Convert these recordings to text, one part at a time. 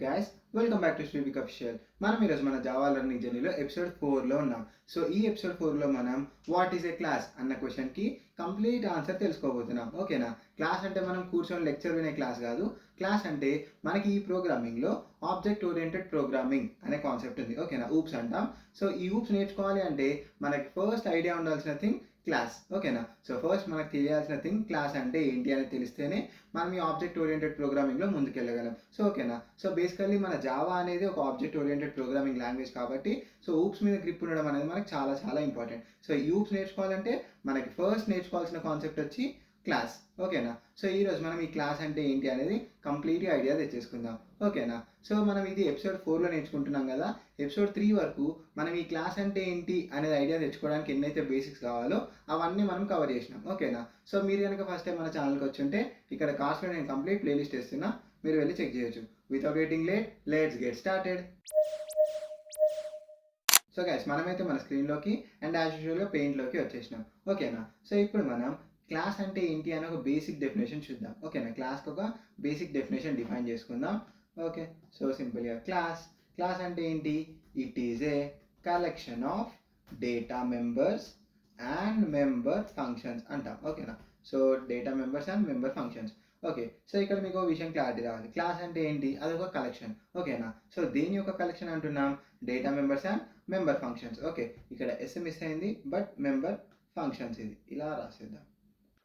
Guys, welcome back to Srivik official. మనం ఈరోజు మన జావా లెర్నింగ్ జర్నీలో ఎపిసోడ్ 4లో ఉన్నాం. సో ఈ ఎపిసోడ్ 4లో మనం వాట్ ఈస్ ఏ క్లాస్ అన్న క్వశ్చన్కి కంప్లీట్ ఆన్సర్ తెలుసుకోబోతున్నాం. ఓకేనా? క్లాస్ అంటే మనం కూర్చొని లెక్చర్ వినే క్లాస్ కాదు. క్లాస్ అంటే మనకి ఈ ప్రోగ్రామింగ్లో ఆబ్జెక్ట్ ఓరియంటెడ్ ప్రోగ్రామింగ్ అనే కాన్సెప్ట్ ఉంది. ఓకేనా? ఊప్స్ అంటాం. సో ఈ ఊప్స్ నేర్చుకోవాలి అంటే మనకి ఫస్ట్ ఐడియా ఉండాల్సిన థింగ్ క్లాస్. ఓకేనా? సో ఫస్ట్ మనకు తెలియాల్సిన థింగ్ క్లాస్ అంటే ఏంటి అనేది తెలిస్తేనే మనం ఈ ఆబ్జెక్ట్ ఓరియంటెడ్ ప్రోగ్రామింగ్లో ముందుకెళ్ళగలం. సో ఓకేనా? సో బేసికల్లీ మన జావా అనేది ఒక ఆబ్జెక్ట్ ఓరియంటెడ్ ప్రోగ్రామింగ్ లాంగ్వేజ్ కాబట్టి సో ఊప్స్ మీద గ్రిప్ ఉండడం అనేది మనకి చాలా చాలా ఇంపార్టెంట్. సో ఈ ఊప్స్ నేర్చుకోవాలంటే మనకి ఫస్ట్ నేర్చుకోవాల్సిన కాన్సెప్ట్ వచ్చి క్లాస్. ఓకేనా? సో ఈరోజు మనం ఈ క్లాస్ అంటే ఏంటి అనేది కంప్లీట్గా ఐడియా తెచ్చేసుకుందాం. ఓకేనా? సో మనం ఇది ఎపిసోడ్ 4లో నేర్చుకుంటున్నాం కదా. ఎపిసోడ్ 3 వరకు మనం ఈ క్లాస్ అంటే ఏంటి అనేది ఐడియా తెచ్చుకోవడానికి ఎన్నైతే బేసిక్స్ కావాలో అవన్నీ మనం కవర్ చేసినాం. ఓకేనా? సో మీరు కనుక ఫస్ట్ టైం మన ఛానల్కి వచ్చి ఉంటే ఇక్కడ కాస్ట్లో నేను కంప్లీట్ ప్లేలిస్ట్ ఇస్తున్నా, మీరు వెళ్ళి చెక్ చేయొచ్చు. Without waiting late, let's get started. So guys, మనమైతే మన స్క్రీన్లోకి అండ్ యాజ్ యూజువల్గా పెయింట్లోకి వచ్చేసినాం. ఓకేనా? సో ఇప్పుడు మనం క్లాస్ అంటే ఏంటి అని ఒక బేసిక్ డెఫినేషన్ చూద్దాం. ఓకేనా? క్లాస్కి ఒక బేసిక్ డెఫినేషన్ డిఫైన్ చేసుకుందాం. ఓకే, సో సింపుల్గా క్లాస్ అంటే ఏంటి? It is a collection of data members and member functions అంటాం. ఓకేనా? So data members and member functions. Okay, so ఇక్కడ మీకు విషయం క్లారిటీ రావాలి. క్లాస్ అంటే ఏంటి? అదొక కలెక్షన్. ఓకేనా? సో దేని యొక్క కలెక్షన్ అంటున్నాం? Data members and member functions. Okay, ఇక్కడ ఎస్ మిస్ అయింది, బట్ మెంబర్ ఫంక్షన్స్ ఇది ఇలా రాసేద్దాం.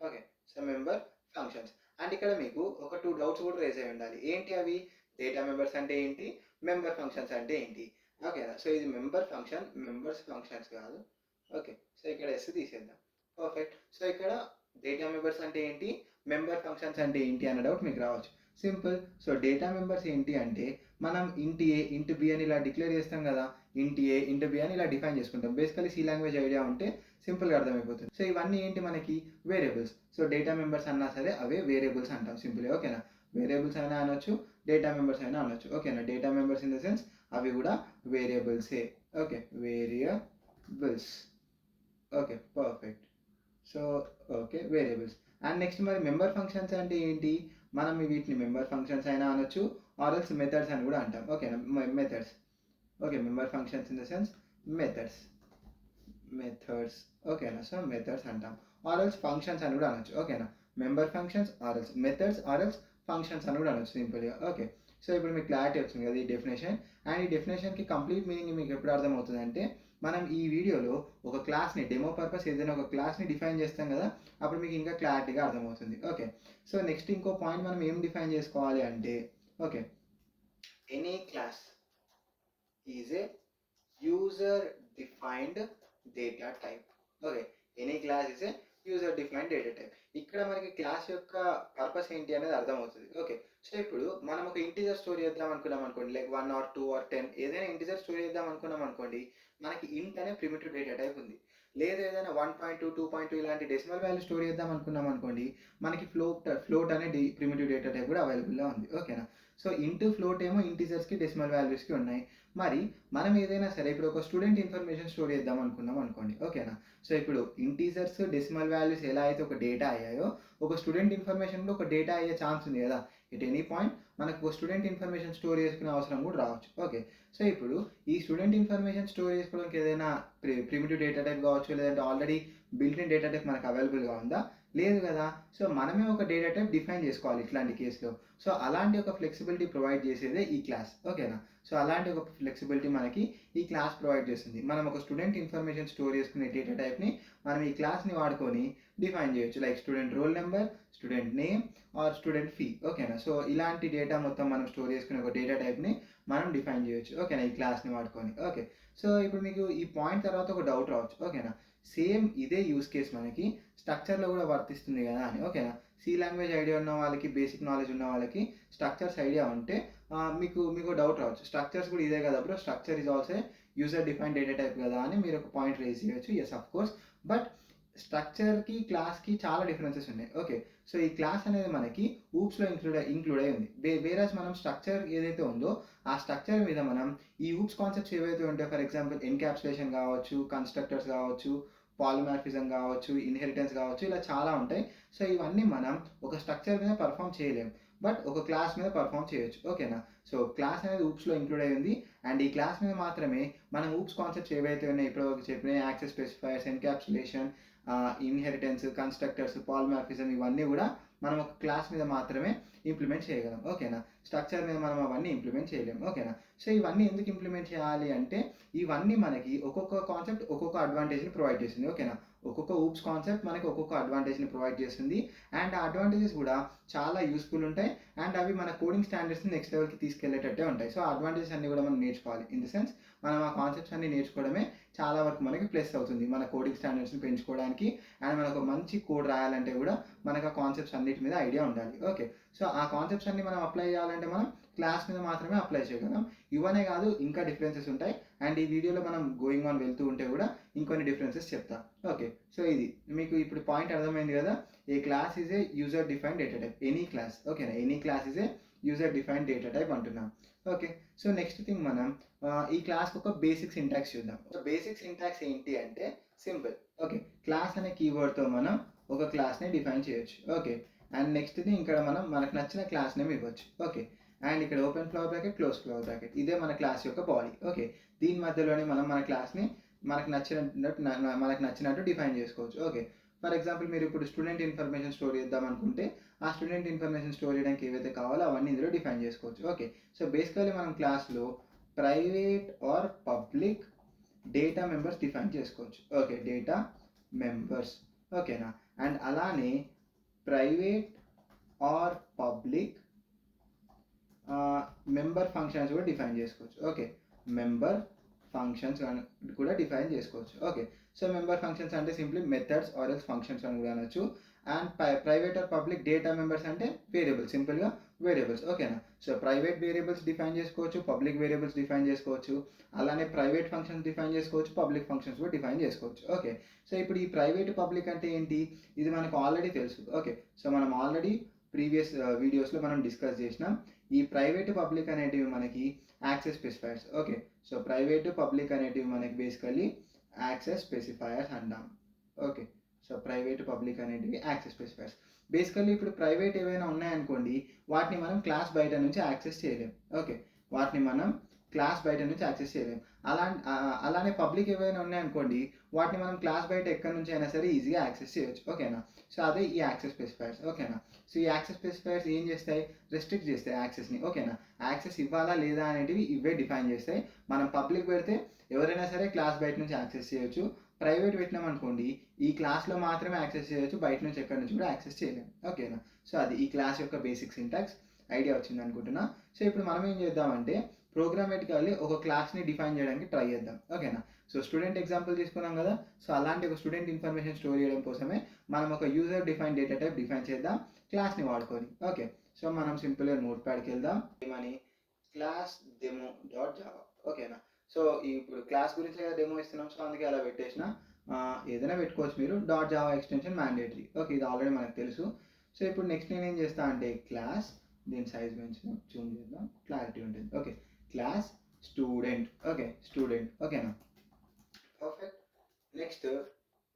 Okay, so member functions. And ఇక్కడ మీకు ఒక 2 డౌట్స్ కూడా రేజ్ అయి ఉండాలి. ఏంటి అవి? డేటా మెంబర్స్ అంటే ఏంటి, మెంబర్ ఫంక్షన్స్ అంటే ఏంటి? ఓకేనా? సో ఇది మెంబర్ ఫంక్షన్, మెంబర్స్ ఫంక్షన్స్ కాదు. ఓకే, సో ఇక్కడ ఎస్ తీసేద్దాం. పర్ఫెక్ట్. సో ఇక్కడ డేటా మెంబర్స్ అంటే ఏంటి, మెంబర్ ఫంక్షన్స్ అంటే ఏంటి అన్న డౌట్ మీకు రావచ్చు. సింపుల్. సో డేటా మెంబర్స్ ఏంటి అంటే మనం ఇంటి ఏ ఇంటి బి అని ఇలా డిక్లేర్ చేస్తాం కదా. ఇంటి ఏ ఇంటి బి అని ఇలా డిఫైన్ చేసుకుంటాం. బేసికలీ సి లాంగ్వేజ్ ఐడియా ఉంటే సింపుల్గా అర్థమైపోతుంది. సో ఇవన్నీ ఏంటి మనకి? వేరియబుల్స్. సో డేటా మెంబర్స్ అన్నా సరే అవే వేరియబుల్స్ అంటాం సింపుల్గా. ఓకేనా? వేరియబుల్స్ అయినా అనొచ్చు, డేటా మెంబర్స్ అయినా అనొచ్చు. ఓకేనా? Data members in the sense అవి కూడా వేరియబుల్సే. Okay, variables. Okay, perfect. So okay, variables. And next మరి మెంబర్ ఫంక్షన్స్ అంటే ఏంటి? మనం వీటిని మెంబర్ ఫంక్షన్స్ అయినా అనొచ్చు, ఆర్ఎల్స్ మెథడ్స్ అని కూడా అంటాం. ఓకేనా? Methods. Okay, member functions in the sense methods. ఓకేనా? సో మెథడ్స్ అంటాం. ఆర్ఎల్స్ ఫంక్షన్స్ అని కూడా అనొచ్చు. ఓకేనా? మెంబర్ ఫంక్షన్స్ ఆర్ఎల్స్ మెథడ్స్ ఆర్ఎల్స్ ఫంక్షన్స్ అని కూడా అనొచ్చు సింపుల్గా. ఓకే, సో ఇప్పుడు మీకు క్లారిటీ వచ్చింది కదా ఈ డెఫినేషన్. అండ్ ఈ డెఫినేషన్కి కంప్లీట్ మీనింగ్ మీకు ఎప్పుడు అర్థమవుతుంది అంటే మనం ఈ వీడియోలో ఒక క్లాస్ని డెమో పర్పస్ ఏదైనా ఒక క్లాస్ని డిఫైన్ చేస్తాం కదా, అప్పుడు మీకు ఇంకా క్లారిటీగా అర్థమవుతుంది. ఓకే, సో నెక్స్ట్ ఇంకో పాయింట్ మనం ఏం డిఫైన్ చేసుకోవాలి అంటే okay, any class is a user defined data type. Okay, any class is a user defined data type. ఇక్కడ మనకి క్లాస్ యొక్క పర్పస్ ఏంటి అనేది అర్థమవుతుంది. ఓకే, సో ఇప్పుడు మనం ఒక ఇంటిజర్ స్టోర్ చేద్దాం అనుకున్నాం అనుకోండి, లైక్ 1 or 2 or 10 ఏదైనా ఇంటిజర్ స్టోర్ చేద్దాం అనుకున్నాం అనుకోండి, మనకి ఇంట్ అనే ప్రిమిటివ్ డేటా టైప్ ఉంది. లేదు ఏదైనా 1.2, 2.2 ఇలాంటి డెసిమల్ వాల్యూ స్టోర్ చేద్దాం అనుకున్నాం అనుకోండి, మనకి ఫ్లోట్ అనే ప్రిమిటివ్ డేటా టైప్ కూడా అవైలబుల్గా ఉంది. ఓకేనా? సో ఇంటూ ఫ్లోట్ ఏమో ఇంటిజర్స్కి డెసిమల్ వాల్యూస్కి ఉన్నాయి. మరి మనం ఏదైనా సరే ఇప్పుడు ఒక స్టూడెంట్ ఇన్ఫర్మేషన్ స్టోర్ చేద్దాం అనుకున్నాం అనుకోండి. ఓకేనా? సో ఇప్పుడు ఇంటీజర్స్ డెసిమల్ వాల్యూస్ ఎలా అయితే ఒక డేటా అయ్యాయో, ఒక స్టూడెంట్ ఇన్ఫర్మేషన్లో ఒక డేటా అయ్యే ఛాన్స్ ఉంది కదా. ఎట్ ఎనీ పాయింట్ మనకు ఒక స్టూడెంట్ ఇన్ఫర్మేషన్ స్టోర్ చేసుకునే అవసరం కూడా రావచ్చు. ఓకే, సో ఇప్పుడు ఈ స్టూడెంట్ ఇన్ఫర్మేషన్ స్టోర్ చేసుకోవడానికి ఏదైనా ప్రిమిటివ్ డేటా టైప్ కావచ్చు, లేదంటే already built in data type మనకు అవైలబుల్గా ఉందా? లేదు కదా. సో మనమే ఒక డేటా టైప్ డిఫైన్ చేసుకోవాలి ఇట్లాంటి కేసులో. సో అలాంటి ఒక ఫ్లెక్సిబిలిటీ ప్రొవైడ్ చేసేదే ఈ క్లాస్. ఓకేనా? సో అలాంటి ఒక ఫ్లెక్సిబిలిటీ మనకి ఈ క్లాస్ ప్రొవైడ్ చేస్తుంది. మనం ఒక స్టూడెంట్ ఇన్ఫర్మేషన్ స్టోర్ చేసుకునే డేటా టైప్ని మనం ఈ క్లాస్ని వాడుకొని డిఫైన్ చేయొచ్చు. Like student roll number, student name or student fee. ఓకేనా? సో ఇలాంటి డేటా మొత్తం మనం స్టోర్ చేసుకునే ఒక డేటా టైప్ని మనం డిఫైన్ చేయొచ్చు. ఓకేనా? ఈ క్లాస్ని వాడుకొని. ఓకే, సో ఇప్పుడు మీకు ఈ పాయింట్ తర్వాత ఒక డౌట్ రావచ్చు. ఓకేనా? సేమ్ ఇదే యూస్ కేస్ మనకి స్ట్రక్చర్లో కూడా వర్తిస్తుంది కదా అని. ఓకేనా? సి లాంగ్వేజ్ ఐడియా ఉన్న వాళ్ళకి, బేసిక్ నాలెడ్జ్ ఉన్న వాళ్ళకి స్ట్రక్చర్స్ ఐడియా ఉంటే మీకు డౌట్ రావచ్చు, స్ట్రక్చర్స్ కూడా ఇదే కదా bro, structure is also user define data type కదా అని మీరు ఒక పాయింట్ రేజ్ చేయొచ్చు. Yes, of course. బట్ స్ట్రక్చర్కి క్లాస్కి చాలా డిఫరెన్సెస్ ఉన్నాయి. ఓకే, సో ఈ క్లాస్ అనేది మనకి ఊప్స్లో ఇంక్లూడ్ అయి ఉంది. వేరేస్ మనం స్ట్రక్చర్ ఏదైతే ఉందో ఆ స్ట్రక్చర్ మీద మనం ఈ ఊప్స్ కాన్సెప్ట్స్ ఏవైతే ఉంటాయో, ఫర్ ఎగ్జాంపుల్ ఎన్క్యాప్సులేషన్ కావచ్చు, కన్స్ట్రక్టర్స్ కావచ్చు, పాలిమార్ఫిజం కావచ్చు, ఇన్హెరిటెన్స్ కావచ్చు, ఇలా చాలా ఉంటాయి. సో ఇవన్నీ మనం ఒక స్ట్రక్చర్ మీద పర్ఫామ్ చేయలేము. బట్ ఒక క్లాస్ మీద పర్ఫామ్ చేయొచ్చు. ఓకేనా? సో క్లాస్ అనేది ఊప్స్లో ఇంక్లూడ్ అయ్యి ఉంది. అండ్ ఈ క్లాస్ మీద మాత్రమే మనం ఊప్స్ కాన్సెప్ట్స్ ఏవైతే ఉన్నాయో ఇప్పటివరకు చెప్పిన access specifiers, encapsulation, inheritance, constructors, polymorphism ఇవన్నీ కూడా మనం ఒక క్లాస్ మీద మాత్రమే ఇంప్లిమెంట్ చేయగలం. ఓకేనా? స్ట్రక్చర్ మీద మనం అవన్నీ ఇంప్లిమెంట్ చేయలేము. ఓకేనా? సో ఇవన్నీ ఎందుకు ఇంప్లిమెంట్ చేయాలి అంటే ఇవన్నీ మనకి ఒక్కొక్క కాన్సెప్ట్ ఒక్కొక్క అడ్వాంటేజ్ని ప్రొవైడ్ చేస్తుంది. ఓకేనా? ఒక్కొక్క ఊప్స్ కాన్సెప్ట్ మనకి ఒక్కొక్క అడ్వాంటేజ్ని ప్రొవైడ్ చేస్తుంది. అండ్ ఆ అడ్వాంటేజెస్ కూడా చాలా యూస్ఫుల్ ఉంటాయి. అండ్ అవి మన కోడింగ్ స్టాండర్డ్స్ని నెక్స్ట్ లెవెల్కి తీసుకెళ్లేటట్టే ఉంటాయి. సో అడ్వాంటేజెస్ అన్ని కూడా మనం నేర్చుకోవాలి. ఇన్ ద సెన్స్ మనం ఆ కాన్సెప్ట్స్ అన్ని నేర్చుకోవడమే చాలా వరకు మనకి ప్లస్ అవుతుంది మన కోడింగ్ స్టాండర్డ్స్ని పెంచుకోవడానికి. అండ్ మనకు మంచి కోడ్ రాయాలంటే కూడా మనకు ఆ కాన్సెప్ట్స్ అన్నిటి మీద ఐడియా ఉండాలి. ఓకే, సో ఆ కాన్సెప్ట్స్ అన్ని మనం అప్లై చేయాలంటే మనం క్లాస్ మీద మాత్రమే అప్లై చేయగలం. ఇవనే కాదు ఇంకా డిఫరెన్సెస్ ఉంటాయి. అండ్ ఈ వీడియోలో మనం గోయింగ్ ఆన్ వెళ్తూ ఉంటే కూడా ఇంకొన్ని డిఫరెన్సెస్ చెప్తా. ఓకే, సో ఇది మీకు ఇప్పుడు పాయింట్ అర్థమైంది కదా. A class is a user defined data type. Any class. ఓకేనా? Any class is a user defined data type అంటున్నాం. ఓకే, సో నెక్స్ట్ థింగ్ మనం ఈ క్లాస్కి ఒక బేసిక్ సింటాక్స్ చూద్దాం. బేసిక్ సింటాక్స్ ఏంటి అంటే సింపుల్. ఓకే, క్లాస్ అనే కీవర్డ్తో మనం ఒక క్లాస్ని డిఫైన్ చేయొచ్చు. ఓకే, అండ్ నెక్స్ట్ది ఇక్కడ మనం మనకు నచ్చిన క్లాస్ నేమ్ ఇవ్వచ్చు. ఓకే, అండ్ ఇక్కడ open flower bracket, close flower bracket, ఇదే మన క్లాస్ యొక్క బాడీ. ఓకే, దీని మధ్యలోనే మనం మన క్లాస్ని మనకు నచ్చినట్టు డిఫైన్ చేసుకోవచ్చు. ఓకే, ఫర్ ఎగ్జాంపుల్ మీరు ఇప్పుడు స్టూడెంట్ ఇన్ఫర్మేషన్ స్టోర్ చేద్దాం అనుకుంటే ఆ స్టూడెంట్ ఇన్ఫర్మేషన్ స్టోర్ చేయడానికి ఏవైతే కావాలో అవన్నీ ఇందులో డిఫైన్ చేసుకోవచ్చు. ఓకే, సో బేసికలీ మనం క్లాస్లో private or public data members define చేసుకోవచ్చు. Okay, data members. ఓకేనా? అండ్ అలానే private or public member functions కూడా డిఫైన్ చేసుకోవచ్చు. ఓకే, మెంబర్ ఫంక్షన్స్ కూడా డిఫైన్ చేసుకోవచ్చు. ఓకే, సో మెంబర్ ఫంక్షన్స్ అంటే simply methods or else functions అని కూడా అనొచ్చు. And private or public data members అంటే వేరియబుల్స్, సింపుల్గా వేరియబుల్స్. ఓకేనా? సో ప్రైవేట్ వేరియబుల్స్ డిఫైన్ చేసుకోవచ్చు, పబ్లిక్ వేరియబుల్స్ డిఫైన్ చేసుకోవచ్చు, అలానే ప్రైవేట్ ఫంక్షన్స్ డిఫైన్ చేసుకోవచ్చు, పబ్లిక్ ఫంక్షన్స్ కూడా డిఫైన్ చేసుకోవచ్చు. ఓకే, సో ఇప్పుడు ఈ ప్రైవేట్ పబ్లిక్ అంటే ఏంటి, ఇది మనకు ఆల్రెడీ తెలుసు. ఓకే, సో మనం ఆల్రెడీ ప్రీవియస్ వీడియోస్లో మనం డిస్కస్ చేసినాం. ఈ ప్రైవేట్ పబ్లిక్ అనేటివి మనకి access specifiers. Okay, so private public అనేటివి మనకి బేసికలీ యాక్సెస్ స్పెసిఫైయర్స్ అంటాం. ఓకే, సో ప్రైవేట్ పబ్లిక్ అనేటివి యాక్సెస్ స్పెసిఫైయర్స్. బేసికల్లీ ఇప్పుడు ప్రైవేట్ ఏవైనా ఉన్నాయనుకోండి వాటిని మనం క్లాస్ బయట నుంచి యాక్సెస్ చేయలేం. ఓకే, వాటిని మనం క్లాస్ బయట నుంచి యాక్సెస్ చేయలేం. అలానే పబ్లిక్ ఏవైనా ఉన్నాయనుకోండి వాటిని మనం క్లాస్ బయట ఎక్కడి నుంచి అయినా సరే ఈజీగా యాక్సెస్ చేయొచ్చు. ఓకేనా? సో అదే ఈ యాక్సెస్ స్పెసిఫైయర్స్. ఓకేనా? సో ఈ యాక్సెస్ స్పెసిఫైయర్స్ ఏం చేస్తాయి, రెస్ట్రిక్ట్ చేస్తాయి యాక్సెస్ని. ఓకేనా? యాక్సెస్ ఇవ్వాలా లేదా అనేటివి ఇవే డిఫైన్ చేస్తాయి. మనం పబ్లిక్ పెడితే ఎవరైనా సరే క్లాస్ బయట నుంచి యాక్సెస్ చేయొచ్చు. ప్రైవేట్ పెట్టినాం అనుకోండి ఈ క్లాస్లో మాత్రమే యాక్సెస్ చేయొచ్చు, బయట నుంచి ఎక్కడి నుంచి కూడా యాక్సెస్ చేయలేము. ఓకేనా? సో అది ఈ క్లాస్ యొక్క బేసిక్ సింటాక్స్. ఐడియా వచ్చింది అనుకుంటున్నా. సో ఇప్పుడు మనం ఏం చేద్దామంటే ప్రోగ్రామేటికల్లీ ఒక క్లాస్ని డిఫైన్ చేయడానికి ట్రై చేద్దాం. ఓకేనా? సో స్టూడెంట్ ఎగ్జాంపుల్ తీసుకున్నాం కదా. సో అలాంటి ఒక స్టూడెంట్ ఇన్ఫర్మేషన్ స్టోర్ చేయడం కోసమే మనం ఒక user define data type define చేద్దాం క్లాస్ని వాడుకొని. ఓకే, సో మనం సింపుల్గా నోట్ ప్యాడ్కి వెళ్దాం. ఏమని, క్లాస్ డెమో డాట్ జావా. ఓకేనా? సో ఇప్పుడు క్లాస్ గురించి డెమో ఇస్తున్నాం, సో అందుకే అలా పెట్టేసిన. ఏదైనా పెట్టుకోవచ్చు మీరు. Dot Java extension mandatory. Okay, ఇది ఆల్రెడీ మనకు తెలుసు. సో ఇప్పుడు నెక్స్ట్ నేనేం చేస్తా అంటే క్లాస్, దీని సైజ్ పెంచుదాం, జూమ్ చేద్దాం, క్లారిటీ ఉంటుంది. Okay, class student. Okay, student. ఓకేనా? పర్ఫెక్ట్. నెక్స్ట్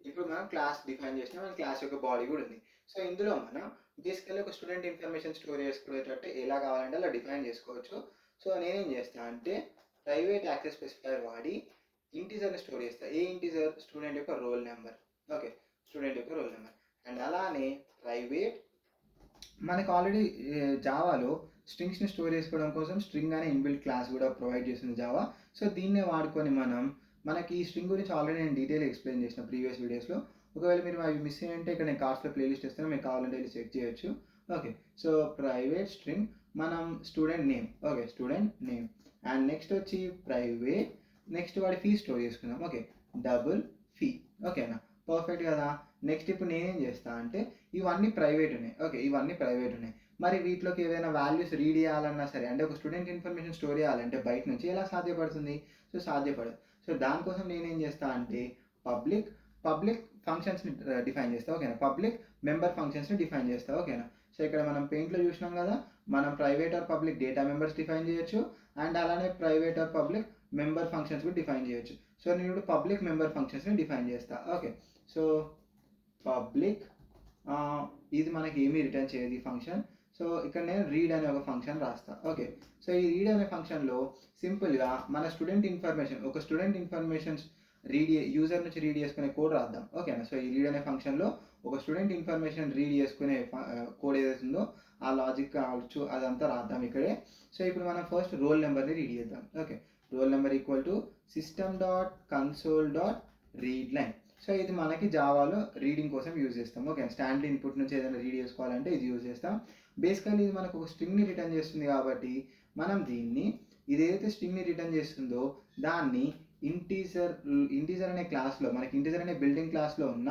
ఇప్పుడు మనం క్లాస్ డిఫైన్ చేసినా మన క్లాస్ యొక్క బాడీ కూడా ఉంది. సో ఇందులో మనం బేసికల్లీ ఒక స్టూడెంట్ ఇన్ఫర్మేషన్ స్టోర్ చేసుకునేటట్టు ఎలా కావాలంటే అలా డిఫైన్ చేసుకోవచ్చు. సో నేనేం చేస్తా అంటే ప్రైవేట్ యాక్సెస్ స్పెసిఫైయర్ వాడి ఇంటీజర్ని స్టోర్ చేస్తా. ఏ ఇంటీజర్, స్టూడెంట్ యొక్క రోల్ నెంబర్. ఓకే, స్టూడెంట్ యొక్క రోల్ నెంబర్. అండ్ అలానే ప్రైవేట్ మనకు ఆల్రెడీ జావాలో స్ట్రింగ్స్ని స్టోర్ చేసుకోవడం కోసం స్ట్రింగ్ అనే ఇన్బిల్ట్ క్లాస్ కూడా ప్రొవైడ్ చేస్తుంది జావా. సో దీన్నే వాడుకొని మనకి ఈ స్ట్రింగ్ గురించి ఆల్రెడీ నేను డీటెయిల్ ఎక్స్ప్లెయిన్ చేసిన ప్రీవియస్ వీడియోస్లో. ఒకవేళ మీరు అవి మిస్ అయ్యంటే ఇక్కడ నేను కార్డ్స్లో ప్లేలిస్ట్ ఇస్తాను, మీకు కావాలంటే వెళ్ళి చెక్ చేయొచ్చు. ఓకే, సో ప్రైవేట్ స్ట్రింగ్ మనం student name. Okay, student name. And next వచ్చి ప్రైవేట్, నెక్స్ట్ వాడి ఫీ స్టోర్ చేసుకుందాం. Okay, double fee. ఓకేనా? పర్ఫెక్ట్ కదా. నెక్స్ట్ ఇప్పుడు నేనేం చేస్తా అంటే ఇవన్నీ ప్రైవేట్ ఉన్నాయి. ఓకే, ఇవన్నీ ప్రైవేట్ ఉన్నాయి. మరి వీటిలోకి ఏదైనా వాల్యూస్ రీడ్ చేయాలన్నా సరే, అంటే ఒక స్టూడెంట్ ఇన్ఫర్మేషన్ స్టోర్ చేయాలంటే బయట నుంచి ఎలా సాధ్యపడుతుంది? సో సాధ్యపడదు. సో దానికోసం నేనేం చేస్తా అంటే పబ్లిక్ ఫంక్షన్స్ని డిఫైన్ చేస్తా. ఓకేనా? పబ్లిక్ మెంబర్ ఫంక్షన్స్ని డిఫైన్ చేస్తా. ఓకేనా? సో ఇక్కడ మనం పెయింట్లో చూసినాం కదా, మనం private or public data members define చేయొచ్చు. అండ్ అలానే private or public member functions కూడా డిఫైన్ చేయొచ్చు. సో నేను ఇప్పుడు పబ్లిక్ మెంబర్ ఫంక్షన్స్ని డిఫైన్ చేస్తా. ఓకే, సో పబ్లిక్ ఇది మనకి ఏమీ రిటర్న్ చేయదు ఈ ఫంక్షన్. సో ఇక్కడ నేను రీడ్ అనే ఒక ఫంక్షన్ రాస్తా. ఓకే, సో ఈ రీడ్ అనే ఫంక్షన్లో సింపుల్గా మన స్టూడెంట్ ఇన్ఫర్మేషన్, ఒక స్టూడెంట్ ఇన్ఫర్మేషన్స్ యూజర్ నుంచి రీడ్ చేసుకునే కోడ్ రాద్దాం. ఓకేనా, సో ఈ రీడ్ అనే ఫంక్షన్లో ఒక స్టూడెంట్ ఇన్ఫర్మేషన్ రీడ్ చేసుకునే కోడ్ ఏదైతే ఉందో ఆ లాజిక్ కావచ్చు అదంతా రాద్దాం ఇక్కడే. సో ఇప్పుడు మనం ఫస్ట్ రోల్ నెంబర్ని రీడ్ చేద్దాం. Okay, roll number equal to system dot console dot read line. So ఇది మనకి జావాలో రీడింగ్ కోసం యూజ్ చేస్తాం. ఓకే, స్టాండర్డ్ ఇన్పుట్ నుంచి ఏదైనా రీడ్ చేసుకోవాలంటే ఇది యూజ్ చేస్తాం. బేసికల్లీ ఇది మనకు ఒక స్ట్రింగ్ని రిటర్న్ చేస్తుంది కాబట్టి మనం దీన్ని ఇదేదైతే స్ట్రింగ్ని రిటర్న్ చేస్తుందో దాన్ని ఇంటీజర్ అనే క్లాస్లో, మనకి ఇంటీజర్ అనే బిల్డింగ్ క్లాస్లో ఉన్న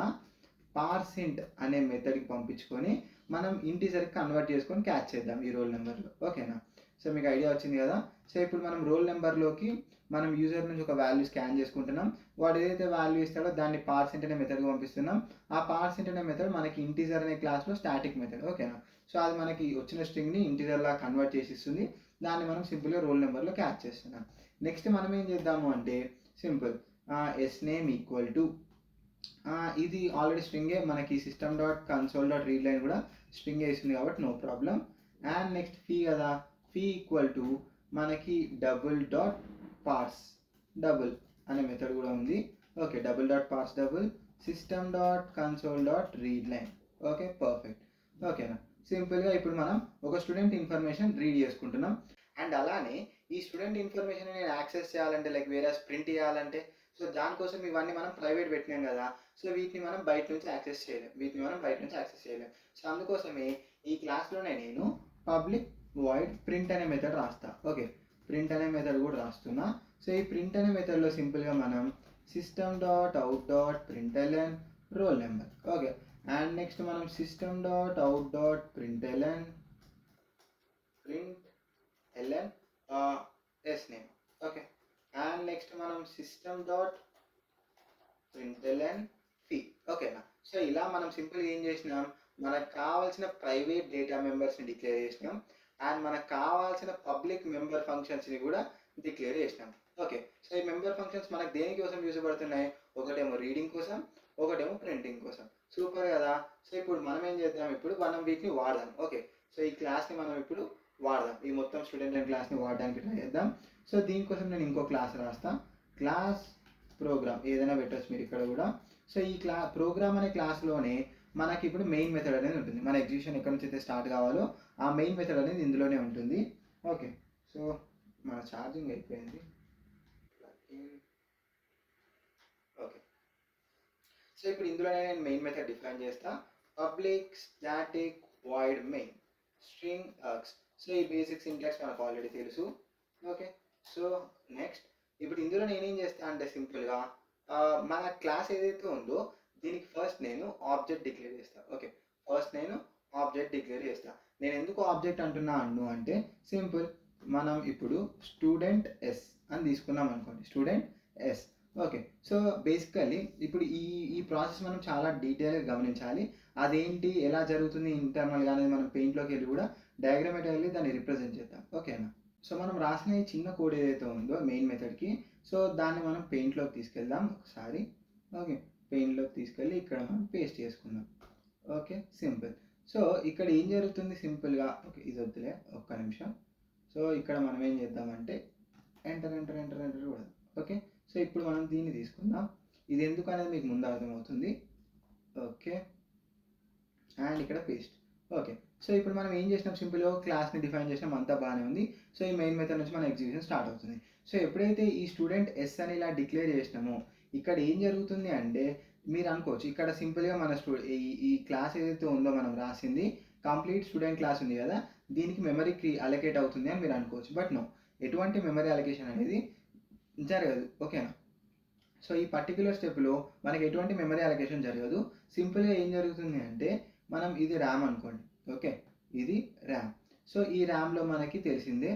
పార్సింట్ అనే మెథడ్కి పంపించుకొని మనం ఇంటీజర్కి కన్వర్ట్ చేసుకొని క్యాచ్ చేద్దాం ఈ రోల్ నెంబర్లో. ఓకేనా, సో మీకు ఐడియా వచ్చింది కదా. సో ఇప్పుడు మనం రోల్ నెంబర్లోకి మనం యూజర్ నుంచి ఒక వాల్యూ స్కాన్ చేసుకుంటున్నాం. వాడు ఏదైతే వాల్యూ ఇస్తాడో దాన్ని పార్సింట్ అనే మెథడ్కి పంపిస్తున్నాం. ఆ పార్సింట్ అనే మెథడ్ మనకి ఇంటీజర్ అనే క్లాస్లో స్టాటిక్ మెథడ్. ఓకేనా, సో అది మనకి వచ్చిన స్ట్రింగ్ని ఇంటీజర్లా కన్వర్ట్ చేసి ఇస్తుంది. దాన్ని మనం సింపుల్గా రోల్ నెంబర్లో క్యాచ్ చేస్తున్నాం. నెక్స్ట్ మనం ఏం చేద్దాము అంటే simple S name equal to ఇది ఆల్రెడీ స్ట్రింగే, మనకి system dot console dot read line కూడా స్ట్రింగే ఇస్తుంది కాబట్టి no problem. And next fee కదా, ఫీ ఈక్వల్ టు మనకి డబుల్ డాట్ పార్స్ డబుల్ అనే మెథడ్ కూడా ఉంది. Okay, double dot parse double system dot console dot read line. Okay, perfect. ఓకేనా, సింపుల్గా ఇప్పుడు మనం ఒక స్టూడెంట్ ఇన్ఫర్మేషన్ రీడ్ చేసుకుంటున్నాం. అండ్ అలానే ఈ స్టూడెంట్ ఇన్ఫర్మేషన్ నేను యాక్సెస్ చేయాలంటే లైక్ వేరే ప్రింట్ చేయాలంటే, సో దానికోసం ఇవన్నీ మనం ప్రైవేట్ పెట్టినాం కదా, సో వీటిని మనం బయట నుంచి యాక్సెస్ చేయలేం. సో అందుకోసమే ఈ క్లాస్లోనే నేను పబ్లిక్ వాయిడ్ ప్రింట్ అనే మెథడ్ రాస్తా. ఓకే, ప్రింట్ అనే మెథడ్ కూడా రాస్తున్నా. సో ఈ ప్రింట్ అనే మెథడ్లో సింపుల్గా మనం system dot out dot println roll number. Okay, and next మనం system dot out dot println s name. Okay, and next మనం సిస్టమ్ డాట్ ప్రింట్ఎల్ఎన్ ఫీ. ఓకేనా, సో ఇలా మనం సింపుల్గా ఏం చేసినాం, మనకు కావాల్సిన ప్రైవేట్ డేటా మెంబర్స్ని డిక్లేర్ చేసినాం అండ్ మనకు కావాల్సిన పబ్లిక్ మెంబర్ ఫంక్షన్స్ని కూడా డిక్లేర్ చేసినాం. ఓకే, సో ఈ మెంబర్ ఫంక్షన్స్ మనకు దేనికోసం యూజ్ పడుతున్నాయి, ఒకటేమో రీడింగ్ కోసం, ఒకటేమో ప్రింటింగ్ కోసం. సూపర్ కదా. సో ఇప్పుడు మనం ఏం చేద్దాం, ఇప్పుడు మనం వీటిని వాడదాం. ఓకే, సో ఈ క్లాస్ని మనం ఇప్పుడు వాడదాం, ఈ మొత్తం స్టూడెంట్ అండ్ క్లాస్ని వాడడానికి ట్రై చేద్దాం. సో దీనికోసం నేను ఇంకో క్లాస్ రాస్తా, క్లాస్ ప్రోగ్రామ్ ఏదైనా పెట్టచ్చు మీరు ఇక్కడ కూడా. సో ఈ ప్రోగ్రామ్ అనే క్లాస్లోనే మనకి ఇప్పుడు మెయిన్ మెథడ్ అనేది ఉంటుంది. మన ఎగ్జిక్యూషన్ ఎక్కడి నుంచి అయితే స్టార్ట్ కావాలో ఆ మెయిన్ మెథడ్ అనేది ఇందులోనే ఉంటుంది. ఓకే, సో మన ఛార్జింగ్ అయిపోయింది. ఓకే, సో ఇప్పుడు ఇందులోనే నేను మెయిన్ మెథడ్ డిఫైన్ చేస్తా, public static void main string args. So ఈ బేసిక్ సింటాక్స్ మనకు ఆల్రెడీ తెలుసు. ఓకే, సో నెక్స్ట్ ఇప్పుడు ఇందులో నేనేం చేస్తా అంటే సింపుల్గా మన క్లాస్ ఏదైతే ఉందో దీనికి ఫస్ట్ నేను ఆబ్జెక్ట్ డిక్లేర్ చేస్తా. ఓకే, ఫస్ట్ నేను ఆబ్జెక్ట్ డిక్లేర్ చేస్తా. నేను ఎందుకు ఆబ్జెక్ట్ అంటున్నాను అంటే సింపుల్, మనం ఇప్పుడు స్టూడెంట్ ఎస్ అని తీసుకున్నాం అనుకోండి, student S. Okay, so basically ఇప్పుడు ఈ ప్రాసెస్ మనం చాలా డీటెయిల్గా గమనించాలి. అదేంటి, ఎలా జరుగుతుంది ఇంటర్నల్గా అనేది మనం పెయింట్లోకి వెళ్ళి కూడా డయాగ్రామేటికల్లీ దాన్ని రిప్రజెంట్ చేద్దాం. ఓకేనా, సో మనం రాసిన ఈ చిన్న కోడ్ ఏదైతే ఉందో మెయిన్ మెథడ్కి, సో దాన్ని మనం పెయింట్లోకి తీసుకెళ్దాం ఒకసారి. ఓకే, పెయింట్లోకి తీసుకెళ్ళి ఇక్కడ మనం పేస్ట్ చేసుకుందాం. Okay, simple. సో ఇక్కడ ఏం జరుగుతుంది సింపుల్గా, ఓకే ఇది వద్దులే ఒక్క నిమిషం. సో ఇక్కడ మనం ఏం చేద్దామంటే ఎంటర్ ఎంటర్ ఎంటర్ ఎంటర్ కూడా. ఓకే, సో ఇప్పుడు మనం దీన్ని తీసుకుందాం. ఇది ఎందుకు అనేది మీకు ముందు అర్థమవుతుంది. ఓకే, అండ్ ఇక్కడ పేస్ట్. ఓకే, సో ఇప్పుడు మనం ఏం చేసినాం, సింపుల్గా క్లాస్ని డిఫైన్ చేసినాం, అంతా బాగానే ఉంది. సో ఈ మెయిన్ మెథడ్ నుంచి మన ఎగ్జిక్యూషన్ స్టార్ట్ అవుతుంది. సో ఎప్పుడైతే ఈ స్టూడెంట్ ఎస్ అని ఇలా డిక్లేర్ చేసినామో ఇక్కడ ఏం జరుగుతుంది అంటే మీరు అనుకోవచ్చు, ఇక్కడ సింపుల్గా మన ఈ క్లాస్ ఏదైతే ఉందో మనం రాసింది కంప్లీట్ స్టూడెంట్ క్లాస్ ఉంది కదా, దీనికి మెమరీ అలొకేట్ అవుతుంది అని మీరు అనుకోవచ్చు. బట్ నో, ఎటువంటి మెమరీ అలొకేషన్ అనేది జరగదు. ఓకేనా, సో ఈ పర్టిక్యులర్ స్టెప్లో మనకి ఎటువంటి మెమరీ అలొకేషన్ జరగదు. సింపుల్గా ఏం జరుగుతుంది అంటే మనం ఇది ర్యామ్ అనుకోండి. ఓకే, ఇది ర్యామ్. సో ఈ ర్యామ్లో మనకి తెలిసిందే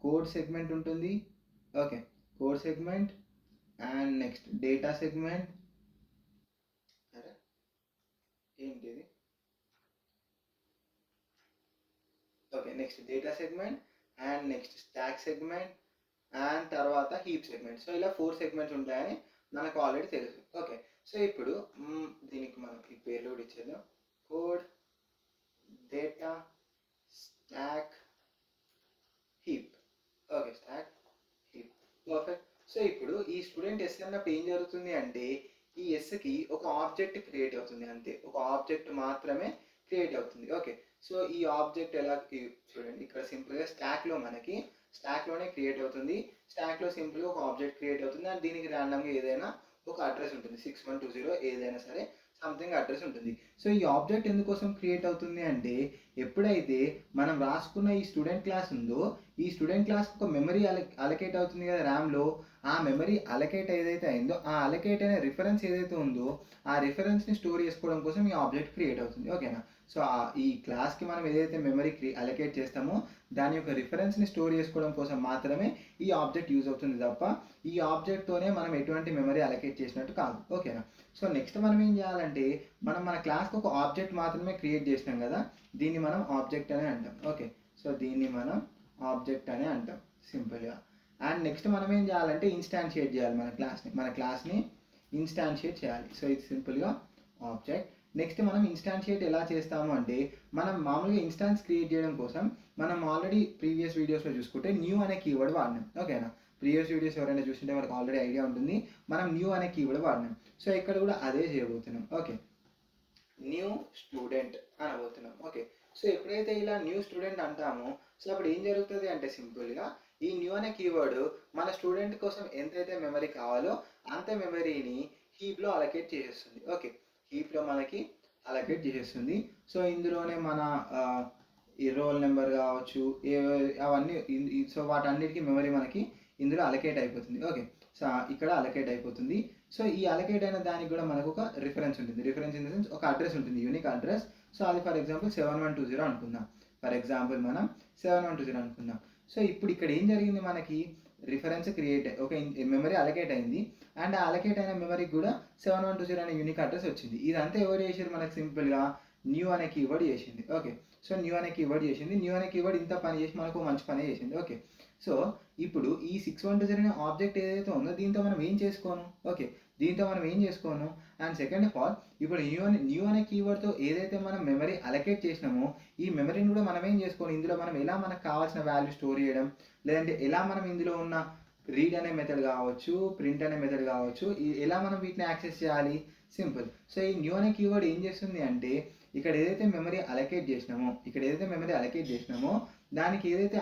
కోడ్ సెగ్మెంట్ ఉంటుంది. Okay, code segment and next data segment. అరే ఏంటిది, okay next data segment and next stack segment and తర్వాత హీప్ సెగ్మెంట్. సో ఇలా 4 సెగ్మెంట్స్ ఉంటాయని మనకు ఆల్రెడీ తెలుసు. ఓకే, సో ఇప్పుడు దీనికి మనం ఈ పేర్లు కూడా ఇచ్చేద్దాం, code data stock heap. Okay, stock heap. Perfect. So ఇప్పుడు ఈ స్టూడెంట్ ఎస్ అన్నప్పుడు ఏం జరుగుతుంది అంటే ఈ ఎస్కి ఒక ఆబ్జెక్ట్ క్రియేట్ అవుతుంది, అంతే, ఒక ఆబ్జెక్ట్ మాత్రమే క్రియేట్ అవుతుంది. ఓకే, సో ఈ ఆబ్జెక్ట్ ఎలా చూడండి ఇక్కడ సింపుల్గా స్టాక్లో మనకి స్టాక్లోనే క్రియేట్ అవుతుంది. స్టాక్లో సింపుల్గా ఒక ఆబ్జెక్ట్ క్రియేట్ అవుతుంది అండ్ దీనికి ర్యాండమ్గా ఏదైనా ఒక అడ్రస్ ఉంటుంది, 6120 ఏదైనా సరే సంథింగ్ అడ్రస్ ఉంటుంది. సో ఈ ఆబ్జెక్ట్ ఎందుకోసం క్రియేట్ అవుతుంది అంటే ఎప్పుడైతే మనం రాసుకున్న ఈ స్టూడెంట్ క్లాస్ ఉందో ఈ స్టూడెంట్ క్లాస్ ఒక మెమరీ అలకేట్ అవుతుంది కదా ర్యామ్లో, ఆ మెమరీ అలకేట్ ఏదైతే అయిందో ఆ అలకేట్ అయిన రిఫరెన్స్ ఏదైతే ఉందో ఆ రిఫరెన్స్ని స్టోర్ చేసుకోవడం కోసం ఈ ఆబ్జెక్ట్ క్రియేట్ అవుతుంది. ఓకేనా. సో ఈ క్లాస్కి మనం ఏదైతే మెమరీ అలకేట్ చేస్తామో దాని యొక్క రిఫరెన్స్ని స్టోర్ చేసుకోవడం కోసం మాత్రమే ఈ ఆబ్జెక్ట్ యూజ్ అవుతుంది తప్ప ఈ ఆబ్జెక్ట్తోనే మనం ఎటువంటి మెమరీ అలకేట్ చేసినట్టు కాదు. ఓకేనా. సో నెక్స్ట్ మనం ఏం చేయాలంటే మనం మన క్లాస్కి ఒక ఆబ్జెక్ట్ మాత్రమే క్రియేట్ చేసినాం కదా, దీన్ని మనం ఆబ్జెక్ట్ అనే అంటాం. ఓకే, సో దీన్ని మనం ఆబ్జెక్ట్ అనే అంటాం సింపుల్గా. అండ్ నెక్స్ట్ మనం ఏం చేయాలంటే ఇన్స్టాన్షియేట్ చేయాలి మన క్లాస్ని ఇన్స్టాన్షియేట్ చేయాలి. సో ఇది సింపుల్గా ఆబ్జెక్ట్. నెక్స్ట్ మనం ఇన్స్టాన్షియేట్ ఎలా చేస్తాము అంటే మనం మామూలుగా ఇన్స్టాన్స్ క్రియేట్ చేయడం కోసం మనం ఆల్రెడీ ప్రీవియస్ వీడియోస్లో చూసుకుంటే న్యూ అనే కీవర్డ్ వాడినాం. ఓకేనా. ప్రీవియస్ వీడియోస్ ఎవరైనా చూస్తుంటే వాళ్ళకి ఆల్రెడీ ఐడియా ఉంటుంది, మనం న్యూ అనే కీవర్డ్ వాడినాం. సో ఇక్కడ కూడా అదే చేయబోతున్నాం. ఓకే, న్యూ స్టూడెంట్ అనబోతున్నాం. ఓకే, సో ఎప్పుడైతే ఇలా న్యూ స్టూడెంట్ అంటామో సో అప్పుడు ఏం జరుగుతుంది అంటే సింపుల్గా ఈ న్యూ అనే కీవర్డ్ మన స్టూడెంట్ కోసం ఎంతైతే మెమరీ కావాలో అంత మెమరీని హీప్లో అలకేట్ చేసేస్తుంది. ఓకే, హీప్లో మనకి అలకేట్ చేసేస్తుంది. సో ఇందులోనే మన ఈ రోల్ నెంబర్ కావచ్చు అవన్నీ, సో వాటన్నిటికీ మెమరీ మనకి ఇందులో అలకేట్ అయిపోతుంది. ఓకే, సో ఇక్కడ అలకేట్ అయిపోతుంది. సో ఈ అలకేట్ అయిన దానికి కూడా మనకు ఒక రిఫరెన్స్ ఉంటుంది. రిఫరెన్స్ ఇన్ ద సెన్స్ ఒక అడ్రస్ ఉంటుంది, యూనిక్ అడ్రస్. సో అది ఫర్ ఎగ్జాంపుల్ 7120 అనుకుందాం. ఫర్ ఎగ్జాంపుల్ మనం 7120 అనుకుందాం. సో ఇప్పుడు ఇక్కడ ఏం జరిగింది, మనకి రిఫరెన్స్ క్రియేట్ ఒక మెమరీ అలకేట్ అయింది అండ్ ఆ అలకేట్ అయిన మెమరీకి కూడా 7120 అనే యూనిక్ అడ్రస్ వచ్చింది. ఇదంతా ఎవరు చేసారు, మనకి సింపుల్గా న్యూ అనే కీవర్డ్ చేసింది. ఓకే, సో న్యూ అనే కీవర్డ్ చేసింది. న్యూ అనే కీవర్డ్ ఇంత పని చేసి మనకు మంచి పని చేసింది. ఓకే, సో ఇప్పుడు ఈ 6120 అనే ఆబ్జెక్ట్ ఏదైతే ఉందో దీంతో మనం ఏం చేసుకోను. ఓకే, దీంతో మనం ఏం చేసుకోను. అండ్ సెకండ్ ఆఫ్ ఆల్ ఇప్పుడు న్యూ అనే కీవర్డ్తో ఏదైతే మనం మెమరీ అలకేట్ చేసినామో ఈ మెమరీని కూడా మనం ఏం చేసుకోను. ఇందులో మనం ఎలా మనకు కావాల్సిన వాల్యూ స్టోర్ చేయడం, లేదంటే ఎలా మనం ఇందులో ఉన్న రీడ్ అనే మెథడ్ కావచ్చు, ప్రింట్ అనే మెథడ్ కావచ్చు, ఎలా మనం వీటిని యాక్సెస్ చేయాలి. సింపుల్. సో ఈ న్యూ అనే కీవర్డ్ ఏం చేస్తుంది అంటే ఇక్కడ ఏదైతే మెమరీ అలకేట్ చేసినామో దానికి ఏదైతే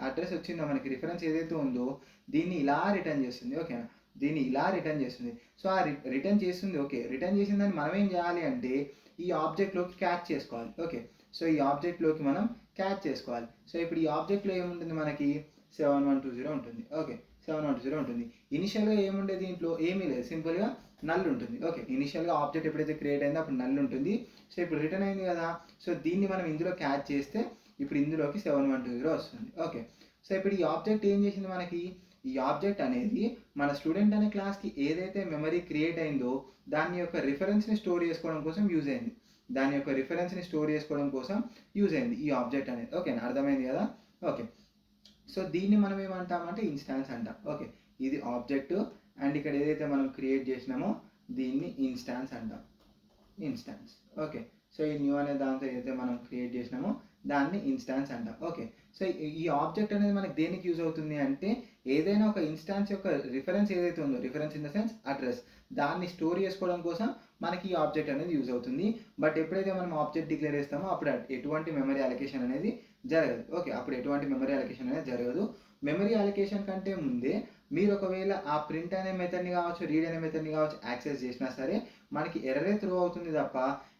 అడ్రస్ వచ్చిందో మనకి రిఫరెన్స్ ఏదైతే ఉందో దీన్ని ఇలా రిటర్న్ చేస్తుంది. ఓకేనా, దీన్ని ఇలా రిటర్న్ చేస్తుంది. సో ఆ రిటర్న్ చేస్తుంది. ఓకే, రిటర్న్ చేసిన దాన్ని మనం ఏం చేయాలి అంటే ఈ ఆబ్జెక్ట్లోకి క్యాచ్ చేసుకోవాలి. ఓకే, సో ఈ ఆబ్జెక్ట్లోకి మనం క్యాచ్ చేసుకోవాలి. సో ఇప్పుడు ఈ ఆబ్జెక్ట్లో ఏముంటుంది, మనకి 7120 ఉంటుంది. ఓకే, 7120 ఉంటుంది. ఇనిషియల్గా ఏముండే దీంట్లో ఏమీ లేదు, సింపుల్గా నల్ ఉంటుంది. ఓకే, ఇనిషియల్గా ఆబ్జెక్ట్ ఎప్పుడైతే క్రియేట్ అయిందో అప్పుడు నల్ ఉంటుంది. సో ఇప్పుడు రిటర్న్ అయింది కదా, సో దీన్ని మనం ఇందులో క్యాచ్ చేస్తే ఇప్పుడు ఇందులోకి 7120 వస్తుంది. ఓకే, సో ఇప్పుడు ఈ ఆబ్జెక్ట్ ఏం చేసింది, మనకి ఈ ఆబ్జెక్ట్ అనేది మన స్టూడెంట్ అనే క్లాస్కి ఏదైతే మెమరీ క్రియేట్ అయిందో దాని యొక్క రిఫరెన్స్ని స్టోర్ చేసుకోవడం కోసం యూజ్ అయింది. ఈ ఆబ్జెక్ట్ అనేది. ఓకేనా, అర్థమైంది కదా. ఓకే, సో దీన్ని మనం ఏమంటామంటే ఇన్స్టాన్స్ అంటాం. ఓకే, ఇది ఆబ్జెక్ట్ అండ్ ఇక్కడ ఏదైతే మనం క్రియేట్ చేసినామో దీన్ని ఇన్స్టాన్స్ అంటాం. ఓకే, సో ఈ న్యూ అనే దాంతో ఏదైతే మనం క్రియేట్ చేసినామో దాన్ని ఇన్స్టాన్స్ అంటాం. ఓకే, సో ఈ ఆబ్జెక్ట్ అనేది మనకి దేనికి యూజ్ అవుతుంది అంటే ఏదైనా ఒక ఇన్స్టాన్స్ యొక్క రిఫరెన్స్ ఏదైతే ఉందో, reference in the sense address, దాన్ని స్టోర్ చేసుకోవడం కోసం మనకి ఈ ఆబ్జెక్ట్ అనేది యూజ్ అవుతుంది. బట్ ఎప్పుడైతే మనం ఆబ్జెక్ట్ డిక్లేర్ చేస్తామో అప్పుడు ఎటువంటి మెమరీ అలొకేషన్ అనేది జరగదు. ఓకే, అప్పుడు ఎటువంటి మెమరీ అలొకేషన్ అనేది జరగదు. మెమరీ అలొకేషన్ కంటే ముందే మీరు ఒకవేళ ఆ ప్రింట్ అనే మెథడ్ని కావచ్చు, రీడ్ అనే మెథడ్ని కావచ్చు యాక్సెస్ చేసినా సరే మనకి ఎర్రరే త్రో అవుతుంది తప్ప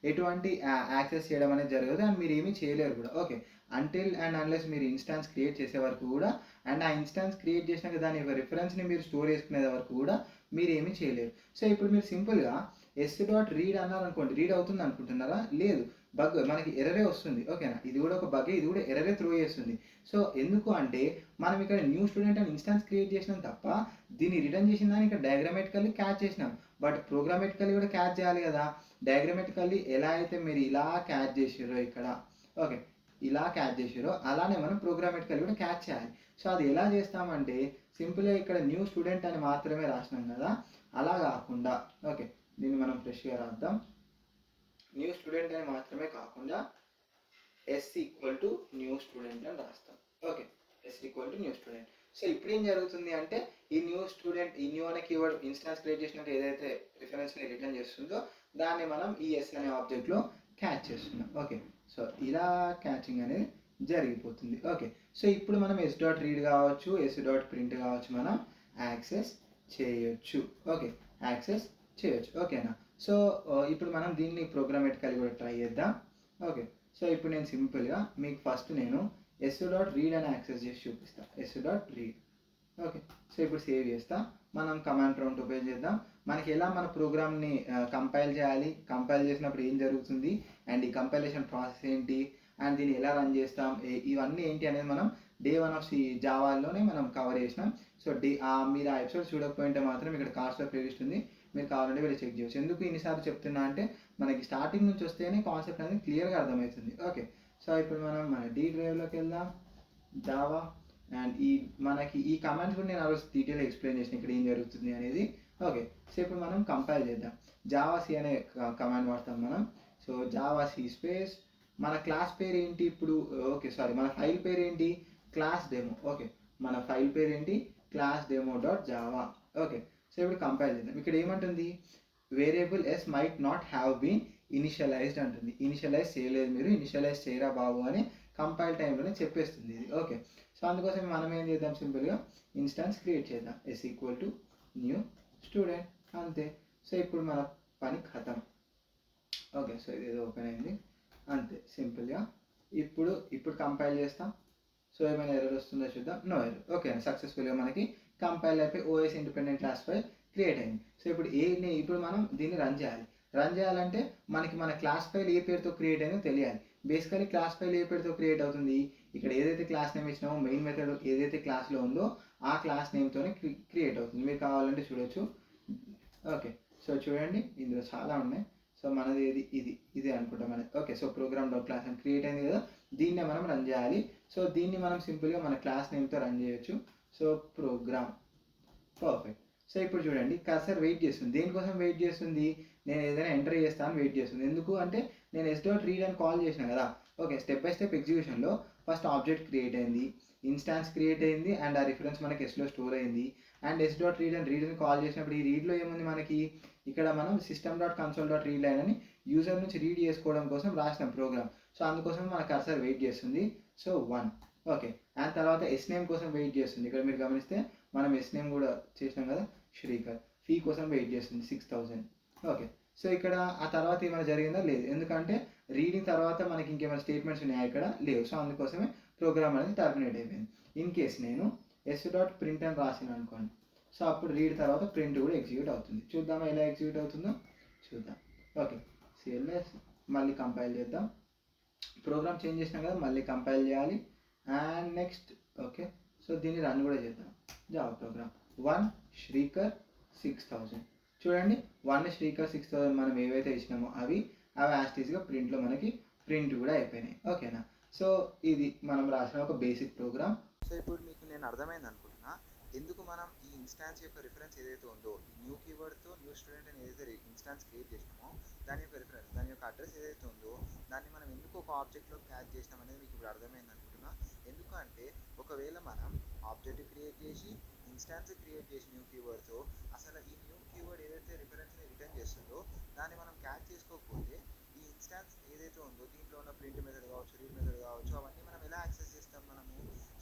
ఎటువంటి యాక్సెస్ చేయడం అనేది జరగదు అండ్ మీరు ఏమీ చేయలేరు కూడా. ఓకే, అంటిల్ అండ్ అన్లెస్ మీరు ఇన్స్టాన్స్ క్రియేట్ చేసే వరకు కూడా అండ్ ఆ ఇన్స్టాన్స్ క్రియేట్ చేసినాక దాని యొక్క రిఫరెన్స్ని మీరు స్టోర్ చేసుకునే వరకు కూడా మీరు ఏమీ చేయలేరు. సో ఇప్పుడు మీరు సింపుల్గా s.read అన్నారనుకోండి, రీడ్ అవుతుంది అనుకుంటున్నారా? లేదు, బగ్ మనకి ఎర్రరే వస్తుంది. ఓకేనా, ఇది కూడా ఒక బగ్, ఇది కూడా ఎర్రరే త్రో చేస్తుంది. సో ఎందుకు అంటే మనం ఇక్కడ న్యూ స్టూడెంట్ అని ఇన్స్టాన్స్ క్రియేట్ చేసినాం తప్ప దీన్ని రిటర్న్ చేసిన దాన్ని ఇక్కడ డయాగ్రామేటికల్లీ క్యాచ్ చేసినాం, బట్ ప్రోగ్రామేటికల్లీ కూడా క్యాచ్ చేయాలి కదా. డయాగ్రామేటికల్లీ ఎలా అయితే మీరు ఇలా క్యాచ్ చేసారో ఇక్కడ, ఓకే, ఇలా క్యాచ్ చేసారో అలానే మనం ప్రోగ్రామేటికల్లీ కూడా క్యాచ్ చేయాలి. సో అది ఎలా చేస్తామంటే సింపుల్గా ఇక్కడ న్యూ స్టూడెంట్ అని మాత్రమే రాసినాం కదా, అలా కాకుండా ఓకే దీన్ని మనం ఫ్రెష్గా రాద్దాం. న్యూ స్టూడెంట్ అని మాత్రమే కాకుండా S equal to new student అని రాస్తాం. Okay, S equal to new student. So ఇప్పుడు ఏం జరుగుతుంది అంటే ఈ న్యూ స్టూడెంట్, ఈ న్యూ అనే కీవర్డ్ ఇన్స్టాన్స్ క్రియేట్ చేసినాక ఏదైతే రిఫరెన్స్ని రిటర్న్ చేస్తుందో దాన్ని మనం ఈ ఎస్ అనే ఆబ్జెక్ట్లో క్యాచ్ చేస్తున్నాం. ఓకే, సో ఇలా క్యాచింగ్ అనేది జరిగిపోతుంది. ఓకే, సో ఇప్పుడు మనం ఎస్ డాట్ రీడ్ కావచ్చు, ఎస్ డాట్ ప్రింట్ కావచ్చు, మనం యాక్సెస్ చేయొచ్చు. ఓకే, యాక్సెస్ చేయొచ్చు. ఓకేనా. సో ఇప్పుడు మనం దీన్ని ప్రోగ్రామేటికల్ కూడా ట్రై చేద్దాం. ఓకే, సో ఇప్పుడు నేను సింపుల్గా మీకు ఫస్ట్ నేను ఎస్ డాట్ రీడ్ అని యాక్సెస్ చేసి చూపిస్తాను. Yes dot read. Okay, so ఇప్పుడు సేవ్ చేస్తా. మనం కమాండ్ ప్రాంప్ట్ ఓపెన్ చేద్దాం. మనకి ఎలా మన ప్రోగ్రామ్ని కంపైల్ చేయాలి, కంపైల్ చేసినప్పుడు ఏం జరుగుతుంది, అండ్ ఈ కంపైలేషన్ ప్రాసెస్ ఏంటి, అండ్ దీన్ని ఎలా రన్ చేస్తాం, ఇవన్నీ ఏంటి అనేది మనం డే 1 ఆఫ్ జావాలోనే మనం కవర్ చేసినాం. సో మీరు ఆ ఎపిసోడ్ చూడకపోయింటే మాత్రం ఇక్కడ కార్డ్స్లో ప్లేలిస్ట్ ఉంది, మీరు కావాలంటే వెళ్ళి చెక్ చేయవచ్చు. ఎందుకు ఇన్నిసార్లు చెప్తున్నా అంటే మనకి స్టార్టింగ్ నుంచి వస్తేనే కాన్సెప్ట్ అనేది క్లియర్గా అర్థమవుతుంది. ఓకే, సో ఇప్పుడు మనం మన డి డ్రైవ్లోకి వెళ్దాం, జావా, అండ్ మనకి ఈ కమాండ్స్ కూడా నేను ఆ రోజు డీటెయిల్గా ఎక్స్ప్లెయిన్ చేసిన ఇక్కడ ఏం జరుగుతుంది అనేది. ఓకే, సో ఇప్పుడు మనం కంపైల్ చేద్దాం. జావా సి అనే కమాండ్ వాడతాం మనం. సో జావా సి స్పేస్, మన క్లాస్ పేరు ఏంటి ఇప్పుడు, ఓకే సారీ, మన ఫైల్ పేరు ఏంటి, క్లాస్ డెమో. ఓకే, మన ఫైల్ పేరు ఏంటి, class demo dot Java. Okay, so ఇప్పుడు కంపైల్ చేద్దాం. ఇక్కడ ఏమంటుంది, variable S might not have been initialized అంటుంది. ఇనిషియలైజ్ చేయలేదు మీరు, ఇనిషియలైజ్ చేయరా బాబు అని కంపైల్ టైంలోనే చెప్పేస్తుంది ఇది. ఓకే, సో అందుకోసం మనం ఏం చేద్దాం, సింపుల్గా ఇన్స్టాన్స్ క్రియేట్ చేద్దాం. S equal to new student, అంతే. సో ఇప్పుడు మన పని ఖతం. ఓకే, సో ఇదేదో ఓపెన్ అయింది, అంతే సింపుల్గా. ఇప్పుడు కంపైల్ చేస్తాం. సో ఏమైనా ఎర్రర్ వస్తుందో చూద్దాం. No error. ఓకే, సక్సెస్ఫుల్గా మనకి కంపైల్ అయిపోయి OS independent class file create అయింది. సో ఇప్పుడు మనం దీన్ని రన్ చేయాలి. రన్ చేయాలంటే మనకి మన క్లాస్ ఫైల్ ఏ పేరుతో క్రియేట్ అయిందో తెలియాలి. బేసికలీ క్లాస్ ఫైల్ ఏ పేరుతో క్రియేట్ అవుతుంది, ఇక్కడ ఏదైతే క్లాస్ నేమ్ ఇచ్చినామో మెయిన్ మెథడ్ ఏదైతే క్లాస్లో ఉందో ఆ క్లాస్ నేమ్తోనే క్రియేట్ అవుతుంది. మీరు కావాలంటే చూడొచ్చు. ఓకే, సో చూడండి ఇందులో చాలా ఉన్నాయి. సో మనది ఇది అనుకుంటా మనది. Okay, so program dot class అని క్రియేట్ అయింది కదా, దీన్నే మనం రన్ చేయాలి. సో దీన్ని మనం సింపుల్గా మన క్లాస్ నేమ్తో రన్ చేయొచ్చు. So program, perfect. సో ఇప్పుడు చూడండి కర్సర్ వెయిట్ చేస్తుంది. దేనికోసం వెయిట్ చేస్తుంది, నేను ఏదైనా ఎంటర్ చేస్తాను వెయిట్ చేస్తుంది. ఎందుకు అంటే నేను ఎస్ డాట్ రీడ్ అని కాల్ చేసిన కదా. ఓకే, స్టెప్ బై స్టెప్ ఎగ్జిక్యూషన్లో ఫస్ట్ ఆబ్జెక్ట్ క్రియేట్ అయింది, ఇన్స్టాన్స్ క్రియేట్ అయింది, అండ్ ఆ రిఫరెన్స్ మనకి ఎస్లో స్టోర్ అయింది. అండ్ ఎస్ డాట్ రీడ్ అని కాల్ చేసినప్పుడు ఈ రీడ్లో ఏముంది మనకి, ఇక్కడ మనం system dot console dot read line అని యూజర్ నుంచి రీడ్ చేసుకోవడం కోసం రాసిన ప్రోగ్రామ్. సో అందుకోసం మన కర్సర్ వెయిట్ చేస్తుంది. సో 1. ఓకే, అండ్ తర్వాత ఎస్ నేమ్ కోసం వెయిట్ చేస్తుంది. ఇక్కడ మీరు గమనిస్తే మనం ఎస్ నేమ్ కూడా చేసినాం కదా, శ్రీకర్. ఫీ కోసం వెయిట్ చేస్తుంది 6000. ఓకే, సో ఇక్కడ ఆ తర్వాత ఏమైనా జరిగిందా, లేదు. ఎందుకంటే రీడింగ్ తర్వాత మనకి ఇంకేమైనా స్టేట్మెంట్స్ ఉన్నాయా, ఇక్కడ లేవు. సో అందుకోసమే ప్రోగ్రామ్ అనేది టర్మినేట్ అయిపోయింది. ఇన్ కేస్ నేను ఎస్ డాట్ ప్రింట్ అని రాసిన అనుకోండి, సో అప్పుడు రీడ్ తర్వాత ప్రింట్ కూడా ఎగ్జిక్యూట్ అవుతుంది. చూద్దామా ఎలా ఎగ్జిక్యూట్ అవుతుందో చూద్దాం. ఓకే, సిఎల్ఎస్ మళ్ళీ కంపైల్ చేద్దాం. ప్రోగ్రామ్ చేంజ్ చేసినాం కదా, మళ్ళీ కంపైల్ చేయాలి. అండ్ నెక్స్ట్ ఓకే, సో దీన్ని రన్ కూడా చేద్దాం. Java programme 1 Srikar 6000. చూడండి 1 శ్రీకర్ 6000 మనం ఏవైతే ఇచ్చినామో అవి యాస్టీస్గా ప్రింట్లో మనకి ప్రింట్ కూడా అయిపోయినాయి. ఓకేనా. సో ఇది మనం రాసిన ఒక బేసిక్ ప్రోగ్రామ్. సో ఇప్పుడు మీకు నేను అర్థమైంది అనుకుంటున్నా ఎందుకు మనం ఈ ఇన్స్టాన్స్ యొక్క రిఫరెన్స్ ఏదైతే ఉందో, న్యూ కీవర్డ్తో న్యూ స్టూడెంట్ అని ఏదైతే ఇన్స్టాన్స్ క్రియేట్ చేసినామో దాని యొక్క రిఫరెన్స్, దాని యొక్క అడ్రస్ ఏదైతే ఉందో దాన్ని మనం ఎందుకు ఒక ఆబ్జెక్ట్లో క్యాచ్ చేసినాం అనేది మీకు ఇప్పుడు అర్థమైంది అనుకుంటున్నా. ఎందుకంటే ఒకవేళ మనం ఆబ్జెక్ట్ క్రియేట్ చేసి ఇన్స్టాన్స్ క్రియేట్ చేసి న్యూ కీవర్డ్తో అసలు ఈ న్యూ కీవర్డ్ ఏదైతే రిఫరెన్స్ని రిటర్న్ చేస్తుందో దాన్ని మనం క్యాచ్ చేసుకోకపోతే ఈ ఇన్స్టాన్స్ ఏదైతే ఉందో దీంట్లో ఉన్న ప్రింట్ మెథడ్ కావచ్చు, రీడ్ మెథడ్ కావచ్చు, అవన్నీ మనం ఎలా యాక్సెస్ చేస్తాం మనము.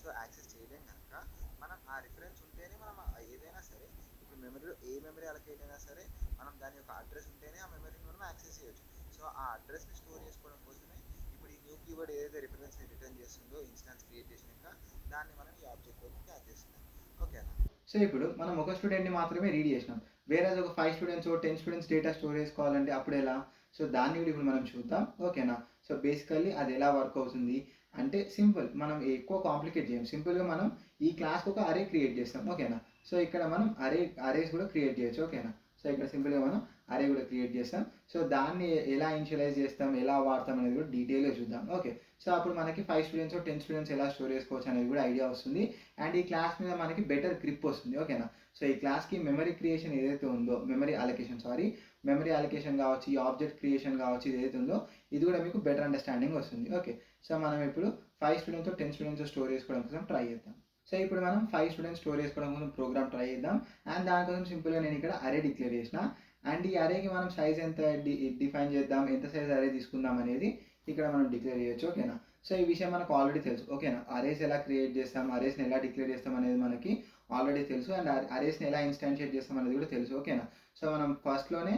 సో యాక్సెస్ చేయలేం కనుక మనం ఆ రిఫరెన్స్ ఉంటేనే మనం ఏదైనా సరే, ఇప్పుడు మెమరీలో ఏ మెమరీ అలకేట్ అయినా సరే మనం దాని యొక్క అడ్రస్ ఉంటేనే ఆ మెమరీని మనం యాక్సెస్ చేయొచ్చు. సో ఆ అడ్రస్ని స్టోర్ చేసుకోవడం కోసమే ఇప్పుడు ఈ న్యూ కీవర్డ్ ఏదైతే రిఫరెన్స్ని రిటర్న్ చేస్తుందో ఇన్స్టాన్స్ క్రియేట్ చేసినాక దాన్ని మనం ఈ ఆబ్జెక్ట్తో క్యాచ్ చేస్తున్నాం. ఓకేనా. సో ఇప్పుడు మనం ఒక స్టూడెంట్ని మాత్రమే రీడ్ చేసినాం, వేరే ఒక 5 స్టూడెంట్స్ 10 స్టూడెంట్స్ డేటా స్టోర్ చేసుకోవాలంటే అప్పుడు ఎలా. సో దాన్ని కూడా ఇప్పుడు మనం చూద్దాం. ఓకేనా. సో బేసికల్లీ అది ఎలా వర్క్ అవుతుంది అంటే సింపుల్, మనం ఎక్కువ కాంప్లికేట్ చేయం. సింపుల్గా మనం ఈ క్లాస్కి ఒక అరే క్రియేట్ చేస్తాం. ఓకేనా. సో ఇక్కడ మనం అరేస్ కూడా క్రియేట్ చేయొచ్చు. ఓకేనా. సో ఇక్కడ సింపుల్గా మనం అరే కూడా క్రియేట్ చేస్తాం. సో దాన్ని ఎలా ఇనిషియలైజ్ చేస్తాం, ఎలా వాడతాం అనేది కూడా డీటెయిల్గా చూద్దాం. ఓకే, సో అప్పుడు మనకి 5 స్టూడెంట్స్ 10 స్టూడెంట్స్ ఎలా స్టోర్ చేసుకోవచ్చు అనేది కూడా ఐడియా వస్తుంది. అండ్ ఈ క్లాస్ మీద మనకి బెటర్ గ్రిప్ వస్తుంది. ఓకేనా. సో ఈ క్లాస్కి మెమరీ క్రియేషన్ ఏదైతే ఉందో, మెమరీ అలొకేషన్ కావచ్చు, ఈ ఆబ్జెక్ట్ క్రియేషన్ కావచ్చు, ఇది ఏదైతే ఉందో ఇది కూడా మీకు బెటర్ అండర్స్టాండింగ్ వస్తుంది. ఓకే, సో మనం ఇప్పుడు 5 స్టూడెంట్స్ 10 స్టూడెంట్స్ స్టోర్ చేసుకోవడం కోసం ట్రై చేద్దాం. సో ఇప్పుడు మనం 5 స్టూడెంట్స్ స్టోర్ చేసుకోవడం కోసం ప్రోగ్రామ్ ట్రై చేద్దాం. అండ్ దానికోసం సింపుల్గా నేను ఇక్కడ అరే డిక్లేర్ చేసిన. అండ్ ఈ అరేకి మనం సైజ్ ఎంత డిఫైన్ చేద్దాం, ఎంత సైజ్ అరే తీసుకుందాం అనేది ఇక్కడ మనం డిక్లేర్ చేయొచ్చు. ఓకేనా. సో ఈ విషయం మనకు ఆల్రెడీ తెలుసు. ఓకేనా. అరేస్ ఎలా క్రియేట్ చేస్తాం, అరేస్ని ఎలా డిక్లేర్ చేస్తాం అనేది మనకి ఆల్రెడీ తెలుసు. అండ్ అరేస్ని ఎలా ఇన్స్టాన్షియేట్ చేస్తాం అనేది కూడా తెలుసు. ఓకేనా. సో మనం ఫస్ట్లోనే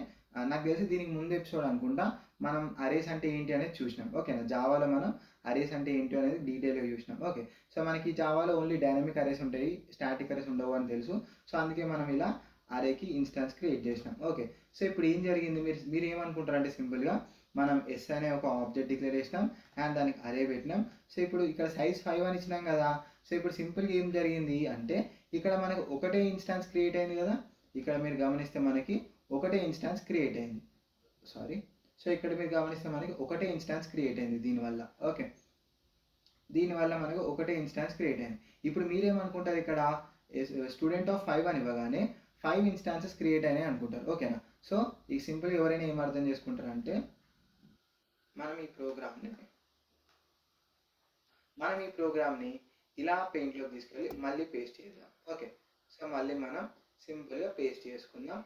నాకు తెలిసి దీనికి ముందు ఎపిసోడ్ అనుకుంటా మనం అరేస్ అంటే ఏంటి అనేది చూసినాం. ఓకేనా. జావాలో మనం అరేస్ అంటే ఏంటి అనేది డీటెయిల్గా చూసినాం. ఓకే. సో మనకి జావాలో ఓన్లీ డైనమిక్ అరేస్ ఉంటాయి, స్టాటిక్ అరేస్ ఉండవు అని తెలుసు. సో అందుకే మనం ఇలా అరేకి ఇన్స్టాన్స్ క్రియేట్ చేసినాం. ఓకే. సో ఇప్పుడు ఏం జరిగింది, మీరు ఏమనుకుంటారంటే సింపుల్గా మనం ఎస్ అనే ఒక ఆబ్జెక్ట్ డిక్లేర్ చేసినాం అండ్ దానికి అరే పెట్టినాం. సో ఇప్పుడు ఇక్కడ సైజ్ 5 అని ఇచ్చినాం కదా. సో ఇప్పుడు సింపుల్గా ఏం జరిగింది అంటే ఇక్కడ మనకు ఒకటే ఇన్స్టాన్స్ క్రియేట్ అయింది కదా. ఇక్కడ మీరు గమనిస్తే మనకి ఒకటే ఇన్స్టాన్స్ క్రియేట్ అయింది. సారీ. సో ఇక్కడ మీరు గమనిస్తే మనకి ఒకటే ఇన్స్టాన్స్ క్రియేట్ అయింది దీనివల్ల. ఓకే. దీనివల్ల మనకు ఒకటే ఇన్స్టాన్స్ క్రియేట్ అయింది. ఇప్పుడు మీరేమనుకుంటారు, ఇక్కడ స్టూడెంట్ ఆఫ్ 5 అని ఇవ్వగానే 5 ఇన్స్టాన్సెస్ క్రియేట్ అయినాయి అనుకుంటారు. ఓకేనా. సో ఈ సింపుల్ ఎవరైనా ఏం అర్థం చేసుకుంటారు అంటే మనం ఈ ప్రోగ్రామ్ని ఇలా పెయింట్లోకి తీసుకెళ్ళి మళ్ళీ పేస్ట్ చేద్దాం. ఓకే. సో మళ్ళీ మనం సింపుల్గా పేస్ట్ చేసుకుందాం.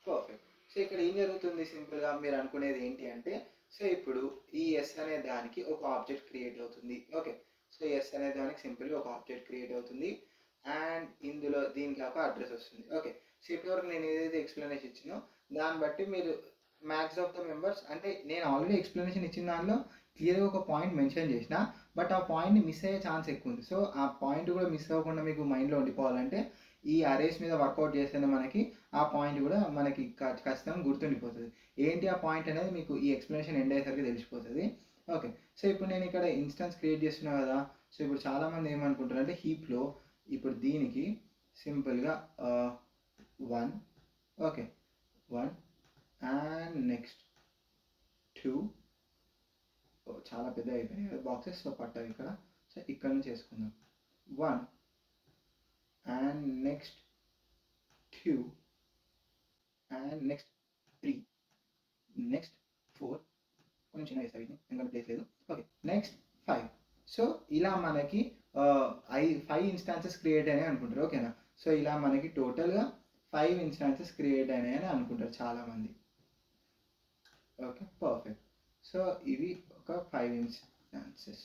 పర్ఫెక్ట్. సో ఇక్కడ ఏం జరుగుతుంది, సింపుల్గా మీరు అనుకునేది ఏంటి అంటే సో ఇప్పుడు ఈ ఎస్ అనే దానికి ఒక ఆబ్జెక్ట్ క్రియేట్ అవుతుంది. ఓకే. సో ఎస్ అనే దానికి సింపుల్గా ఒక ఆబ్జెక్ట్ క్రియేట్ అవుతుంది అండ్ ఇందులో దీంట్లో ఒక అడ్రస్ వస్తుంది. ఓకే. సో ఇప్పటివరకు నేను ఏదైతే ఎక్స్ప్లెనేషన్ ఇచ్చినో దాన్ని బట్టి మీరు మ్యాక్స్ ఆఫ్ ద మెంబర్స్ అంటే నేను ఆల్రెడీ ఎక్స్ప్లెనేషన్ ఇచ్చిన దానిలో క్లియర్గా ఒక పాయింట్ మెన్షన్ చేసిన, బట్ ఆ పాయింట్ని మిస్ అయ్యే ఛాన్స్ ఎక్కువ ఉంది. సో ఆ పాయింట్ కూడా మిస్ అవ్వకుండా మీకు మైండ్లో ఉండిపోవాలంటే ఈ అరేస్ మీద వర్కౌట్ చేస్తేనే మనకి ఆ పాయింట్ కూడా మనకి ఖచ్చితంగా గుర్తుండిపోతుంది. ఏంటి ఆ పాయింట్ అనేది మీకు ఈ ఎక్స్ప్లెనేషన్ ఎండ్ అయ్యేసరికి తెలిసిపోతుంది. ఓకే. సో ఇప్పుడు నేను ఇక్కడ ఇన్స్టెన్స్ క్రియేట్ చేస్తున్నా కదా. సో ఇప్పుడు చాలామంది ఏమనుకుంటారు అంటే హీప్లో ఇప్పుడు దీనికి సింపుల్గా 1 ఓకే 1 అండ్ నెక్స్ట్ 2 చాలా పెద్ద అయిపోయినాయి కదా బాక్సెస్. సో పట్టాలి ఇక్కడ. సో ఇక్కడ నుంచి వేసుకుందాం 1 and next 2 and next 3 next 4 కొంచెం చిన్న వేస్తాయి ఎందుకంటే ప్లేస్ లేదు. ఓకే. నెక్స్ట్ 5. సో ఇలా మనకి 5 ఇన్స్టాన్సెస్ క్రియేట్ అయినాయి అనుకుంటారు. ఓకేనా. సో ఇలా మనకి టోటల్గా 5 ఇన్స్టాన్సెస్ క్రియేట్ అయినాయి అని అనుకుంటారు చాలామంది. ఓకే. పర్ఫెక్ట్. సో ఇవి ఒక 5 instances.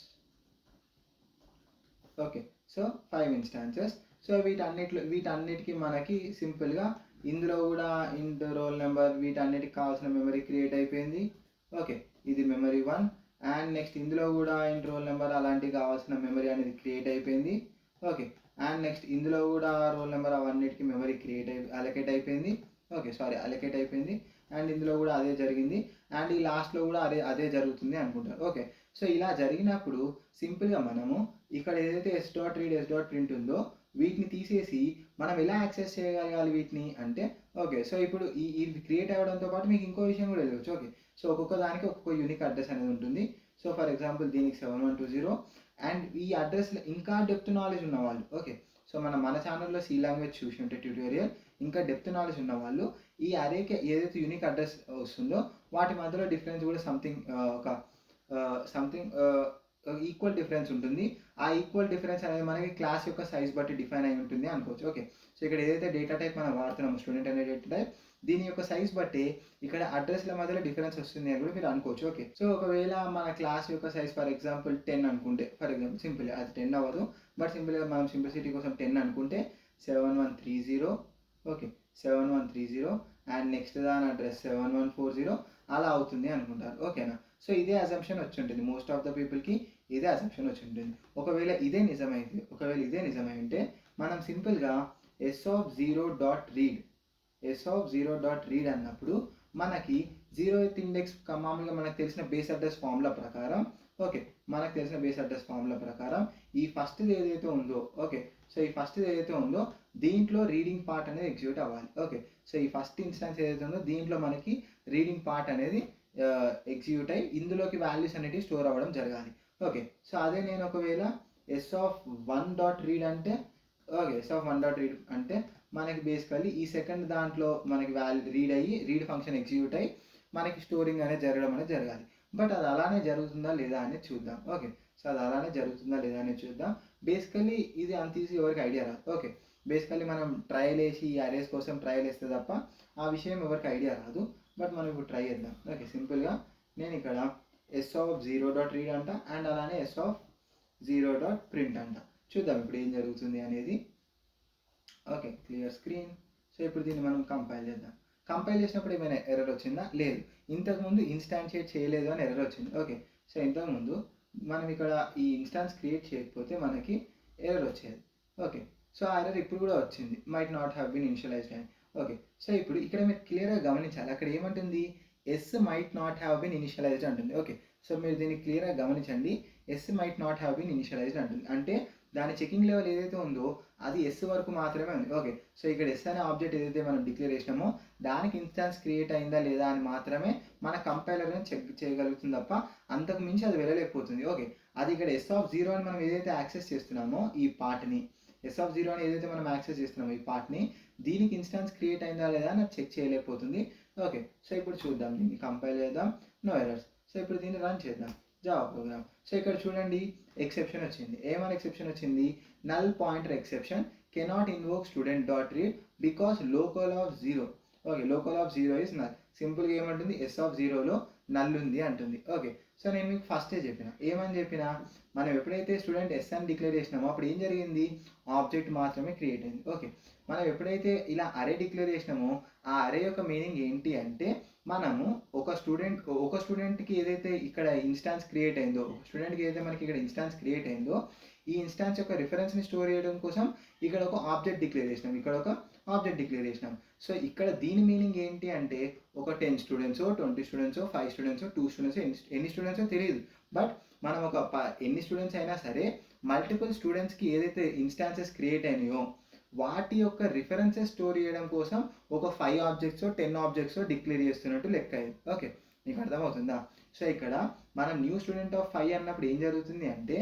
Okay. So 5 instances. So వీటన్నిటికీ మనకి సింపుల్గా ఇందులో కూడా ఇంట్ రోల్ నెంబర్ వీటన్నిటికి కావాల్సిన మెమరీ క్రియేట్ అయిపోయింది. ఓకే. ఇది మెమరీ 1 అండ్ నెక్స్ట్ ఇందులో కూడా ఇంట్ రోల్ నెంబర్ అలాంటివి కావాల్సిన మెమరీ అనేది క్రియేట్ అయిపోయింది. ఓకే. అండ్ నెక్స్ట్ ఇందులో కూడా రోల్ నెంబర్ అవన్నిటికి మెమరీ అలొకేట్ అయిపోయింది. ఓకే. సారీ అలొకేట్ అయిపోయింది అండ్ ఇందులో కూడా అదే జరిగింది అండ్ ఈ లాస్ట్లో కూడా అదే జరుగుతుంది అనుకుంటారు. ఓకే. సో ఇలా జరిగినప్పుడు సింపుల్గా మనము ఇక్కడ ఏదైతే s.read s.print ఉందో వీటిని తీసేసి మనం ఎలా యాక్సెస్ చేయగలగాలి వీటిని అంటే ఓకే. సో ఇప్పుడు ఇవి క్రియేట్ అవ్వడంతో పాటు మీకు ఇంకో విషయం కూడా తెలియచ్చు. ఓకే. సో ఒక్కొక్క దానికి ఒక్కొక్క యూనిక్ అడ్రస్ అనేది ఉంటుంది. సో ఫర్ ఎగ్జాంపుల్ దీనికి 7120 అండ్ ఈ అడ్రస్లో ఇంకా డెప్త్ నాలెడ్జ్ ఉన్నవాళ్ళు ఓకే. సో మన ఛానల్లో సి లాంగ్వేజ్ చూసి ఉంటే ట్యూటోరియల్ ఇంకా డెప్త్ నాలెడ్జ్ ఉన్న వాళ్ళు ఈ అరేకి ఏదైతే యూనిక్ అడ్రస్ వస్తుందో వాటి మధ్యలో డిఫరెన్స్ కూడా సంథింగ్ ఈక్వల్ డిఫరెన్స్ ఉంటుంది. ఆ ఈక్వల్ డిఫరెన్స్ అనేది మనకి క్లాస్ యొక్క సైజ్ బట్టి డిఫైన్ అయి ఉంటుంది అనుకోవచ్చు. ఓకే. సో ఇక్కడ ఏదైతే డేటా టైప్ మనం వాడుతున్నామో స్టూడెంట్ అనే డేటా టైప్ దీని యొక్క సైజ్ బట్టి ఇక్కడ అడ్రస్ల మధ్యలో డిఫరెన్స్ వస్తుంది అని కూడా మీరు అనుకోవచ్చు. ఓకే. సో ఒకవేళ మన క్లాస్ యొక్క సైజ్ ఫర్ ఎగ్జాంపుల్ 10 అనుకుంటే ఫర్ ఎగ్జాంపుల్ సింపుల్ అది 10 అవ్వదు బట్ సింపుల్గా మనం సింప్లిసిటీ కోసం 10 అనుకుంటే 7130 ఓకే 7130 అండ్ నెక్స్ట్ దాని అడ్రస్ 7140 అలా అవుతుంది అనుకుంటారు. ఓకేనా. సో ఇదే అజంప్షన్ వచ్చి ఉంటుంది మోస్ట్ ఆఫ్ ద పీపుల్కి ఇదే అజంప్షన్ వచ్చి ఉంటుంది. ఒకవేళ ఇదే నిజమై ఉంటే మనం సింపుల్గా s0.read అన్నప్పుడు మనకి 0th ఇండెక్స్ మామూలుగా మనకు తెలిసిన బేస్ అడ్రస్ ఫార్ములా ప్రకారం ఓకే ఈ ఫస్ట్ ఏదైతే ఉందో ఓకే. సో ఈ ఫస్ట్ ఏదైతే ఉందో దీంట్లో రీడింగ్ పార్ట్ అనేది ఎగ్జిక్యూట్ అవ్వాలి. ఓకే. సో ఈ ఫస్ట్ ఇన్స్టాన్స్ ఏదైతే ఉందో దీంట్లో మనకి రీడింగ్ పార్ట్ అనేది ఎగ్జిక్యూట్ అయ్యి ఇందులోకి వాల్యూస్ అనేవి స్టోర్ అవ్వడం జరగాలి. ఓకే. సో అదే నేను ఒకవేళ s1.read అంటే ఓకే s1.read అంటే మనకి బేసికల్లీ ఈ సెకండ్ దాంట్లో మనకి రీడ్ ఫంక్షన్ ఎగ్జిక్యూట్ అయ్యి మనకి స్టోరింగ్ అనేది జరగడం అనేది జరగాలి. బట్ అది అలానే జరుగుతుందా లేదా అనేది చూద్దాం. ఓకే, సో అది అలానే జరుగుతుందా లేదా అనేది చూద్దాం. బేసికల్లీ ఇది అంత ఈజీ ఎవరికి ఐడియా రాదు. ఓకే, బేసికల్లీ మనం ట్రయల్ వేసి ఈ అరేస్ కోసం ట్రయల్ వేస్తే తప్ప ఆ విషయం ఎవరికి ఐడియా రాదు. బట్ మనం ఇప్పుడు ట్రై చేద్దాం. ఓకే, సింపుల్గా నేను ఇక్కడ s0.read అంట అండ్ అలానే s0.print అంట. చూద్దాం ఇప్పుడు ఏం జరుగుతుంది అనేది. Okay, clear screen. సో ఇప్పుడు దీన్ని మనం కంపైల్ చేద్దాం. కంపైల్ చేసినప్పుడు ఏమైనా ఎర్రర్ వచ్చిందా? లేదు. ఇంతకుముందు ఇన్స్టాన్షియేట్ చేయలేదు అని ఎర్రర్ వచ్చింది. ఓకే, సో ఇంతకుముందు మనం ఇక్కడ ఈ ఇన్స్టాన్స్ క్రియేట్ చేయకపోతే మనకి ఎర్రర్ వచ్చేది. ఓకే, సో ఆ ఎర్రర్ ఇప్పుడు కూడా వచ్చింది, might not have been initialized అని. ఓకే, సో ఇప్పుడు ఇక్కడ మీరు క్లియర్గా గమనించాలి, అక్కడ ఏమంటుంది? S might not have been initialized అంటుంది. ఓకే, సో మీరు దీన్ని క్లియర్గా గమనించండి. S might not have been initialized అంటుంది. అంటే దాని చెకింగ్ లెవెల్ ఏదైతే ఉందో అది ఎస్ వరకు మాత్రమే ఉంది. ఓకే, సో ఇక్కడ ఎస్ అనే ఆబ్జెక్ట్ ఏదైతే మనం డిక్లేర్ చేసినామో దానికి ఇన్స్టాన్స్ క్రియేట్ అయిందా లేదా అని మాత్రమే మన కంపైలర్ చెక్ చేయగలుగుతుంది తప్ప అంతకు మించి అది వెళ్ళలేకపోతుంది. ఓకే, అది ఇక్కడ s0 అని మనం ఏదైతే యాక్సెస్ చేస్తున్నామో ఈ పార్ట్ని, s0 అని ఏదైతే మనం యాక్సెస్ చేస్తున్నామో ఈ పార్ట్ని, దీనికి ఇన్స్టాన్స్ క్రియేట్ అయిందా లేదా అని చెక్ చేయలేకపోతుంది. ఓకే, సో ఇప్పుడు చూద్దాం, దీన్ని కంపైల్ చేద్దాం. No errors. సో ఇప్పుడు దీన్ని రన్ చేద్దాం జావా ప్రోగ్రామ్. సో ఇక్కడ చూడండి ఎక్సెప్షన్ వచ్చింది. ఏమైనా ఎక్సెప్షన్ వచ్చింది? Null pointer exception cannot invoke student dot read because local of 0. Okay, local of 0 is null. సింపుల్గా ఏమంటుంది? s0లో నల్ ఉంది అంటుంది. ఓకే, సో నేను మీకు ఫస్టే చెప్పిన, ఏమని చెప్పిన, మనం ఎప్పుడైతే స్టూడెంట్ ఎస్ అని డిక్లేర్ చేసినామో అప్పుడు ఏం జరిగింది? ఆబ్జెక్ట్ మాత్రమే క్రియేట్ అయింది. ఓకే, మనం ఎప్పుడైతే ఇలా అరే డిక్లేర్ చేసినామో ఆ అరే యొక్క మీనింగ్ ఏంటి అంటే మనము ఒక స్టూడెంట్కి ఏదైతే ఇక్కడ ఇన్స్టాన్స్ క్రియేట్ అయిందో, ఒక స్టూడెంట్కి ఏదైతే మనకి ఇక్కడ ఇన్స్టాన్స్ క్రియేట్ అయిందో ఈ ఇన్స్టాన్స్ యొక్క రిఫరెన్స్ని స్టోర్ చేయడం కోసం ఇక్కడ ఒక ఆబ్జెక్ట్ డిక్లేర్ చేసినాం, ఇక్కడ ఒక ఆబ్జెక్ట్ డిక్లేర్ చేసినాం. సో ఇక్కడ దీని మీనింగ్ ఏంటి అంటే ఒక 10 స్టూడెంట్స్, 20 స్టూడెంట్స్, 5 స్టూడెంట్స్, 2 స్టూడెంట్స్, ఎన్ని స్టూడెంట్సో తెలియదు. బట్ మనం ఎన్ని స్టూడెంట్స్ అయినా సరే మల్టిపుల్ స్టూడెంట్స్కి ఏదైతే ఇన్స్టాన్సెస్ క్రియేట్ అయినాయో వాటి యొక్క రిఫరెన్సెస్ స్టోర్ చేయడం కోసం ఒక 5 ఆబ్జెక్ట్స్ 10 ఆబ్జెక్ట్స్ డిక్లేర్ చేస్తున్నట్టు లెక్క అయింది. ఓకే, మీకు అర్థమవుతుందా? సో ఇక్కడ మనం న్యూ స్టూడెంట్ ఆఫ్ 5 అన్నప్పుడు ఏం జరుగుతుంది అంటే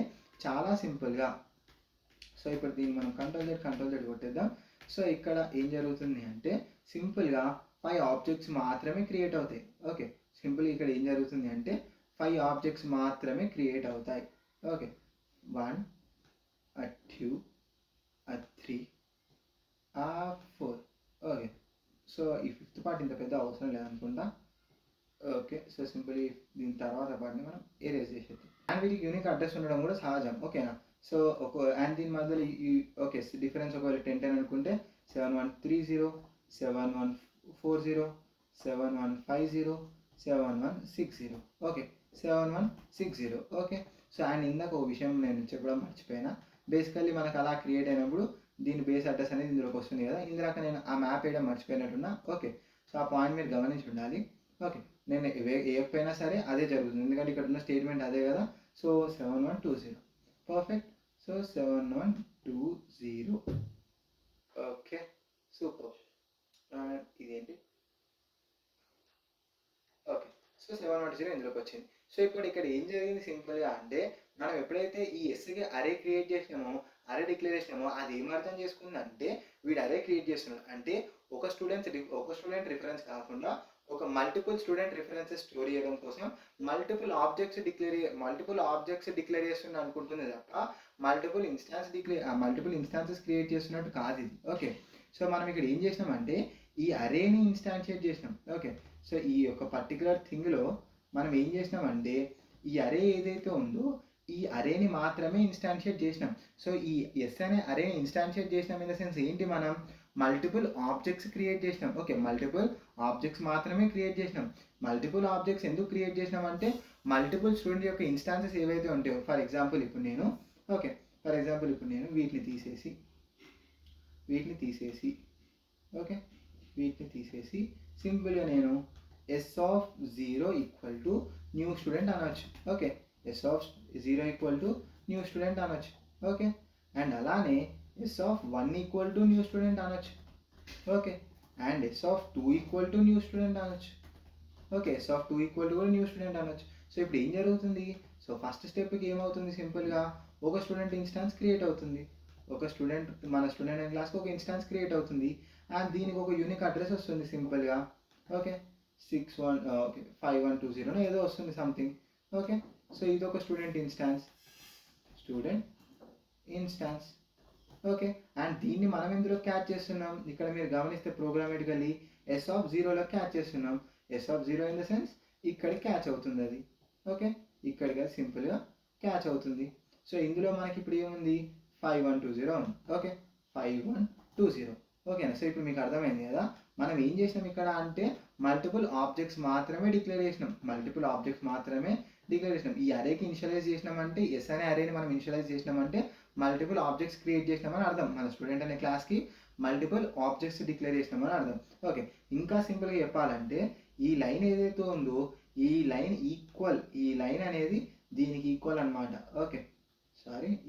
చాలా సింపుల్గా, సో ఇప్పుడు దీన్ని మనం కంట్రోల్ జెడ్ కొట్టేద్దాం. సో ఇక్కడ ఏం జరుగుతుంది అంటే సింపుల్గా 5 ఆబ్జెక్ట్స్ మాత్రమే క్రియేట్ అవుతాయి. ఓకే, సింపుల్గా ఇక్కడ ఏం జరుగుతుంది అంటే 5 ఆబ్జెక్ట్స్ మాత్రమే క్రియేట్ అవుతాయి. ఓకే, 1 2 3 4. ఓకే, సో ఈ 5th పార్ట్ ఇంత పెద్ద అవసరం లేదనుకుంటా. ఓకే, సో సింపుల్లీ దీని తర్వాత పార్ట్ని మనం ఎరేజ్ చేసేది. అండ్ వీటికి యూనిక్ అడ్రస్ ఉండడం కూడా సహజం. ఓకేనా? సో అండ్ దీని మధ్యలో ఈ ఓకే డిఫరెన్స్ ఒకవేళ 10 అనుకుంటే 7130, 7140, 7150, 7160. ఓకే, 7160. ఓకే, సో అండ్ ఇందాక ఒక విషయం నేను చెప్పడం మర్చిపోయినా. బేసికల్లీ మనకు అలా క్రియేట్ అయినప్పుడు దీని బేస్ అడ్రస్ అనేది ఇందులోకి వస్తుంది కదా. ఇందులోకి నేను ఆ మ్యాప్ వేయడం మర్చిపోయినట్టున్నా. ఓకే, సో ఆ పాయింట్ మీరు గమనించి ఉండాలి. ఓకే, నేను వేయకపోయినా సరే అదే జరుగుతుంది, ఎందుకంటే ఇక్కడ ఉన్న స్టేట్మెంట్ అదే కదా. So 7120. Perfect. So 7120. Okay, super. ఇదేంటి? ఓకే, సో 710 ఇందులోకి వచ్చింది. సో ఇప్పుడు ఇక్కడ ఏం జరిగింది సింపుల్గా అంటే మనం ఎప్పుడైతే ఈ ఎస్కి అరే క్రియేట్ చేసినామో, అరే డిక్లేర్ చేసినామో అది ఏం అర్థం చేసుకుందంటే వీడు అరే క్రియేట్ చేస్తున్నాడు అంటే ఒక స్టూడెంట్ రిఫరెన్స్ కాకుండా ఒక మల్టిపుల్ స్టూడెంట్ రిఫరెన్సెస్ స్టోర్ చేయడం కోసం మల్టిపుల్ ఆబ్జెక్ట్స్ డిక్లేర్ చేస్తున్నా అనుకుంటుంది తప్ప మల్టిపుల్ ఇన్స్టాన్సెస్ క్రియేట్ చేస్తున్నట్టు కాదు ఇది. ఓకే, సో మనం ఇక్కడ ఏం చేసినామంటే ఈ అరేని ఇన్స్టాన్షియేట్ చేసినాం. ఓకే, సో ఈ యొక్క పర్టికులర్ థింగ్లో మనం ఏం చేసినామంటే ఈ అరే ఏదైతే ఉందో ఈ అరేని మాత్రమే ఇన్స్టాన్షియేట్ చేసినాం. సో ఈ ఎస్ అనే అరేని ఇన్స్టాన్షియేట్ చేసినాం ఇన్ ద సెన్స్ ఏంటి, మనం మల్టిపుల్ ఆబ్జెక్ట్స్ క్రియేట్ చేసినాం. ఓకే, మల్టిపుల్ ఆబ్జెక్ట్స్ మాత్రమే క్రియేట్ చేసినాం. మల్టిపుల్ ఆబ్జెక్ట్స్ ఎందుకు క్రియేట్ చేసినాం అంటే మల్టిపుల్ స్టూడెంట్ యొక్క ఇన్స్టాన్సెస్ ఏవైతే ఉంటాయో, ఫర్ ఎగ్జాంపుల్ ఇప్పుడు నేను వీటిని తీసేసి సింపుల్గా నేను s0 equal to new student అనొచ్చు. Okay, s0 equal to new student అనొచ్చు. ఓకే, అండ్ అలానే s1 equal to new student అనొచ్చు. Okay, and s2 equal to new student అనొచ్చు. ఓకే, s2 ఈక్వల్ టు కూడా న్యూ స్టూడెంట్ అనొచ్చు. So ఇప్పుడు ఏం జరుగుతుంది? సో ఫస్ట్ స్టెప్కి ఏమవుతుంది, సింపుల్గా ఒక స్టూడెంట్ ఇన్స్టాన్స్ క్రియేట్ అవుతుంది. మన స్టూడెంట్ క్లాస్కి ఒక ఇన్స్టాన్స్ క్రియేట్ అవుతుంది అండ్ దీనికి ఒక యూనిక్ అడ్రస్ వస్తుంది సింపుల్గా. ఓకే, 61 ఓకే 5120 ఏదో వస్తుంది సంథింగ్. ఓకే, సో ఇది ఒక స్టూడెంట్ ఇన్స్టాన్స్. ఓకే, అండ్ దీన్ని మనం ఎందులో క్యాచ్ చేస్తున్నాం, ఇక్కడ మీరు గమనిస్తే ప్రోగ్రామేటికలీ ఎస్ ఆఫ్ జీరోలో క్యాచ్ చేస్తున్నాం. S of zero in the sense ఇక్కడికి క్యాచ్ అవుతుంది అది. ఓకే, ఇక్కడికి అది సింపుల్గా క్యాచ్ అవుతుంది. సో ఇందులో మనకి ఇప్పుడు ఏముంది 5120 ఉంది. ఓకే, 5120. ఓకేనా, సో ఇప్పుడు మీకు అర్థమైంది కదా మనం ఏం చేసినాం ఇక్కడ అంటే మల్టిపుల్ ఆబ్జెక్ట్స్ మాత్రమే డిక్లేర్ చేసినాం. ఈ అరేకి ఇనిషియలైజ్ చేసినామంటే ఎస్ అనే అరేని మనం ఇనిషియలైజ్ చేసినామంటే మల్టిపుల్ ఆబ్జెక్ట్స్ క్రియేట్ చేసినామని అర్థం. మన స్టూడెంట్ అనే క్లాస్కి మల్టిపుల్ ఆబ్జెక్ట్స్ డిక్లేర్ చేసినామని అర్థం. ఓకే, ఇంకా సింపుల్గా చెప్పాలంటే ఈ లైన్ ఏదైతే ఉందో ఈ లైన్ అనేది దీనికి ఈక్వల్ అనమాట. ఓకే,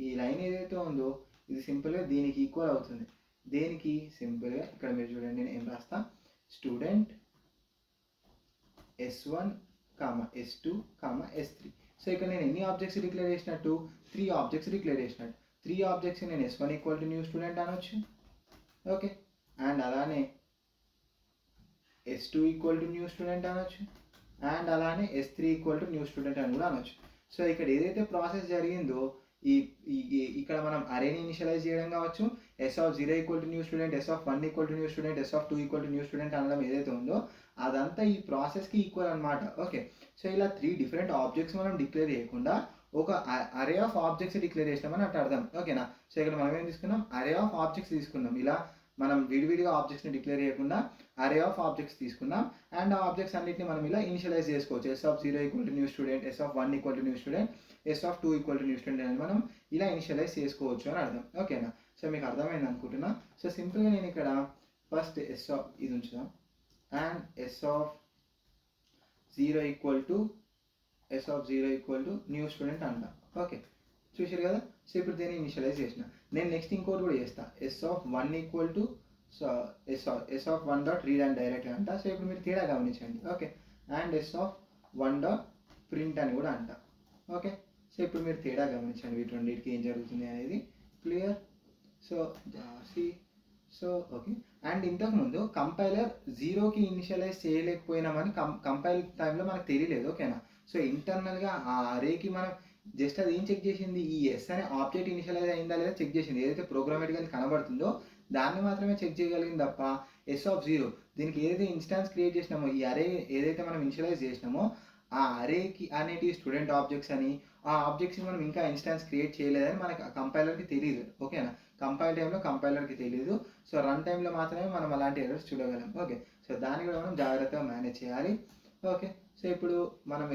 ఈ లైన్ ఏదైతే ఉందో ఇది సింపుల్గా దీనికి ఈక్వల్ అవుతుంది. దేనికి, సింపుల్గా ఇక్కడ మీరు చూడండి నేను ఏం రాస్తా, student S1, S2, S3. So ఇక్కడ నేను ఎన్ని ఆబ్జెక్ట్స్ డిక్లేర్ చేసినట్టు 3 ఆబ్జెక్ట్స్ డిక్లేర్ చేసినట్టు. 3 ఆబ్జెక్ట్స్ నేను S1 equal to new student అనొచ్చు. ఓకే, అండ్ అలానే S2 equal to new student అనొచ్చు, అండ్ అలానే S3 equal to new student అని కూడా అనొచ్చు. సో ఇక్కడ ఏదైతే ప్రాసెస్ జరిగిందో ఇక్కడ మనం అరేని ఇనిషియలైజ్ చేయడం కావచ్చు, S of 0 equal to new student, S of 1 equal to new student, S of 2 equal to new student అనడం ఏదైతే ఉందో అదంతా ఈ ప్రాసెస్కి ఈక్వల్ అనమాట. ఓకే, సో ఇలా 3 డిఫరెంట్ ఆబ్జెక్ట్స్ మనం డిక్లేర్ చేయకుండా ఒక అరే ఆఫ్ ఆబ్జెక్ట్స్ డిక్లేర్ చేసినామని అంటే అర్థం. ఓకేనా, సో ఇక్కడ మనం ఏం తీసుకున్నాం, అరే ఆఫ్ ఆబ్జెక్ట్స్ తీసుకున్నాం. ఇలా మనం విడివిడిగా ఆబ్జెక్ట్స్ని డిక్లేర్ చేయకుండా అరే ఆఫ్ ఆబ్జెక్ట్స్ తీసుకున్నాం. అండ్ ఆ ఆబ్జెక్ట్స్ అన్నింటిని మనం ఇలా ఇనిషియలైజ్ చేసుకోవచ్చు. S of 0 equal to new student, S of 1 equal to new student, S of 2 equal to new student అని మనం ఇలా ఇనిషియలైజ్ చేసుకోవచ్చు అని అర్థం. ఓకేనా, సో మీకు అర్థమైంది అనుకుంటున్నా. సో సింపుల్గా నేను ఇక్కడ ఫస్ట్ ఎస్ ఆఫ్ ఇది ఉంచుదాం, and yes of 0 equal to new student అంట. ఓకే, చూసారు కదా. సో ఇప్పుడు దీన్ని ఇనిషియలైజ్ చేసిన నేను నెక్స్ట్ ఇంకోటి కూడా చేస్తా, S of 1 equal to S of 1 dot read and direct అంట. సో ఇప్పుడు మీరు తేడా గమనించండి. Okay, and yes of 1 dot print అని కూడా అంట. ఓకే, సో ఇప్పుడు మీరు తేడా గమనించండి వీటి రెండింటికి ఏం జరుగుతుంది అనేది క్లియర్. సో ఓకే, అండ్ ఇంతకుముందు కంపైలర్ 0కి ఇనిషియలైజ్ చేయలేకపోయినామని కంపైల్ టైంలో మనకు తెలియలేదు. ఓకేనా, సో ఇంటర్నల్గా ఆ అరేకి మనం జస్ట్ అది ఏం చెక్ చేసింది, ఈ ఎస్ అనే ఆబ్జెక్ట్ ఇనిషియలైజ్ అయిందా లేదా చెక్ చేసింది. ఏదైతే ప్రోగ్రామేటికల్ కనబడుతుందో దాన్ని మాత్రమే చెక్ చేయగలిగింది తప్ప ఎస్ ఆఫ్ 0 దీనికి ఏదైతే ఇన్స్టాన్స్ క్రియేట్ చేసినామో ఈ అరే ఏదైతే మనం ఇనిషియలైజ్ చేసినామో ఆ అరేకి అనేటి స్టూడెంట్ ఆబ్జెక్ట్స్ అని ఆ ఆబ్జెక్ట్స్ని మనం ఇంకా ఇన్స్టాన్స్ క్రియేట్ చేయలేదని మనకి కంపైలర్కి తెలియదు. ఓకేనా, కంపైల్ టైంలో కంపైలర్కి తెలియదు. సో రన్ టైంలో మాత్రమే మనం అలాంటి ఎర్రర్స్ చూడగలం. ఓకే, సో దాన్ని కూడా మనం జాగ్రత్తగా మేనేజ్ చేయాలి. ఓకే, సో ఇప్పుడు మనం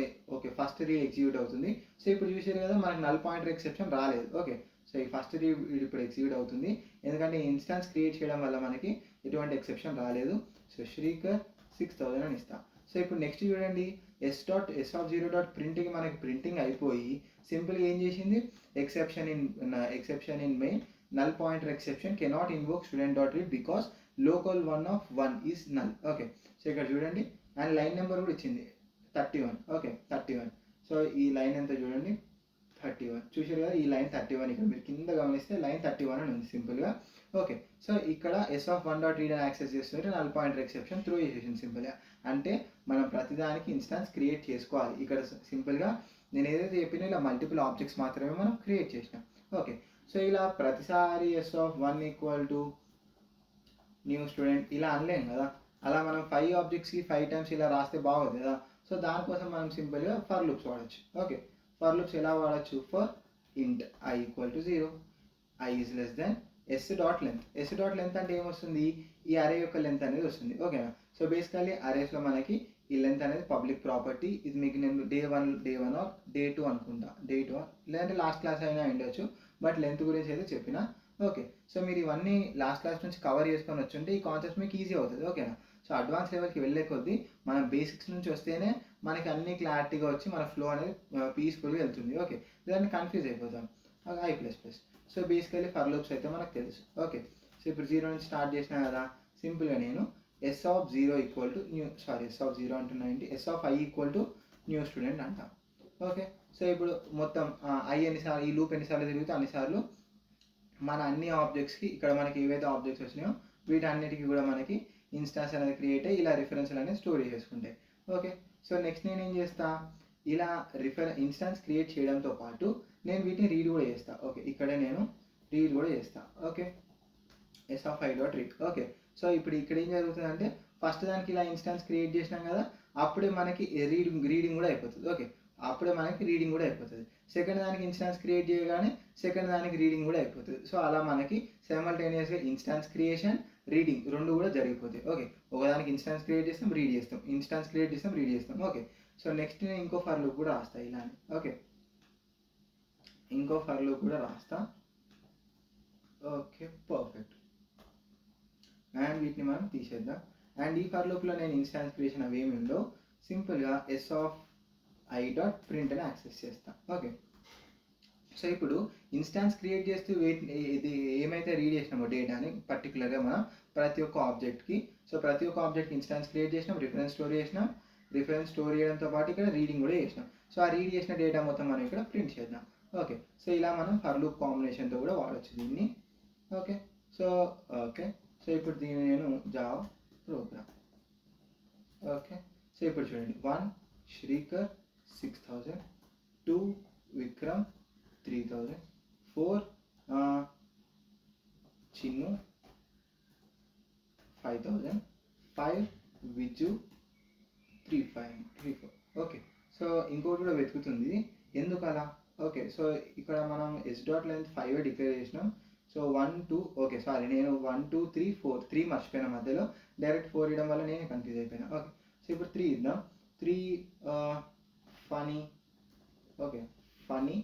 ఫస్ట్ రీడ్ ఎగ్జిక్యూట్ అవుతుంది. సో ఇప్పుడు చూసారు కదా మనకి నల్ పాయింటర్ ఎక్సెప్షన్ రాలేదు. ఓకే, సో ఈ ఫస్ట్ రీడ్ ఇప్పుడు ఎగ్జిక్యూట్ అవుతుంది ఎందుకంటే ఇన్స్టాన్స్ క్రియేట్ చేయడం వల్ల మనకి ఎటువంటి ఎక్సెప్షన్ రాలేదు. సో శ్రీకర్ 6000 అని ఇస్తాం. సో ఇప్పుడు నెక్స్ట్ చూడండి, ఎస్ ఆఫ్ 0 డాట్ ప్రింట్కి మనకి ప్రింటింగ్ అయిపోయి సింపుల్గా ఏం చేసింది, exception in main null pointer exception cannot invoke student dot read because local 1 of 1 is null. Okay, so ఇక్కడ చూడండి అండ్ లైన్ నెంబర్ కూడా ఇచ్చింది 31. ఓకే, 31. సో ఈ లైన్ ఎంత చూడండి 31. చూసారు కదా ఈ లైన్ 31, ఇక్కడ మీరు కింద గమనిస్తే లైన్ 31 అని ఉంది సింపుల్గా. ఓకే, సో ఇక్కడ ఎస్ ఆఫ్ 1 డాట్ రీడ్ అని యాక్సెస్ చేస్తుంటే నల్ పాయింటర్ ఎక్సెప్షన్ త్రూ చేసేసింది సింపుల్గా. అంటే మనం ప్రతిదానికి ఇన్స్టాన్స్ క్రియేట్ చేసుకోవాలి. ఇక్కడ సింపుల్గా నేను ఏదైతే చెప్పినా ఇలా మల్టిపుల్ ఆబ్జెక్ట్స్ మాత్రమే మనం క్రియేట్ చేసినాం. ఓకే, సో ఇలా ప్రతిసారి S of 1 equal to new student ఇలా అనలేం కదా. అలా మనం 5 ఆబ్జెక్ట్స్కి 5 టైమ్స్ ఇలా రాస్తే బాగోదు కదా. సో దానికోసం మనం సింపుల్గా ఫర్ లూప్స్ వాడచ్చు. ఓకే, ఫర్ లూప్స్ ఎలా వాడచ్చు, ఫర్ ఇంట్ I equal to 0, I is less than s dot length అంటే ఏమొస్తుంది, ఈ అరే యొక్క లెంత్ అనేది వస్తుంది. ఓకేనా, సో బేసికల్లీ అరేస్లో మనకి ఈ లెంత్ అనేది పబ్లిక్ ప్రాపర్టీ. ఇది మీకు నేను డే 1 ఆర్ డే 2 అనుకుంటా, డే 2 లేదంటే లాస్ట్ క్లాస్ అయినా ఉండొచ్చు, బట్ లెంత్ గురించి అయితే చెప్పిన. ఓకే, సో మీరు ఇవన్నీ లాస్ట్ క్లాస్ నుంచి కవర్ చేసుకొని వచ్చుంటే ఈ కాన్సెప్ట్ మీకు ఈజీ అవుతుంది. ఓకేనా, సో అడ్వాన్స్ లెవెల్కి వెళ్ళే కొద్దీ మనం బేసిక్స్ నుంచి వస్తేనే మనకి అన్ని క్లారిటీగా వచ్చి మన ఫ్లో అనేది పీస్ఫుల్గా వెళ్తుంది. ఓకే, దాన్ని కన్ఫ్యూజ్ అయిపోతాం I++. So basically for loops అయితే మనకు తెలుసు. ఓకే, సో ఇప్పుడు 0 నుంచి స్టార్ట్ చేసినా కదా, సింపుల్గా నేను S of 0 equal to S of 0 అంటున్నా ఏంటి, S of I equal to new student అంటాం. ఓకే, సో ఇప్పుడు మొత్తం ఐ ఎన్నిసార్లు, ఈ లూప్ ఎన్నిసార్లు తిరిగితే అన్నిసార్లు మన అన్ని ఆబ్జెక్ట్స్కి ఇక్కడ మనకి ఏవైతే ఆబ్జెక్ట్స్ వచ్చినాయో వీటన్నిటికీ కూడా మనకి ఇన్స్టాన్స్ అనేది క్రియేట్ అయ్యి ఇలా రిఫరెన్స్లు అనేది స్టోర్ చేసుకుంటాయి. ఓకే, సో నెక్స్ట్ నేను ఏం చేస్తా, ఇలా ఇన్స్టాన్స్ క్రియేట్ చేయడంతో పాటు నేను వీటిని రీడ్ కూడా చేస్తా. ఓకే, ఇక్కడే నేను రీడ్ కూడా చేస్తా. Okay, s(i.read). ఓకే, సో ఇప్పుడు ఇక్కడ ఏం జరుగుతుందంటే ఫస్ట్ దానికి ఇలా ఇన్స్టాన్స్ క్రియేట్ చేసినాం కదా, అప్పుడే మనకి రీడింగ్ కూడా అయిపోతుంది. ఓకే, అప్పుడే మనకి రీడింగ్ కూడా అయిపోతుంది. సెకండ్ దానికి ఇన్స్టాన్స్ క్రియేట్ చేయగానే సెకండ్ దానికి రీడింగ్ కూడా అయిపోతుంది. సో అలా మనకి సైమల్టేనియస్గా ఇన్స్టాన్స్ క్రియేషన్, రీడింగ్ రెండు కూడా జరిగిపోతాయి. ఓకే, ఒకదానికి ఇన్స్టాన్స్ క్రియేట్ చేస్తాం, రీడ్ చేస్తాం, ఇన్స్టాన్స్ క్రియేట్ చేస్తాం, రీడ్ చేస్తాం. ఓకే, సో నెక్స్ట్ నేను ఇంకో ఫర్ లూప్ కూడా రాస్తా ఇలానే. ఓకే, ఇంకో ఫర్ లూప్ కూడా రాస్తా. Okay, perfect. అండ్ వీటిని మనం తీసేద్దాం. అండ్ ఈ ఫర్ లూప్లో నేను ఇన్స్టాన్స్ క్రియేషన్ అవి ఏమి ఉండవు, సింపుల్గా s(i.print) అని యాక్సెస్ చేస్తాను. ఓకే, సో ఇప్పుడు ఇన్స్టాన్స్ క్రియేట్ చేస్తూ ఇది ఏమైతే రీడ్ చేసినామో డేటాని పర్టికులర్గా మనం ప్రతి ఒక్క ఆబ్జెక్ట్కి, సో ప్రతి ఒక్క ఆబ్జెక్ట్కి ఇన్స్టాన్స్ క్రియేట్ చేసినాం, రిఫరెన్స్ స్టోర్ చేసినాం, రిఫరెన్స్ స్టోర్ చేయడంతో పాటు ఇక్కడ రీడింగ్ కూడా చేసినాం. సో ఆ రీడ్ చేసిన డేటా మొత్తం మనం ఇక్కడ ప్రింట్ చేద్దాం. ఓకే, సో ఇలా మనం ఫర్ లూప్ కాంబినేషన్తో కూడా వాడచ్చు దీన్ని. ఓకే, సో ఇప్పుడు దీన్ని నేను జావా ప్రోగ్రామ్. ఓకే, సో ఇప్పుడు చూడండి, 1 శ్రీకర్ 6000, 2 విక్రమ్ 3000, 4 చిన్ను 5000, 5 విజు 3534. ఓకే, సో ఇంకోటి కూడా వెతుకుతుంది ఎందుకు అలా. ఓకే, సో ఇక్కడ మనం s.length 5 డిక్లేర్ చేసినాం. సో 1 2 ఓకే సారీ, నేను 1 2 3 4 3 మర్చిపోయిన మధ్యలో, డైరెక్ట్ 4 ఇవ్వడం వల్ల నేను కన్ఫ్యూజ్ అయిపోయినా. ఓకే, సో ఇప్పుడు 3 ఇద్దాం. 3 ఫనీ. Okay, funny.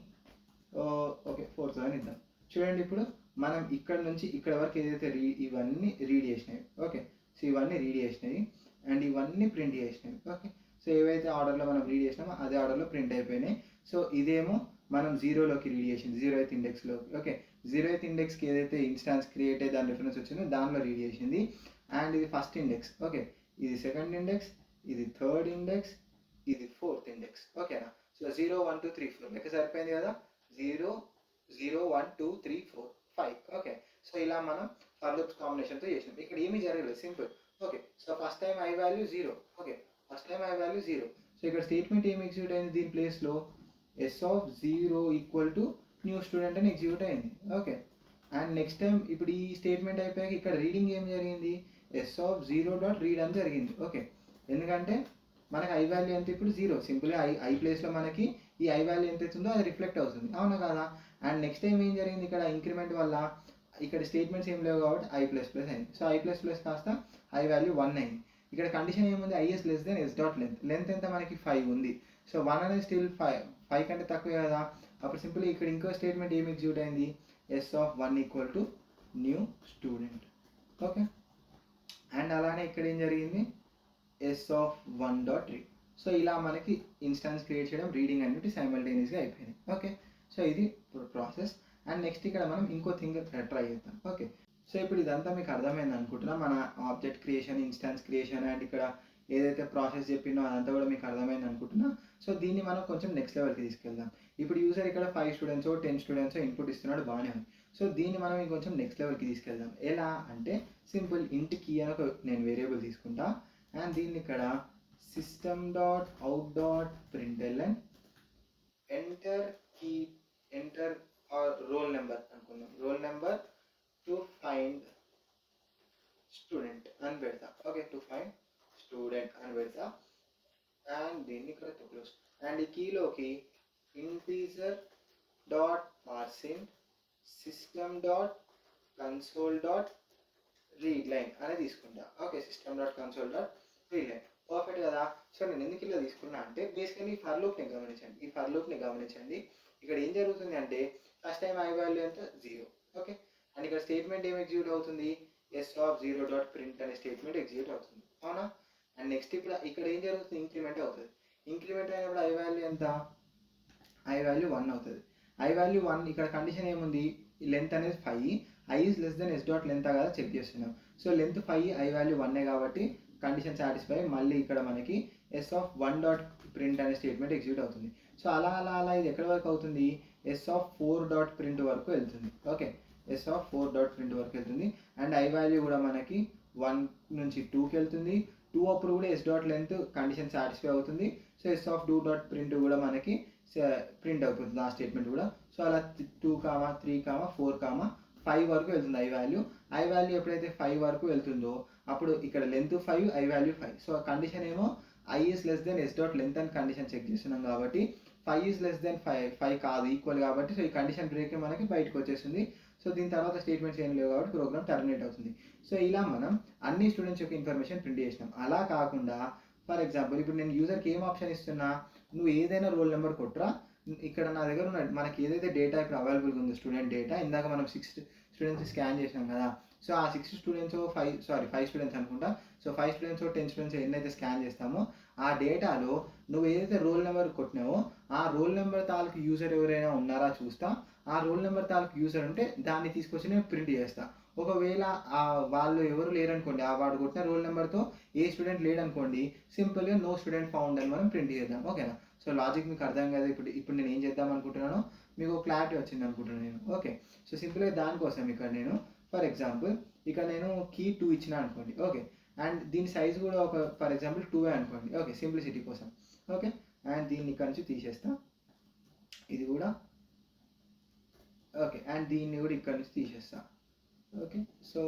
ఓకే, 4000 ఇద్దాం. చూడండి, ఇప్పుడు మనం ఇక్కడ నుంచి ఇక్కడ వరకు ఏదైతే ఇవన్నీ రీడ్ చేసినాయి. ఓకే, సో ఇవన్నీ రీడ్ చేసినాయి అండ్ ఇవన్నీ ప్రింట్ చేసినాయి. ఓకే, సో ఏవైతే ఆర్డర్లో మనం రీడ్ చేసినామో అదే ఆర్డర్లో ప్రింట్ అయిపోయినాయి. సో ఇదేమో మనం 0లోకి రీడ్ చేసింది, 0th ఇండెక్స్లోకి. ఓకే, 0th ఇండెక్స్కి ఏదైతే ఇన్స్టాన్స్ క్రియేట్ అయ్యి దాని రిఫరెన్స్ వచ్చిందో దానిలో రీడ్ చేసింది. అండ్ ఇది ఫస్ట్ ఇండెక్స్. ఓకే, ఇది సెకండ్ ఇండెక్స్, ఇది థర్డ్ ఇండెక్స్, ఇది ఫోర్త్ ఇండెక్స్. ఓకేనా, సో 0 1 2 3 4 లెక్క సరిపోయింది కదా. 0 0 1 2 3 4 5. ఓకే, సో ఇలా మనం ఫర్ లూప్స్ కాంబినేషన్తో చేసినాం. ఇక్కడ ఏమీ జరగలేదు, simple. Okay, so first time i value 0. Okay, first time i value 0. So ఇక్కడ స్టేట్మెంట్ ఏమి ఎగ్జిక్యూట్ అయింది దీని ప్లేస్లో, s(0 = న్యూ స్టూడెంట్ అని ఎగ్జిక్యూట్ అయింది. ఓకే, అండ్ నెక్స్ట్ టైం ఇప్పుడు ఈ స్టేట్మెంట్ అయిపోయాక ఇక్కడ రీడింగ్ ఏం జరిగింది, s(0.read) అని జరిగింది. ఓకే, ఎందుకంటే మనకి i వాల్యూ ఎంత ఇప్పుడు 0, సింపుల్గా i ప్లేస్లో మనకి ఈ i వాల్యూ ఎంత అవుతుందో అది రిఫ్లెక్ట్ అవుతుంది, అవునా కదా. అండ్ నెక్స్ట్ టైం ఏం జరిగింది, ఇక్కడ ఇంక్రిమెంట్ వల్ల ఇక్కడ స్టేట్మెంట్స్ ఏం లేవు కాబట్టి i++ అయింది. సో i++ కాస్త i వాల్యూ 1 అయింది. ఇక్కడ కండిషన్ ఏముంది, is less than s.length. Length ఎంత మనకి 5 ఉంది. సో 1 అనేది స్టిల్ 5 కంటే తక్కువే కదా. అప్పుడు సింపుల్ ఇక్కడ ఇంకో స్టేట్మెంట్ ఏమి ఎగ్జిక్యూట్ అయింది, s(1 = new student. Okay, and అలానే ఇక్కడ ఏం జరిగింది, s(1.read). సో ఇలా మనకి ఇన్స్టాన్స్ క్రియేట్ చేయడం, రీడింగ్ అనేది సైమల్టేనియస్గా అయిపోయింది. ఓకే, సో ఇది ప్రాసెస్. అండ్ నెక్స్ట్ ఇక్కడ మనం ఇంకో థింగ్ ట్రై చేద్దాం. ఓకే, సో ఇప్పుడు ఇదంతా మీకు అర్థమైంది అనుకుంటున్నా, మన object creation, instance creation and ఇక్కడ ఏదైతే ప్రాసెస్ చెప్పినో అదంతా కూడా మీకు అర్థమైంది అనుకుంటున్నా. సో దీన్ని మనం కొంచెం నెక్స్ట్ లెవెల్కి తీసుకెళ్దాం. ఇప్పుడు యూజర్ ఇక్కడ 5 స్టూడెంట్స్ 10 స్టూడెంట్స్ ఇన్పుట్ ఇస్తున్నాడు, బాగానే ఉంది. సో దీన్ని మనం ఇంకొంచెం నెక్స్ట్ లెవెల్కి తీసుకెళ్దాం. ఎలా అంటే సింపుల్ ఇంట్ కీ అని ఒక నేను వేరియబుల్ తీసుకుంటా అండ్ దీన్ని ఇక్కడ system.out.println ఎంటర్ రోల్ నెంబర్ అనుకుందాం, roll number to find student అని పెడతా. ఓకే, టు ఫైండ్ స్టూడెంట్ అని పెడతా అండ్ దీన్ని ఇక్కడ క్లోజ్. అండ్ ఈ కీలోకి integer.parseInt system.console.readline అని తీసుకుంటా. ఓకే, system.console.readline పర్ఫెక్ట్ కదా. సో నేను ఎందుకు ఇలా తీసుకున్నా అంటే బేసికలీ ఈ ఫర్ లూప్ని గమనించండి. ఇక్కడ ఏం జరుగుతుంది అంటే ఫస్ట్ టైం i వాల్యూ ఎంత 0. ఓకే, అండ్ ఇక్కడ స్టేట్మెంట్ ఏం ఎగ్జిక్యూట్ అవుతుంది, s(0.print) అనే స్టేట్మెంట్ ఎగ్జిక్యూట్ అవుతుంది, అవునా. అండ్ నెక్స్ట్ ఇప్పుడు ఇక్కడ ఏం జరుగుతుంది, ఇంక్రిమెంట్ అవుతుంది. ఇంక్రిమెంట్ అయినప్పుడు i వాల్యూ ఎంత, i వాల్యూ 1 అవుతుంది. i వాల్యూ 1, ఇక్కడ కండిషన్ ఏముంది, లెంత్ అనేది 5, i is less than s.length కదా చెక్ చేస్తున్నాం. సో లెంత్ 5, i వాల్యూ 1 కాబట్టి కండిషన్ సాటిస్ఫై. మళ్ళీ ఇక్కడ మనకి s(1.print) అనే స్టేట్మెంట్ ఎగ్జిక్యూట్ అవుతుంది. సో అలా ఇది ఎక్కడి వరకు అవుతుంది, s(4.print) వరకు వెళ్తుంది. ఓకే, s(4.print) వరకు వెళ్తుంది అండ్ i వాల్యూ కూడా మనకి 1 నుంచి 2కి వెళ్తుంది. 2 అప్పుడు కూడా s dot length condition satisfy అవుతుంది. So yes of 2 dot print కూడా మనకి ప్రింట్ అవుతుంది ఆ స్టేట్మెంట్ కూడా. సో అలా 2, 3, 4, 5 వరకు వెళ్తుంది ఐ వాల్యూ. ఐ వాల్యూ ఎప్పుడైతే 5 వరకు వెళ్తుందో అప్పుడు ఇక్కడ length 5, i value 5. So condition ఏమో i is less than s dot length అని కండిషన్ చెక్ చేస్తున్నాం కాబట్టి 5 ఈస్ లెస్ దెన్ 5 కాదు, ఈక్వల్ కాబట్టి సో ఈ కండిషన్ బ్రేక్ మనకి బయటకు వచ్చేస్తుంది. సో దీని తర్వాత స్టేట్మెంట్స్ ఏం లేవు కాబట్టి ప్రోగ్రామ్ టర్మినేట్ అవుతుంది. సో ఇలా మనం అన్ని స్టూడెంట్స్ యొక్క ఇన్ఫర్మేషన్ ప్రింట్ చేసినాం. అలా కాకుండా ఫర్ ఎగ్జాంపుల్ ఇప్పుడు నేను యూజర్కి ఏం ఆప్షన్ ఇస్తున్నా, నువ్వు ఏదైనా రోల్ నెంబర్ కొట్టరా, ఇక్కడ నా దగ్గర ఉన్న మనకి ఏదైతే డేటా ఇప్పుడు అవైలబుల్గా ఉందో స్టూడెంట్ డేటా, ఇందాక మనం 6 స్టూడెంట్స్ స్కాన్ చేసినాం కదా. సో ఆ 6 స్టూడెంట్స్ 5 స్టూడెంట్స్ అనుకుంటా. సో 5 స్టూడెంట్స్ 10 స్టూడెంట్స్ ఎన్నైతే స్కాన్ చేస్తామో ఆ డేటాలో నువ్వు ఏదైతే రోల్ నెంబర్ కొట్టినావో ఆ రోల్ నెంబర్ తాలూకు యూజర్ ఎవరైనా ఉన్నారా చూస్తా. ఆ రోల్ నెంబర్ తాలూకు యూజర్ ఉంటే దాన్ని తీసుకొచ్చి నేను ప్రింట్ చేస్తా. ఒకవేళ వాళ్ళు ఎవరు లేరనుకోండి, ఆ వాడు కొట్టిన రోల్ నెంబర్తో ఏ స్టూడెంట్ లేడనుకోండి, సింపుల్గా నో స్టూడెంట్ ఫౌండ్ అని మనం ప్రింట్ చేద్దాం. ఓకేనా? సో లాజిక్ మీకు అర్థం కదా. ఇప్పుడు నేను ఏం చేద్దాం అనుకుంటున్నానో మీకు క్లారిటీ వచ్చింది అనుకుంటున్నాను నేను. ఓకే, సో సింపుల్గా దానికోసం ఇక్కడ నేను ఫర్ ఎగ్జాంపుల్ ఇక్కడ నేను కీ 2 ఇచ్చిన అనుకోండి. ఓకే, అండ్ దీని సైజ్ కూడా ఒక ఫర్ ఎగ్జాంపుల్ 2 అనుకోండి. ఓకే, సింప్లిసిటీ కోసం. ఓకే, అండ్ దీన్ని ఇక్కడ నుంచి తీసేస్తా, ఇది కూడా. ఓకే, అండ్ దీన్ని కూడా ఇక్కడ నుంచి తీసేస్తా. ఓకే, సో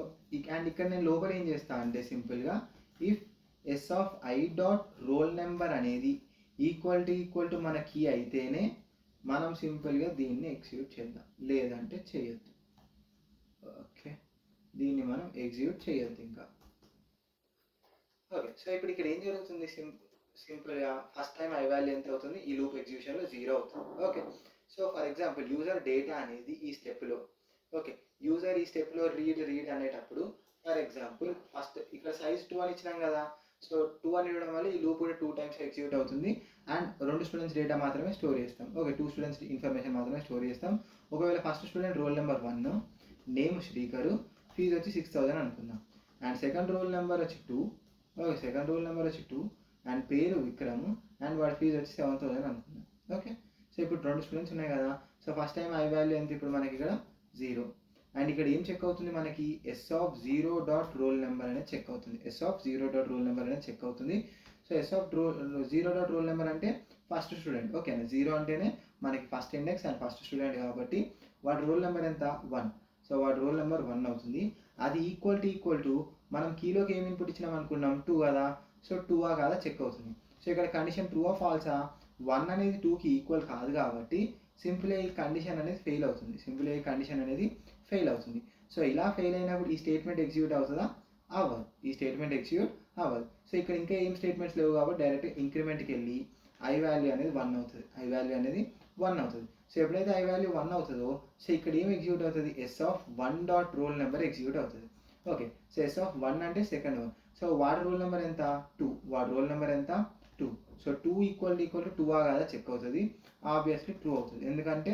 అండ్ ఇక్కడ నేను లోపల ఏం చేస్తా అంటే సింపుల్గా if S of I dot roll number అనేది ఈక్వల్ టు మన కీ అయితేనే మనం సింపుల్గా దీన్ని ఎగ్జిక్యూట్ చేద్దాం, లేదంటే చేయొద్దు. ఓకే, దీన్ని మనం ఎగ్జిక్యూట్ చేయొద్దు ఇంకా. ఓకే, సో ఇప్పుడు ఇక్కడ ఏం జరుగుతుంది, సింపుల్గా ఫస్ట్ టైం ఐ వాల్యూ ఎంత అవుతుంది, ఈ లూప్ ఎగ్జిక్యూషన్లో 0 అవుతుంది. Okay, so for example user data అనేది ఈ స్టెప్లో, ఓకే, యూజర్ ఈ స్టెప్లో రీడ్ అనేటప్పుడు ఫర్ ఎగ్జాంపుల్ ఫస్ట్ ఇక్కడ సైజ్ 2 అని ఇచ్చినాం కదా. సో 2 అని ఇవ్వడం వల్ల ఈ లూప్ కూడా 2 టైమ్స్ ఎగ్జిక్యూట్ అవుతుంది. అండ్ 2 స్టూడెంట్స్ డేటా మాత్రమే స్టోర్ చేస్తాం. ఓకే, 2 స్టూడెంట్స్ ఇన్ఫర్మేషన్ మాత్రమే స్టోర్ చేస్తాం. ఒకవేళ first student roll number 1, name Srikar, fees వచ్చి 6000 అనుకుందాం. అండ్ సెకండ్ రోల్ నెంబర్ వచ్చి 2. ఓకే, సెకండ్ రోల్ నెంబర్ వచ్చి 2 అండ్ పేరు విక్రమ్ అండ్ వాడి ఫీజు వచ్చి 7000 అనుకుందాం. ఓకే, సో ఇప్పుడు 2 స్టూడెంట్స్ ఉన్నాయి కదా. So first time i value ఎంత ఇప్పుడు మనకి ఇక్కడ 0. అండ్ ఇక్కడ ఏం చెక్ అవుతుంది మనకి, S of 0 dot roll number అనేది చెక్ అవుతుంది. S of 0 dot roll number అనేది చెక్ అవుతుంది. So yes of 0 dot roll number అంటే ఫస్ట్ స్టూడెంట్. ఓకేనా, 0 అంటేనే మనకి first index and first student కాబట్టి వాడి రోల్ నెంబర్ ఎంత 1. సో వాడి రోల్ నెంబర్ 1 అవుతుంది. అది ఈక్వల్ టు మనం కీలోకి ఏమి ఇన్పుట్ ఇచ్చినాం అనుకున్నాం 2 కదా. సో 2ఆ కాదా చెక్ అవుతుంది. సో ఇక్కడ కండిషన్ ట్రూ ఆ ఫాల్సా, 1 అనేది 2కి ఈక్వల్ కాదు కాబట్టి సింపుల్ ఈ కండిషన్ అనేది ఫెయిల్ అవుతుంది. ఫెయిల్ అవుతుంది. సో ఇలా ఫెయిల్ అయినప్పుడు ఈ స్టేట్మెంట్ ఎగ్జిక్యూట్ అవుతుందా, అవ్వదు. ఈ స్టేట్మెంట్ ఎగ్జిక్యూట్ అవ్వదు. సో ఇక్కడ ఇంకా ఏం స్టేట్మెంట్స్ లేవు కాబట్టి డైరెక్ట్ ఇంక్రిమెంట్కి వెళ్ళి ఐ వాల్యూ అనేది 1 అవుతుంది. సో ఎప్పుడైతే ఐ వాల్యూ 1 అవుతుందో సో ఇక్కడ ఏం ఎగ్జిక్యూట్ అవుతుంది, S of 1 dot roll number execute అవుతుంది. ఓకే, సో ఎస్ ఆఫ్ 1 అంటే సెకండ్ 1. సో వాడి రోల్ నెంబర్ ఎంత 2. సో 2 ఈక్వల్ టు 2ఆ కదా చెక్ అవుతుంది. ఆబ్వియస్లీ ట్రూ అవుతుంది, ఎందుకంటే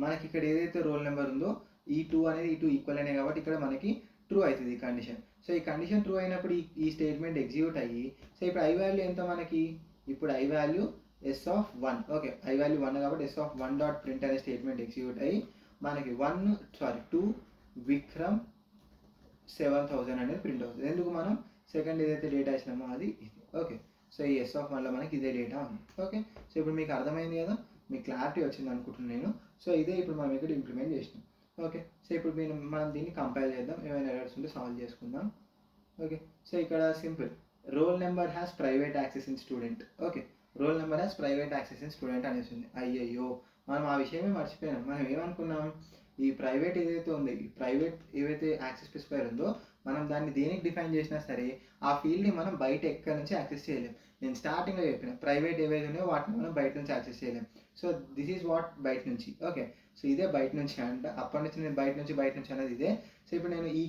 మనకి ఇక్కడ ఏదైతే రోల్ నెంబర్ ఉందో ఈ 2 అనేది ఈ 2 ఈక్వల్ అయినాయి కాబట్టి ఇక్కడ మనకి ట్రూ అవుతుంది ఈ కండిషన్. సో ఈ కండిషన్ ట్రూ అయినప్పుడు ఈ స్టేట్మెంట్ ఎగ్జిక్యూట్ అయ్యి సో ఇప్పుడు ఐ వాల్యూ ఎంత మనకి, ఇప్పుడు I value S of 1. Okay, I value 1 కాబట్టి ఎస్ ఆఫ్ 1 డాట్ ప్రింట్ అనే స్టేట్మెంట్ ఎగ్జిక్యూట్ అయ్యి మనకి 2 విక్రమ్ 7000 అనేది ప్రింట్ అవుతుంది. ఎందుకు మనం సెకండ్ ఏదైతే డేటా ఇచ్చినామో అది ఇది. ఓకే, సో ఈ ఎస్ ఆఫ్ 1లో మనకి ఇదే డేటా ఉంది. ఓకే, సో ఇప్పుడు మీకు అర్థమైంది కదా, మీకు క్లారిటీ వచ్చింది అనుకుంటున్నాను నేను. సో ఇదే ఇప్పుడు మనం ఇక్కడ ఇంప్లిమెంట్ చేసినాం. ఓకే, సో ఇప్పుడు మనం దీన్ని కంపైల్ చేద్దాం, ఏమైనా ఎర్రర్స్ ఉంటే సాల్వ్ చేసుకుందాం. ఓకే, సో ఇక్కడ simple roll number has private access in student. Okay, roll number has private access in student అనేసి ఉంది. అయ్యయ్యో, మనం ఆ విషయమే మర్చిపోయినాం. మనం ఏమనుకున్నాం, ఈ ప్రైవేట్ ఏదైతే ఉంది, ఈ ప్రైవేట్ ఏవైతే యాక్సెస్ స్పెసిఫైర్ ఉందో మనం దాన్ని దేనికి డిఫైన్ చేసినా సరే ఆ ఫీల్డ్ని మనం బయట ఎక్కడి నుంచి యాక్సెస్ చేయలేం. నేను స్టార్టింగ్లో చెప్పిన ప్రైవేట్ ఏవైతే ఉన్నాయో వాటిని మనం బయట నుంచి యాక్సెస్ చేయలేం. సో దిస్ ఈజ్ వాట్ బయట నుంచి. ఓకే, సో ఇదే బయట నుంచి అంట, అప్పటి నుంచి నేను బయట నుంచి అనేది ఇదే. సో ఇప్పుడు నేను ఈ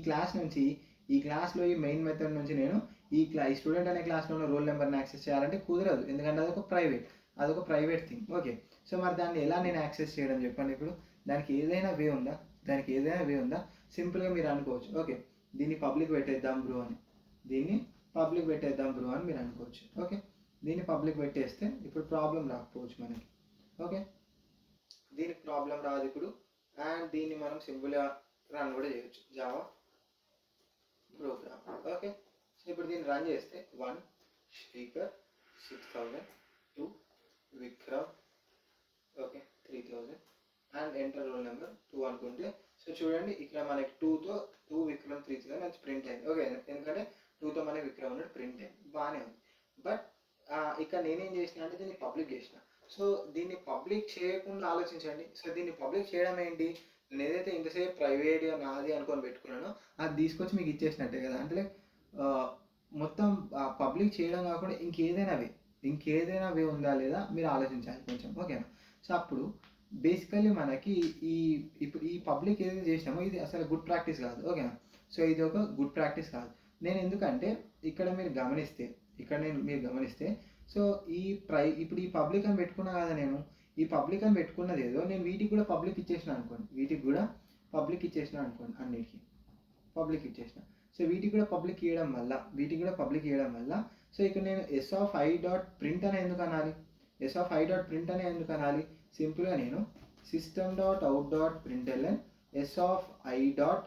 క్లాస్లో ఈ మెయిన్ మెథడ్ నుంచి నేను ఈ స్టూడెంట్ అనే క్లాస్లో ఉన్న రోల్ నెంబర్ని యాక్సెస్ చేయాలంటే కుదరదు, ఎందుకంటే అదొక ప్రైవేట్ థింగ్. ఓకే, సో మరి దాన్ని ఎలా నేను యాక్సెస్ చేయడం చెప్పండి. ఇప్పుడు దానికి ఏదైనా వే ఉందా, సింపుల్గా మీరు అనుకోవచ్చు. ఓకే, దీన్ని పబ్లిక్ పెట్టేద్దాం బ్రో అని మీరు అనుకోవచ్చు. ఓకే, దీన్ని పబ్లిక్ పెట్టేస్తే ఇప్పుడు ప్రాబ్లం రాకపోవచ్చు మనకి. ఓకే, దీనికి ప్రాబ్లం రాదు ఇప్పుడు. అండ్ దీన్ని మనం సింపుల్గా రన్ కూడా చేయొచ్చు, జావా ప్రోగ్రామ్ దీన్ని రన్ చేస్తే 1 Srikar 6000, 2 Vikram, okay 3000 and enter roll number 2 అనుకుంటే సో చూడండి ఇక్కడ మనకి 2తో 2 విక్రమ్ 3000 అది ప్రింట్ అయింది. ఓకే ఎందుకంటే 2తో మనకి విక్రమ్ అనేది ప్రింట్ అయింది, బాగానే ఉంది. బట్ ఇక్కడ నేనేం చేసిన అంటే దీన్ని పబ్లిక్ చేసిన. సో దీన్ని పబ్లిక్ చేయకుండా ఆలోచించండి. సో దీన్ని పబ్లిక్ చేయడం ఏంటి, నేను ఏదైతే ఇంతసేపు ప్రైవేట్గా నాది అనుకొని పెట్టుకున్నానో అది తీసుకొచ్చి మీకు ఇచ్చేసినట్టే కదా. అంటే మొత్తం పబ్లిక్ చేయడం కాకుండా ఇంకేదైనా వే ఉందా లేదా మీరు ఆలోచించాలి కొంచెం, ఓకేనా. సో అప్పుడు బేసికల్లీ మనకి ఇప్పుడు ఈ పబ్లిక్ ఏదైతే చేసినామో ఇది అసలు గుడ్ ప్రాక్టీస్ కాదు, ఓకేనా. సో ఇది ఒక గుడ్ ప్రాక్టీస్ కాదు. నేను ఎందుకంటే ఇక్కడ మీరు గమనిస్తే సో ఇప్పుడు ఈ పబ్లిక్ అని పెట్టుకున్నా కదా, నేను ఈ పబ్లిక్ అని పెట్టుకున్నది ఏదో నేను వీటికి కూడా పబ్లిక్ ఇచ్చేసిన అనుకోండి, అన్నిటికీ పబ్లిక్ ఇచ్చేసిన. సో వీటికి కూడా పబ్లిక్ ఇవ్వడం వల్ల సో ఇక్కడ నేను s(i.print) అని ఎందుకు అనాలి, సింపుల్గా నేను system.out.println s(i.roll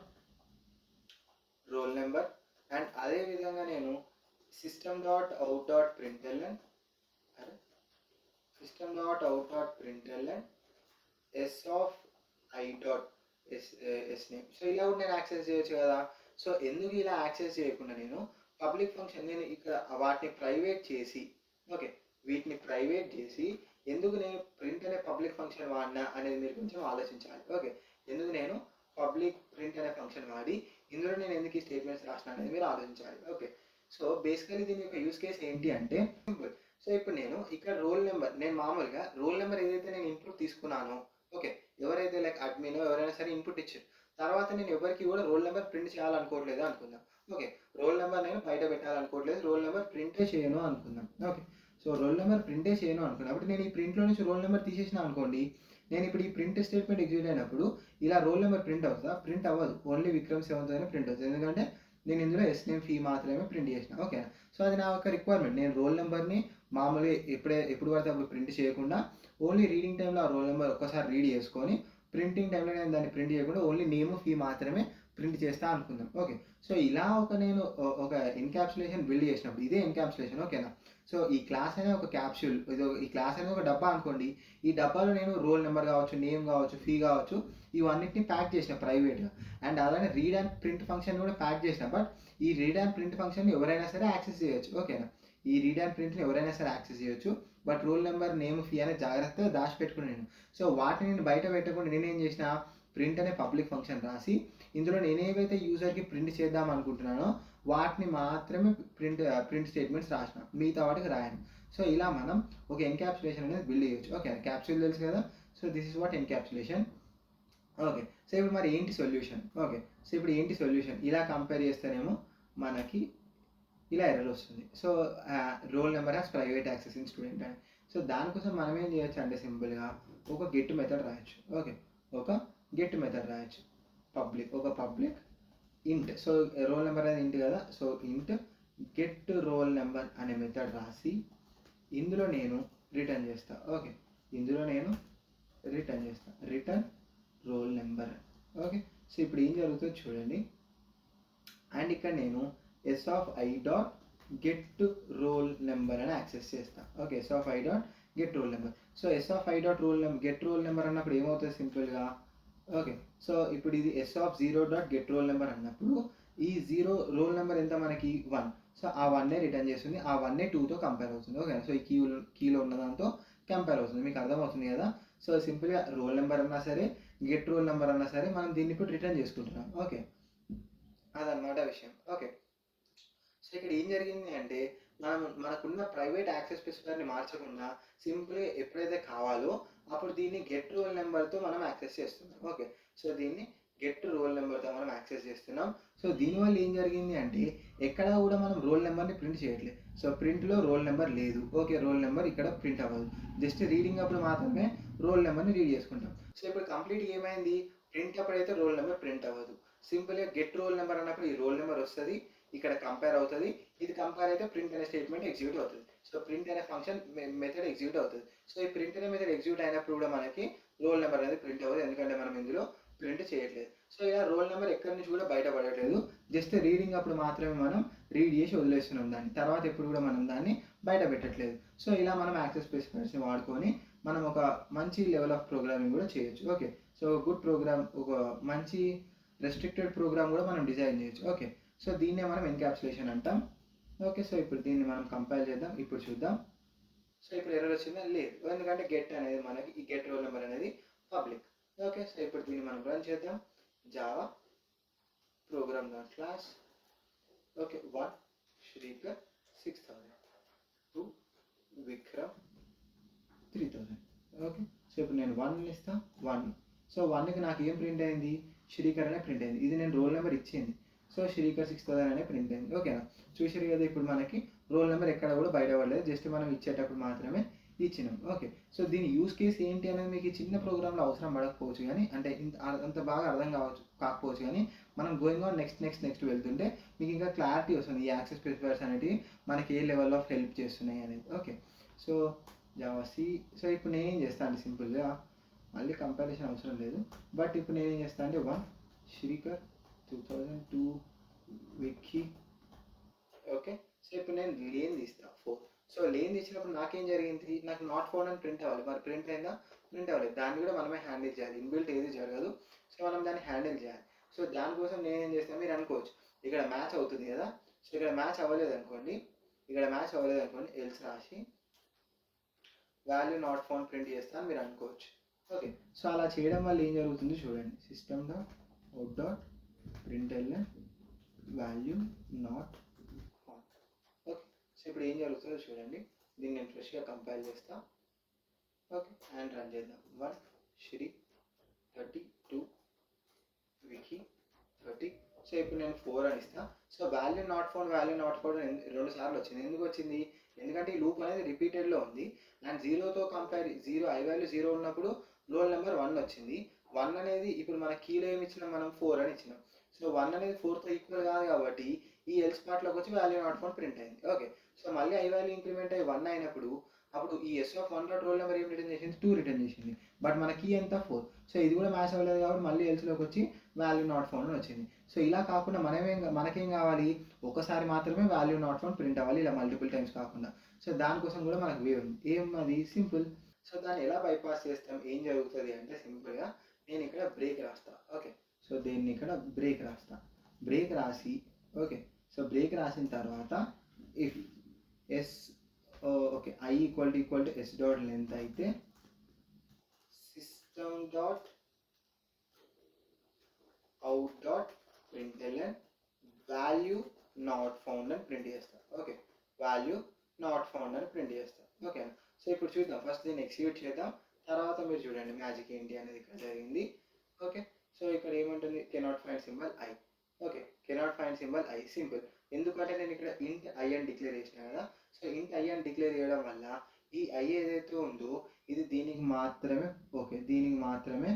number) అండ్ అదేవిధంగా నేను system.out.println s(i.sname). సో ఇలా కూడా నేను యాక్సెస్ చేయొచ్చు కదా. సో ఎందుకు ఇలా యాక్సెస్ చేయకుండా నేను పబ్లిక్ ఫంక్షన్ నేను ఇక్కడ వీటిని ప్రైవేట్ చేసి ఎందుకు నేను ప్రింట్ అనే పబ్లిక్ ఫంక్షన్ వాడినా అనేది మీరు కొంచెం ఆలోచించాలి. ఓకే ఎందుకు నేను పబ్లిక్ ప్రింట్ అనే ఫంక్షన్ వాడి ఇందులో నేను ఎందుకు ఈ స్టేట్మెంట్స్ రాసిన అనేది మీరు ఆలోచించాలి. ఓకే సో బేసికలీ దీని యొక్క యూస్ కేస్ ఏంటి అంటే సింపుల్. సో ఇప్పుడు నేను ఇక్కడ నేను మామూలుగా రోల్ నెంబర్ ఏదైతే నేను ఇన్పుట్ తీసుకున్నానో, ఓకే ఎవరైతే లైక్ అడ్మిన్ ఎవరైనా సరే ఇన్పుట్ ఇచ్చారు, తర్వాత నేను ఎవరికి కూడా రోల్ నెంబర్ ప్రింట్ చేయాలనుకోవట్లేదు అనుకుందాం. ఓకే రోల్ నెంబర్ నేను బయట పెట్టాలనుకోవట్లేదు, రోల్ నెంబర్ ప్రింటే చేయను అనుకుందాం. ఓకే సో రోల్ నెంబర్ ప్రింటే చేయను అనుకున్నాను. అప్పుడు నేను ఈ ప్రింట్లో నుంచి రోల్ నెంబర్ తీసేసిన అనుకోండి, నేను ఇప్పుడు ఈ ప్రింట్ స్టేట్మెంట్ ఎగ్జిక్యూట్ అయినప్పుడు ఇలా రోల్ నెంబర్ ప్రింట్ అవుతుందా? ప్రింట్ అవ్వదు, ఓన్లీ విక్రమ్ 7th అని ప్రింట్ అవుతుంది. ఎందుకంటే నేను ఇందులో ఎస్నేమ్ ఫీ మాత్రమే ప్రింట్ చేసిన, ఓకేనా. సో అది నా యొక్క రిక్వైర్మెంట్. నేను రోల్ నెంబర్ని మామూలుగా ఎప్పుడు పడితే అప్పుడు ప్రింట్ చేయకుండా ఓన్లీ రీడింగ్ టైంలో ఆ రోల్ నెంబర్ ఒక్కసారి రీడ్ చేసుకొని ప్రింటింగ్ టైంలో నేను దాన్ని ప్రింట్ చేయకుండా ఓన్లీ నేమ్ ఫీ మాత్రమే ప్రింట్ చేస్తా అనుకుందాం. ఓకే సో ఇలా నేను ఒక ఎన్క్యాప్సులేషన్ బిల్డ్ చేసినప్పుడు ఇదే ఎన్క్యాప్సులేషన్, ఓకేనా. సో ఈ క్లాస్ అనే ఒక క్యాప్సూల్, ఈ క్లాస్ అనేది ఒక డబ్బా అనుకోండి. ఈ డబ్బాలో నేను రోల్ నెంబర్ కావచ్చు, నేమ్ కావచ్చు, ఫీ కావచ్చు, ఇవన్నిటిని ప్యాక్ చేసిన ప్రైవేట్గా. అండ్ అలానే రీడ్ అండ్ ప్రింట్ ఫంక్షన్ కూడా ప్యాక్ చేసిన. బట్ ఈ రీడ్ అండ్ ప్రింట్ ఫంక్షన్ ఎవరైనా సరే యాక్సెస్ చేయొచ్చు, ఓకేనా. ఈ రీడ్ అండ్ ప్రింట్ని ఎవరైనా సరే యాక్సెస్ చేయొచ్చు. But roll number, name, fee అనేది జాగ్రత్తగా దాచిపెట్టుకున్నాను. సో వాటిని నేను బయట పెట్టకుండా నేనేం చేసిన, ప్రింట్ అనే పబ్లిక్ ఫంక్షన్ రాసి ఇందులో నేనేవైతే యూజర్కి ప్రింట్ చేద్దాం అనుకుంటున్నానో వాటిని మాత్రమే ప్రింట్ స్టేట్మెంట్స్ రాసిన, మిగతా వాటికి రాయను. సో ఇలా మనం ఒక ఎన్క్యాప్సులేషన్ అనేది బిల్డ్ చేయొచ్చు, ఓకే. క్యాప్సూల్ తెలుసు కదా. So this is what encapsulation. Okay so ఇప్పుడు మరి ఏంటి సొల్యూషన్? ఓకే సో ఇప్పుడు ఏంటి సొల్యూషన్? ఇలా కంపేర్ చేస్తేనేమో మనకి ఇలా ఎర్రర్ వస్తుంది. So roll number has private access in student అని. సో దానికోసం మనం ఏం చేయొచ్చు అంటే సింపుల్గా ఒక గెట్ మెథడ్ రాయొచ్చు. ఓకే ఒక గెట్ మెథడ్ రాయొచ్చు, పబ్లిక్ ఇంట్. సో రోల్ నెంబర్ అనేది ఇంట్ కదా. సో ఇంట్ గెట్ రోల్ నెంబర్ అనే మెథడ్ రాసి ఇందులో నేను రిటర్న్ చేస్తా. ఓకే ఇందులో నేను return role number. Okay so ఇప్పుడు ఏం జరుగుతుందో చూడండి. అండ్ ఇక్కడ నేను s(i.get_roll number అని యాక్సెస్ చేస్తా. Okay s(i.get_roll number). So s(i.get_roll number) అన్నప్పుడు ఏమవుతుంది సింపుల్గా, ఓకే సో ఇప్పుడు ఇది s(0.get_roll number) అన్నప్పుడు ఈ 0 రోల్ నెంబర్ ఎంత మనకి 1. సో ఆ 1 రిటర్న్ చేస్తుంది, ఆ 1 2తో కంపేర్ అవుతుంది, ఓకే. సో ఈ కీలో ఉన్న దాంతో కంపేర్ అవుతుంది, మీకు అర్థమవుతుంది కదా. సో సింపుల్గా రోల్ నెంబర్ అన్నా సరే, గెట్ రోల్ నెంబర్ అన్నా సరే మనం దీన్ని ఇప్పుడు రిటర్న్ చేసుకుంటున్నాం, ఓకే. అదన్నమాట విషయం, ఓకే. సో ఇక్కడ ఏం జరిగింది అంటే మనకున్న ప్రైవేట్ యాక్సెస్ స్పెసిఫైర్ని మార్చకుండా సింపుల్గా ఎప్పుడైతే కావాలో అప్పుడు దీన్ని గెట్ రోల్ నెంబర్తో మనం యాక్సెస్ చేస్తున్నాం, ఓకే. సో దీన్ని గెట్ రోల్ నెంబర్తో మనం యాక్సెస్ చేస్తున్నాం. సో దీనివల్ల ఏం జరిగింది అంటే ఎక్కడ కూడా మనం రోల్ నెంబర్ని ప్రింట్ చేయట్లేదు. సో ప్రింట్లో రోల్ నెంబర్ లేదు, ఓకే. రోల్ నెంబర్ ఇక్కడ ప్రింట్ అవ్వదు, జస్ట్ రీడింగ్ అప్పుడు మాత్రమే రోల్ నెంబర్ని రీడ్ చేసుకుంటాం. సో ఇప్పుడు కంప్లీట్గా ఏమైంది, ప్రింట్ అప్పుడైతే రోల్ నెంబర్ ప్రింట్ అవ్వదు. సింపుల్గా గెట్ రోల్ నెంబర్ అన్నప్పుడు ఈ రోల్ నెంబర్ వస్తుంది, ఇక్కడ కంపేర్ అవుతుంది, ఇది కంపేర్ అయితే ప్రింట్ అనే స్టేట్మెంట్ ఎగ్జిక్యూట్ అవుతుంది. సో ప్రింట్ అనే ఫంక్షన్ మెథడ్ ఎగ్జిక్యూట్ అవుతుంది. సో ఈ ప్రింట్ అనే మెథడ్ ఎగ్జిక్యూట్ అయినప్పుడు కూడా మనకి రోల్ నెంబర్ అనేది ప్రింట్ అవ్వదు, ఎందుకంటే మనం ఇందులో ప్రింట్ చేయట్లేదు. సో ఇలా రోల్ నెంబర్ ఎక్కడి నుంచి కూడా బయటపడట్లేదు, జస్ట్ రీడింగ్ అప్పుడు మాత్రమే మనం రీడ్ చేసి వదిలేస్తున్నాం దాన్ని, తర్వాత ఎప్పుడు కూడా మనం దాన్ని బయట పెట్టట్లేదు. సో ఇలా మనం యాక్సెస్ స్పెసిఫైయర్స్ని వాడుకొని మనం ఒక మంచి లెవెల్ ఆఫ్ ప్రోగ్రామింగ్ కూడా చేయొచ్చు. ఓకే, సో గుడ్ ప్రోగ్రామ్, ఒక మంచి రెస్ట్రిక్టెడ్ ప్రోగ్రామ్ కూడా మనం డిజైన్ చేయొచ్చు. ఓకే, సో దీన్నే మనం ఎన్క్యాప్సులేషన్ అంటాం. ఓకే, సో ఇప్పుడు దీన్ని మనం కంపైల్ చేద్దాం, ఇప్పుడు చూద్దాం. సో ఇప్పుడు ఎర్రర్ వచ్చిందా? లేదు, ఎందుకంటే గెట్ అనేది మనకి ఈ గెట్ రోల్ నెంబర్ అనేది పబ్లిక్. ఓకే, సో ఇప్పుడు దీన్ని మనం రన్ చేద్దాం. Java programme dot class. Okay, 1 Srikar 6000, 2 Vikram 3000. Okay, so ఇప్పుడు నేను 1 ఇస్తా, 1. సో 1కి నాకు ఏం ప్రింట్ అయింది? శ్రీకర్ అనే ప్రింట్ అయింది. ఇది నేను రోల్ నెంబర్ ఇచ్చింది, సో శ్రీకర్ 6000 అనే ప్రింట్ అయింది. ఓకేనా, చూసారు కదా, ఇప్పుడు మనకి రోల్ నెంబర్ ఎక్కడ కూడా బయట పడలేదు, జస్ట్ మనం ఇచ్చేటప్పుడు మాత్రమే ఇచ్చినాం. ఓకే, సో దీని యూస్ కేస్ ఏంటి అనేది మీకు ఈ చిన్న ప్రోగ్రామ్లో అవసరం పడకపోవచ్చు, కానీ అంటే అంత బాగా అర్థం కాకపోవచ్చు, కానీ మనం గోయింగ్ ఆన్ నెక్స్ట్ వెళ్తుంటే మీకు ఇంకా క్లారిటీ వస్తుంది ఈ యాక్సెస్ స్పెసిఫైయర్స్ అనేవి మనకి ఏ లెవెల్ ఆఫ్ హెల్ప్ చేస్తున్నాయి అనేది. Okay, so javac. So ఇప్పుడు నేనేం చేస్తాను అంటే సింపుల్గా, మళ్ళీ కంపారిజన్ అవసరం లేదు, బట్ ఇప్పుడు నేనేం చేస్తాను అంటే 1 శ్రీకర్ 2000, 2 విక్కీ. ఓకే, సో ఇప్పుడు నేను లేన్ తీస్తాను 4. సో లేన్ తీసినప్పుడు నాకేం జరిగింది? నాకు నాట్ ఫౌండ్ అని ప్రింట్ అవ్వాలి, మరి ప్రింట్ అయిందా? ప్రింట్ అవ్వలేదు. దాన్ని కూడా మనమే హ్యాండిల్ చేయాలి, ఇన్బిల్ట్ ఏది జరగదు, సో మనం దాన్ని హ్యాండిల్ చేయాలి. సో దానికోసం నేనేం చేస్తాను, మీరు అనుకోవచ్చు ఇక్కడ మ్యాచ్ అవుతుంది కదా, సో ఇక్కడ మ్యాచ్ అవ్వలేదు అనుకోండి, ఎల్స్ రాసి వాల్యూ నాట్ ఫౌండ్ ప్రింట్ చేస్తాను మీరు అనుకోవచ్చు. ఓకే, సో అలా చేయడం వల్ల ఏం జరుగుతుంది చూడండి, system dot out dot println value not found. Okay, so ఇప్పుడు ఏం జరుగుతుందో చూడండి, దీన్ని నేను ఫ్రెష్గా కంపైల్ చేస్తా. ఓకే, అండ్ రన్ చేద్దాం. 1 శ్రీ 30, 2 వికీ 30. సో ఇప్పుడు నేను 4 అని ఇస్తా. సో వాల్యూ నాట్ ఫౌండ్ అని 2 సార్లు వచ్చింది. ఎందుకు వచ్చింది? ఎందుకంటే ఈ లూప్ అనేది రిపీటెడ్లో ఉంది, అండ్ జీరోతో కంపేర్, ఐ వాల్యూ 0 ఉన్నప్పుడు రోల్ నెంబర్ 1 వచ్చింది. 1 అనేది ఇప్పుడు మన కీలో ఏమి ఇచ్చినాం, మనం 4 అని ఇచ్చినాం. సో 1 అనేది 4తో ఈక్వల్ కాదు కాబట్టి ఈ ఎల్స్ పార్ట్లోకి వచ్చి వాల్యూ నాట్ ఫౌండ్ ప్రింట్ అయింది. ఓకే, సో మళ్ళీ ఐ వాల్యూ ఇంక్రిమెంట్ అయ్యి 1 అయినప్పుడు అప్పుడు ఈ S of 1 dot roll number ఏం రిటర్న్ చేసింది? 2 రిటర్న్ చేసింది, బట్ మన కీ ఎంత? 4. సో ఇది కూడా మ్యాచ్ అవ్వలేదు కాబట్టి మళ్ళీ ఎల్స్లోకి వచ్చి వాల్యూ నాట్ ఫౌండ్ అని వచ్చింది. సో ఇలా కాకుండా మనకేం కావాలి? ఒకసారి మాత్రమే వాల్యూ నాట్ ఫౌండ్ ప్రింట్ అవ్వాలి, ఇలా మల్టిపుల్ టైమ్స్ కాకుండా. సో దానికోసం కూడా మనకు వే ఉంది. ఏం అది? సింపుల్. సో దాన్ని ఎలా బైపాస్ చేస్తాం? ఏం జరుగుతుంది అంటే సింపుల్గా నేను ఇక్కడ బ్రేక్ రాస్తా. ఓకే, సో దీన్ని ఇక్కడ బ్రేక్ రాస్తా. బ్రేక్ రాసి, ఓకే, సో బ్రేక్ రాసిన తర్వాత if s, okay, i equal to yes dot length అయితే system dot out dot println value not found అని ప్రింట్ చేస్తా. ఓకే, వాల్యూ నాట్ ఫౌండ్ అని ప్రింట్ చేస్తా. ఓకే, సో ఇప్పుడు చూద్దాం, ఫస్ట్ దీన్ని ఎక్సిక్యూట్ చేద్దాం, తర్వాత మీరు చూడండి మ్యాజిక్ ఏంటి అనేది ఇక్కడ జరిగింది. ఓకే, సో ఇక్కడ ఏమంటుంది? Cannot find symbol I. Okay, cannot find symbol I. Simple, ఎందుకంటే నేను ఇక్కడ ఇంట్ ఐ అని డిక్లేర్ చేసిన కదా. సో ఇంట్ ఐ అని డిక్లేర్ చేయడం వల్ల ఈ ఐ ఏదైతే ఉందో ఇది దీనికి మాత్రమే, ఓకే, దీనికి మాత్రమే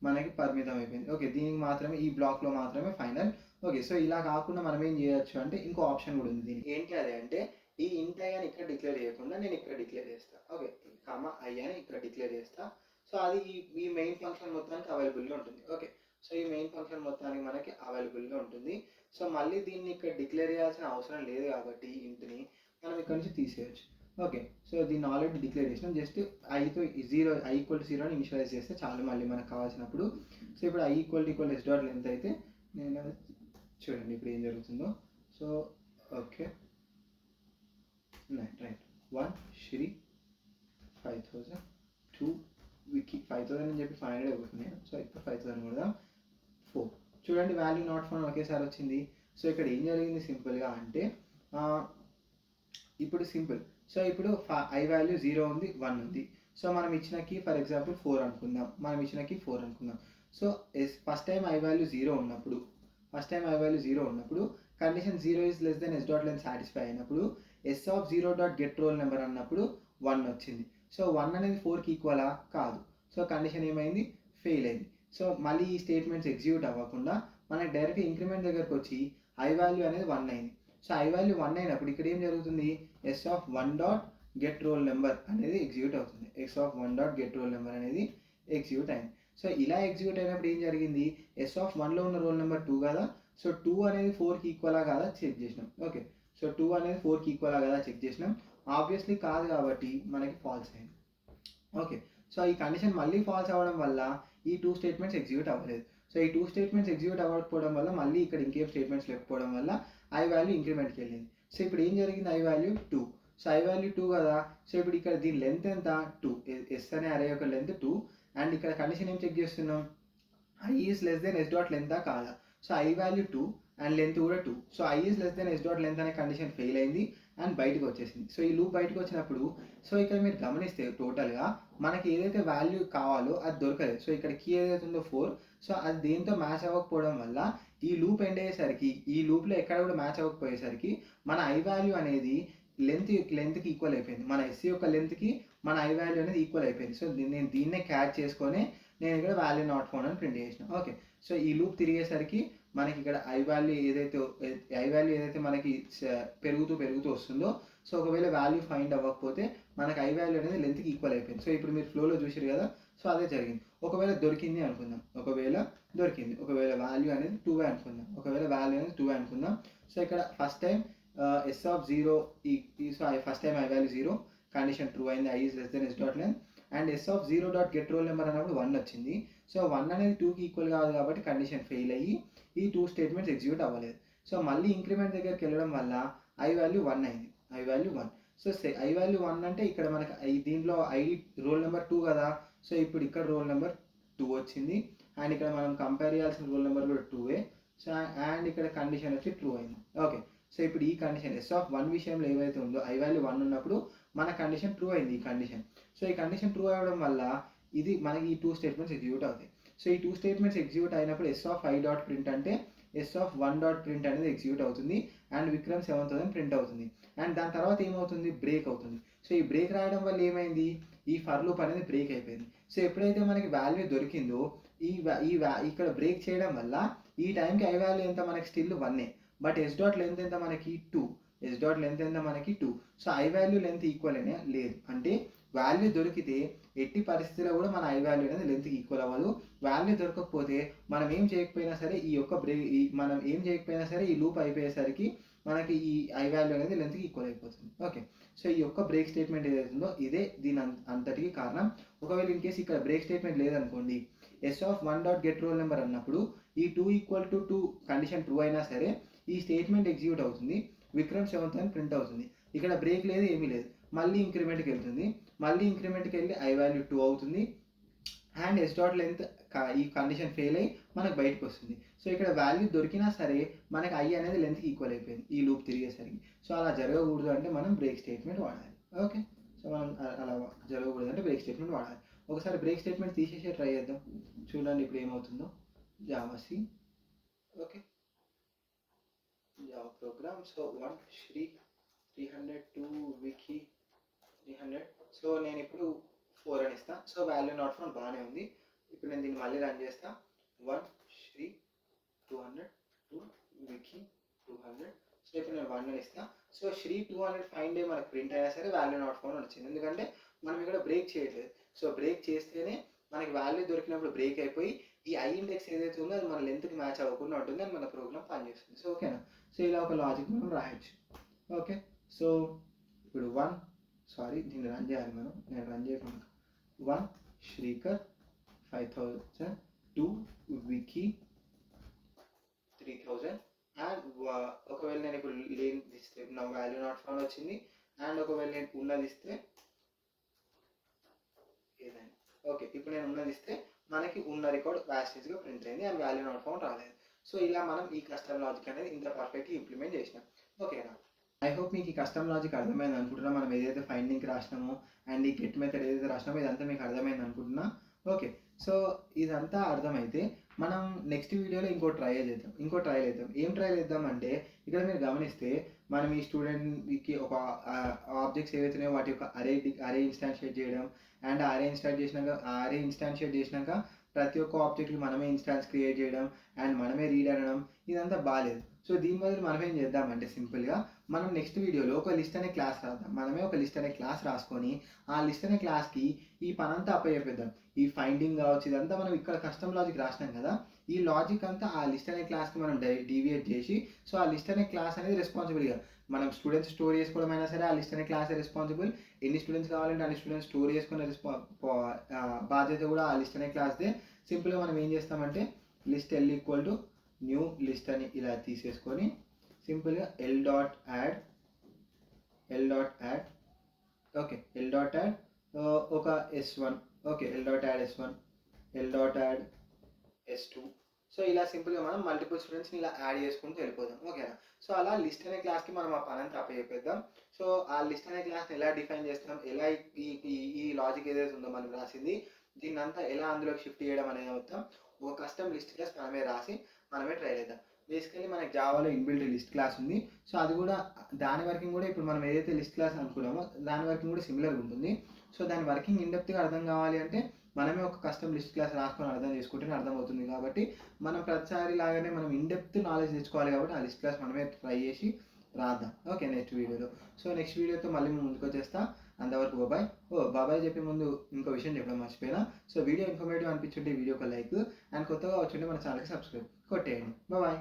మనకి పరిమితం అయిపోయింది. ఓకే, దీనికి మాత్రమే, ఈ బ్లాక్లో మాత్రమే ఫైనల్. ఓకే, సో ఇలా కాకుండా మనం ఏం చేయొచ్చు అంటే ఇంకో ఆప్షన్ కూడా ఉంది దీనికి. ఏంటి అది అంటే ఈ ఇంట్ ఐ అని ఇక్కడ డిక్లేర్ చేయకుండా నేను ఇక్కడ డిక్లేర్ చేస్తా. ఓకే, కామా ఐ అని ఇక్కడ డిక్లేర్ చేస్తా. సో అది ఈ మెయిన్ ఫంక్షన్ మొత్తానికి అవైలబుల్గా ఉంటుంది. ఓకే, సో ఈ మెయిన్ ఫంక్షన్ మొత్తానికి మనకి అవైలబుల్గా ఉంటుంది. సో మళ్ళీ దీన్ని ఇక్కడ డిక్లేర్ చేయాల్సిన అవసరం లేదు కాబట్టి ఇంట్ని మనం ఇక్కడ నుంచి తీసేయచ్చు. ఓకే, సో దీన్ని ఆల్రెడీ డిక్లేర్ చేసినాం, జస్ట్ ఐతో 0, ఐ ఈక్వల్ టు 0 అని ఇనిషియలైజ్ చేస్తే చాలు మళ్ళీ మనకు కావాల్సినప్పుడు. సో ఇప్పుడు I equal to yes dot length అయితే నేను చూడండి ఇప్పుడు ఏం జరుగుతుందో. So okay, right, 1 Sri 5000, 2 Vicky 5000 అని చెప్పి 500 ఇవ్వకుండా, సో ఇప్పుడు 5000 కూడా 4. చూడండి వాల్యూ నాట్ ఫౌండ్ ఒకేసారి వచ్చింది. సో ఇక్కడ ఏం జరిగింది సింపుల్గా అంటే ఇప్పుడు సింపుల్, సో ఇప్పుడు ఐ వాల్యూ 0 ఉంది, 1 ఉంది. సో మనం ఇచ్చిన కీ ఫర్ ఎగ్జాంపుల్ 4 అనుకుందాం, so first time i value 0 ఉన్నప్పుడు, condition 0 is less than s dot length satisfy అయినప్పుడు yes of 0 dot get roll number అన్నప్పుడు 1 వచ్చింది. సో 1 అనేది 4కి ఈక్వలా? కాదు. సో కండిషన్ ఏమైంది? ఫెయిల్ అయింది. సో మళ్ళీ ఈ స్టేట్మెంట్స్ ఎగ్జిక్యూట్ అవ్వకుండా మనకి డైరెక్ట్ ఇంక్రిమెంట్ దగ్గరకు వచ్చి ఐ వాల్యూ అనేది 1 అయింది. సో ఐ వాల్యూ 1 అయినప్పుడు ఇక్కడ ఏం జరుగుతుంది? S of 1 dot get roll number అనేది ఎగ్జిక్యూట్ అవుతుంది. S of 1 dot get roll number అనేది ఎగ్జిక్యూట్ అయింది. సో ఇలా ఎగ్జిక్యూట్ అయినప్పుడు ఏం జరిగింది? ఎస్ ఆఫ్ 1లో ఉన్న రోల్ నెంబర్ 2 కదా, సో 2 అనేది 4కి ఈక్వలా కాదా చెక్ చేసినాం. ఓకే, సో 2 అనేది 4కి ఈక్వలా కదా చెక్ చేసినాం. ఆబ్వియస్లీ కాదు కాబట్టి మనకి ఫాల్స్ అయింది. ఓకే, సో ఈ కండిషన్ మళ్ళీ ఫాల్స్ అవ్వడం వల్ల ఈ 2 స్టేట్మెంట్స్ ఎగ్జిక్యూట్ అవ్వలేదు. సో ఈ 2 స్టేట్మెంట్స్ ఎగ్జిక్యూట్ అవ్వకపోవడం వల్ల మళ్ళీ ఇక్కడ ఇంకేం స్టేట్మెంట్స్ లేకపోవడం వల్ల ఐ వాల్యూ ఇంక్రిమెంట్కి వెళ్ళింది. సో ఇప్పుడు ఏం జరిగింది, I value 2. So i value 2 కదా. సో ఇప్పుడు ఇక్కడ దీని లెంత్ ఎంత, 2. ఎస్ అనే అరే యొక్క లెంత్ 2. అండ్ ఇక్కడ కండిషన్ ఏం చెక్ చేస్తున్నాం, i is less than s dot length కాదా. So i value 2 and length కూడా 2. So i is less than s dot length అనే కండిషన్ ఫెయిల్ అయింది అండ్ బయటకు వచ్చేసింది. సో ఈ లూప్ బయటకు వచ్చినప్పుడు సో ఇక్కడ మీరు గమనిస్తే టోటల్గా మనకి ఏదైతే వాల్యూ కావాలో అది దొరకలేదు. సో ఇక్కడ కీ ఏదైతే ఉందో 4, సో అది దేంతో మ్యాచ్ అవ్వకపోవడం వల్ల ఈ లూప్ ఎండ్ అయ్యేసరికి ఈ లూప్లో ఎక్కడ కూడా మ్యాచ్ అవ్వకపోయేసరికి మన ఐ వాల్యూ అనేది లెంత్కి ఈక్వల్ అయిపోయింది. మన ఎస్సీ యొక్క లెంత్కి మన ఐ వాల్యూ అనేది ఈక్వల్ అయిపోయింది. సో నేను దీన్నే క్యాచ్ చేసుకొని నేను ఇక్కడ వాల్యూ నాట్ ఫౌండ్ అని ప్రింట్ చేసిన. ఓకే, సో ఈ లూప్ తిరిగేసరికి మనకి ఇక్కడ ఐ వాల్యూ ఏదైతే మనకి పెరుగుతూ వస్తుందో, సో ఒకవేళ వాల్యూ ఫైండ్ అవ్వకపోతే మనకి ఐ వాల్యూ అనేది లెంత్కి ఈక్వల్ అయిపోయింది. సో ఇప్పుడు మీరు ఫ్లోలో చూసారు కదా, సో అదే జరిగింది. ఒకవేళ దొరికింది అనుకుందాం, ఒకవేళ వాల్యూ అనేది 2 అనుకుందాం. సో ఇక్కడ first time s of 0 so first time i value 0, condition true అయింది, i is less than s dot length. And yes of 0 dot get roll number అన్నప్పుడు 1 వచ్చింది. సో 1 అనేది 2కి ఈక్వల్ కాదు కాబట్టి కండిషన్ ఫెయిల్ అయ్యి ఈ 2 స్టేట్మెంట్స్ ఎగ్జిక్యూట్ అవ్వలేదు. సో మళ్ళీ ఇంక్రిమెంట్ దగ్గరికి వెళ్ళడం వల్ల ఐ వాల్యూ 1 అయింది, I value 1. So i value 1 అంటే ఇక్కడ మనకి దీంట్లో ఐడి రోల్ నెంబర్ 2 కదా. సో ఇప్పుడు ఇక్కడ రోల్ నెంబర్ 2 వచ్చింది అండ్ ఇక్కడ మనం కంపేర్ చేయాల్సిన రోల్ నెంబర్ కూడా 2. సో అండ్ ఇక్కడ కండిషన్ వచ్చి ట్రూ అయింది. ఓకే, సో ఇప్పుడు ఈ కండిషన్ ఎస్ ఆఫ్ 1 విషయంలో ఏవైతే ఉందో ఐ వాల్యూ 1 ఉన్నప్పుడు మన కండిషన్ ట్రూ అయింది ఈ కండిషన్. సో ఈ కండిషన్ ట్రూ అవ్వడం వల్ల ఇది మనకి ఈ 2 స్టేట్మెంట్స్ ఎగ్జిక్యూట్ అవుతాయి. సో ఈ 2 స్టేట్మెంట్స్ ఎగ్జిక్యూట్ అయినప్పుడు yes of I dot print అంటే ఎస్ ఆఫ్ 1 డాట్ ప్రింట్ అనేది ఎగ్జిక్యూట్ అవుతుంది అండ్ విక్రమ్ 7000 ప్రింట్ అవుతుంది. అండ్ దాని తర్వాత ఏమవుతుంది, బ్రేక్ అవుతుంది. సో ఈ బ్రేక్ రాయడం వల్ల ఏమైంది, ఈ ఫర్ లూప్ అనేది బ్రేక్ అయిపోయింది. సో ఎప్పుడైతే మనకి వాల్యూ దొరికిందో ఇక్కడ బ్రేక్ చేయడం వల్ల ఈ టైంకి ఐ వాల్యూ ఎంత మనకి still 1, but yes dot length ఎంత మనకి 2. So i value length equal అనే లేదు, అంటే వాల్యూ దొరికితే ఎట్టి పరిస్థితిలో కూడా మన ఐ వాల్యూ అనేది లెంత్కి ఈక్వల్ అవ్వదు. వాల్యూ దొరకకపోతే మనం ఏం చేయకపోయినా సరే ఈ లూప్ అయిపోయేసరికి మనకి ఈ ఐ వాల్యూ అనేది లెంత్కి ఈక్వల్ అయిపోతుంది. ఓకే, సో ఈ యొక్క బ్రేక్ స్టేట్మెంట్ ఏదైతుందో ఇదే దీని అంతటికి కారణం. ఒకవేళ ఇన్ కేసు ఇక్కడ బ్రేక్ స్టేట్మెంట్ లేదనుకోండి, S of 1 dot get roll number అన్నప్పుడు ఈ 2 ఈక్వల్ టు 2 కండిషన్ ట్రూ అయినా సరే ఈ స్టేట్మెంట్ ఎగ్జిక్యూట్ అవుతుంది, విక్రమ్ 7000 ప్రింట్ అవుతుంది. ఇక్కడ బ్రేక్ లేదు, ఏమీ లేదు, మళ్ళీ ఇంక్రిమెంట్కి వెళ్తుంది. మళ్ళీ ఇంక్రిమెంట్కి వెళ్ళి ఐ వాల్యూ 2 అవుతుంది అండ్ ఎస్ డాట్ లెంత్ ఈ కండిషన్ ఫెయిల్ అయ్యి మనకు బయటకు వస్తుంది. సో ఇక్కడ వాల్యూ దొరికినా సరే మనకి ఐ అనేది లెంత్కి ఈక్వల్ అయిపోయింది ఈ లూప్ తిరిగేసరికి. సో అలా జరగకూడదు అంటే మనం బ్రేక్ స్టేట్మెంట్ వాడాలి. ఓకే, సో మనం అలా జరగకూడదు అంటే బ్రేక్ స్టేట్మెంట్ వాడాలి. ఒకసారి బ్రేక్ స్టేట్మెంట్ తీసేసి ట్రై చేద్దాం, చూడండి ఇప్పుడు ఏమవుతుందో. Javac, okay, Java program. So 1 Sri 300 2 Vicky 300. So నేను ఇప్పుడు 4 అని ఇస్తాను. సో వాల్యూ నాట్ ఫౌండ్ బాగానే ఉంది. ఇప్పుడు నేను దీన్ని మళ్ళీ రన్ చేస్తా. 1 శ్రీ 200 2 వికీ 200. సో ఇప్పుడు నేను 1 అని ఇస్తాను. సో శ్రీ 200 ఫైండ్ మనకు ప్రింట్ అయినా సరే వాల్యూ నాట్ ఫౌండ్ వచ్చింది, ఎందుకంటే మనం ఇక్కడ బ్రేక్ చేయట్లేదు. సో బ్రేక్ చేస్తేనే మనకి వాల్యూ దొరికినప్పుడు బ్రేక్ అయిపోయి ఈ ఐ ఇండెక్స్ ఏదైతే ఉందో అది మన లెంత్కి మ్యాచ్ అవ్వకుండా ఉంటుంది అని మన ప్రోగ్రామ్ పనిచేస్తుంది. సో ఓకేనా, సో ఇలా ఒక లాజిక్ మనం రాయొచ్చు. ఓకే, సో ఇప్పుడు దీన్ని రన్ చేయాలి మనం. నేను రన్ చేయకుండా 1 శ్రీకర్ 5000 2 వికీ 3000. అండ్ ఒకవేళ నేను ఇప్పుడు లేని ఇస్తే నా వాల్యూ నాట్ ఫౌండ్ వచ్చింది. అండ్ ఒకవేళ నేను ఉన్నది ఇస్తే ఏదైనా ఓకే, ఇప్పుడు నేను ఉన్నది ఇస్తే మనకి ఉన్న రికార్డ్ వ్యాస్టేజ్గా ప్రింట్ అయింది అండ్ వాల్యూ నాట్ ఫౌండ్ రాలేదు. సో ఇలా మనం ఈ కస్టమ్ లాజిక్ అనేది ఇంత పర్ఫెక్ట్గా ఇంప్లిమెంట్ చేసినాం. ఓకేనా, ఐ హోప్ మీకు ఈ కస్టమ్ లాజిక్ అర్థమైంది అనుకుంటున్నా. మనం ఏదైతే ఫైండింగ్కి రాసినామో అండ్ ఈ గెట్ మెథడ్ ఏదైతే రాసినామో ఇదంతా మీకు అర్థమైంది అనుకుంటున్నా. ఓకే, సో ఇదంతా అర్థమైతే మనం నెక్స్ట్ వీడియోలో ఇంకో ట్రయల్ చేద్దాం. ఏం ట్రయల్ చేద్దాం అంటే ఇక్కడ మీరు గమనిస్తే మనం ఈ స్టూడెంట్కి ఒక ఆబ్జెక్ట్స్ ఏవైతున్నాయో వాటి యొక్క అరే ఇన్స్టాన్షియేట్ చేయడం అండ్ అరే ఇన్స్టాన్షియేట్ చేసినాక ప్రతి ఒక్క ఆబ్జెక్ట్కి మనమే ఇన్స్టాన్స్ క్రియేట్ చేయడం అండ్ మనమే రీడ్ అనడం ఇదంతా బాగాలేదు. సో దీని బదులు మనం ఏం చేద్దామంటే సింపుల్గా మనం నెక్స్ట్ వీడియోలో ఒక లిస్ట్ అనే క్లాస్ రాద్దాం. మనమే ఒక లిస్ట్ అనే క్లాస్ రాసుకొని ఆ లిస్ట్ అనే క్లాస్కి ఈ పనంతా అప్పచెప్పేద్దాం. ఈ ఫైండింగ్ కావచ్చు ఇదంతా మనం ఇక్కడ కస్టమ్ లాజిక్ రాసినాం కదా, ఈ లాజిక్ అంతా ఆ లిస్ట్ అనే క్లాస్కి మనం డీవియేట్ చేసి, సో ఆ లిస్ట్ అనే క్లాస్ అనేది రెస్పాన్సిబుల్గా మనం స్టూడెంట్స్ స్టోర్ చేసుకోవడం అయినా సరే ఆ లిస్ట్ అనే క్లాసే రెస్పాన్సిబుల్. ఎన్ని స్టూడెంట్స్ కావాలంటే అన్ని స్టూడెంట్స్ స్టోర్ చేసుకునే బాధ్యత కూడా ఆ లిస్ట్ అనే క్లాస్దే. సింపుల్గా మనం ఏం చేస్తామంటే list L equal to new list అని ఇలా తీసేసుకొని సింపుల్గా L dot add okay L dot add ఒక S1 okay L dot add S1 L dot add S2. So ఇలా సింపుల్గా మనం మల్టిపుల్ స్టూడెంట్స్ని ఇలా యాడ్ చేసుకుంటూ వెళ్ళిపోదాం. ఓకేనా? సో అలా లిస్ట్ అనే క్లాస్కి మనం ఆ పని అంతా అప్పచెప్పేద్దాం. సో ఆ లిస్ట్ అనే క్లాస్ని ఎలా డిఫైన్ చేస్తాం, ఎలా ఈ లాజిక్ ఏదైతే ఉందో మనం రాసింది దీన్ని అంతా ఎలా అందులోకి షిఫ్ట్ చేయడం అనేది మొత్తం ఒక కస్టమ్ లిస్ట్ క్లాస్ మనమే రాసి మనమే ట్రై చేద్దాం. బేసికలీ మనకి జావాలో ఇన్బిల్ట్ లిస్ట్ క్లాస్ ఉంది. సో అది కూడా దాని వర్కింగ్ కూడా ఇప్పుడు మనం ఏదైతే లిస్ట్ క్లాస్ అనుకున్నామో దాని వర్కింగ్ కూడా సిమిలర్గా ఉంటుంది. సో దాని వర్కింగ్ ఇన్డెప్త్గా అర్థం కావాలి అంటే మనమే ఒక కస్టమ్ లిస్ట్ క్లాస్ రాసుకొని అర్థం చేసుకుంటేనే అర్థమవుతుంది. కాబట్టి మనం ప్రతిసారి లాగానే మనం ఇన్డెప్త్ నాలెడ్జ్ తెచ్చుకోవాలి కాబట్టి ఆ లిస్ట్ క్లాస్ మనమే ట్రై చేసి రాద్దాం. ఓకే నెక్స్ట్ వీడియోలో. సో నెక్స్ట్ వీడియోతో మళ్ళీ ముందుకు వచ్చేస్తా. అంతవరకు బాబాయ్. బాబాయ్ చెప్పే ముందు ఇంకో విషయం చెప్పడం మర్చిపోయినా. సో వీడియో ఇన్ఫర్మేటివ్ అనిపించుంటే వీడియోకి లైక్, అండ్ కొత్తగా వచ్చుంటే మన ఛానల్కి సబ్స్క్రైబ్ కొట్టేయండి. బాయ్.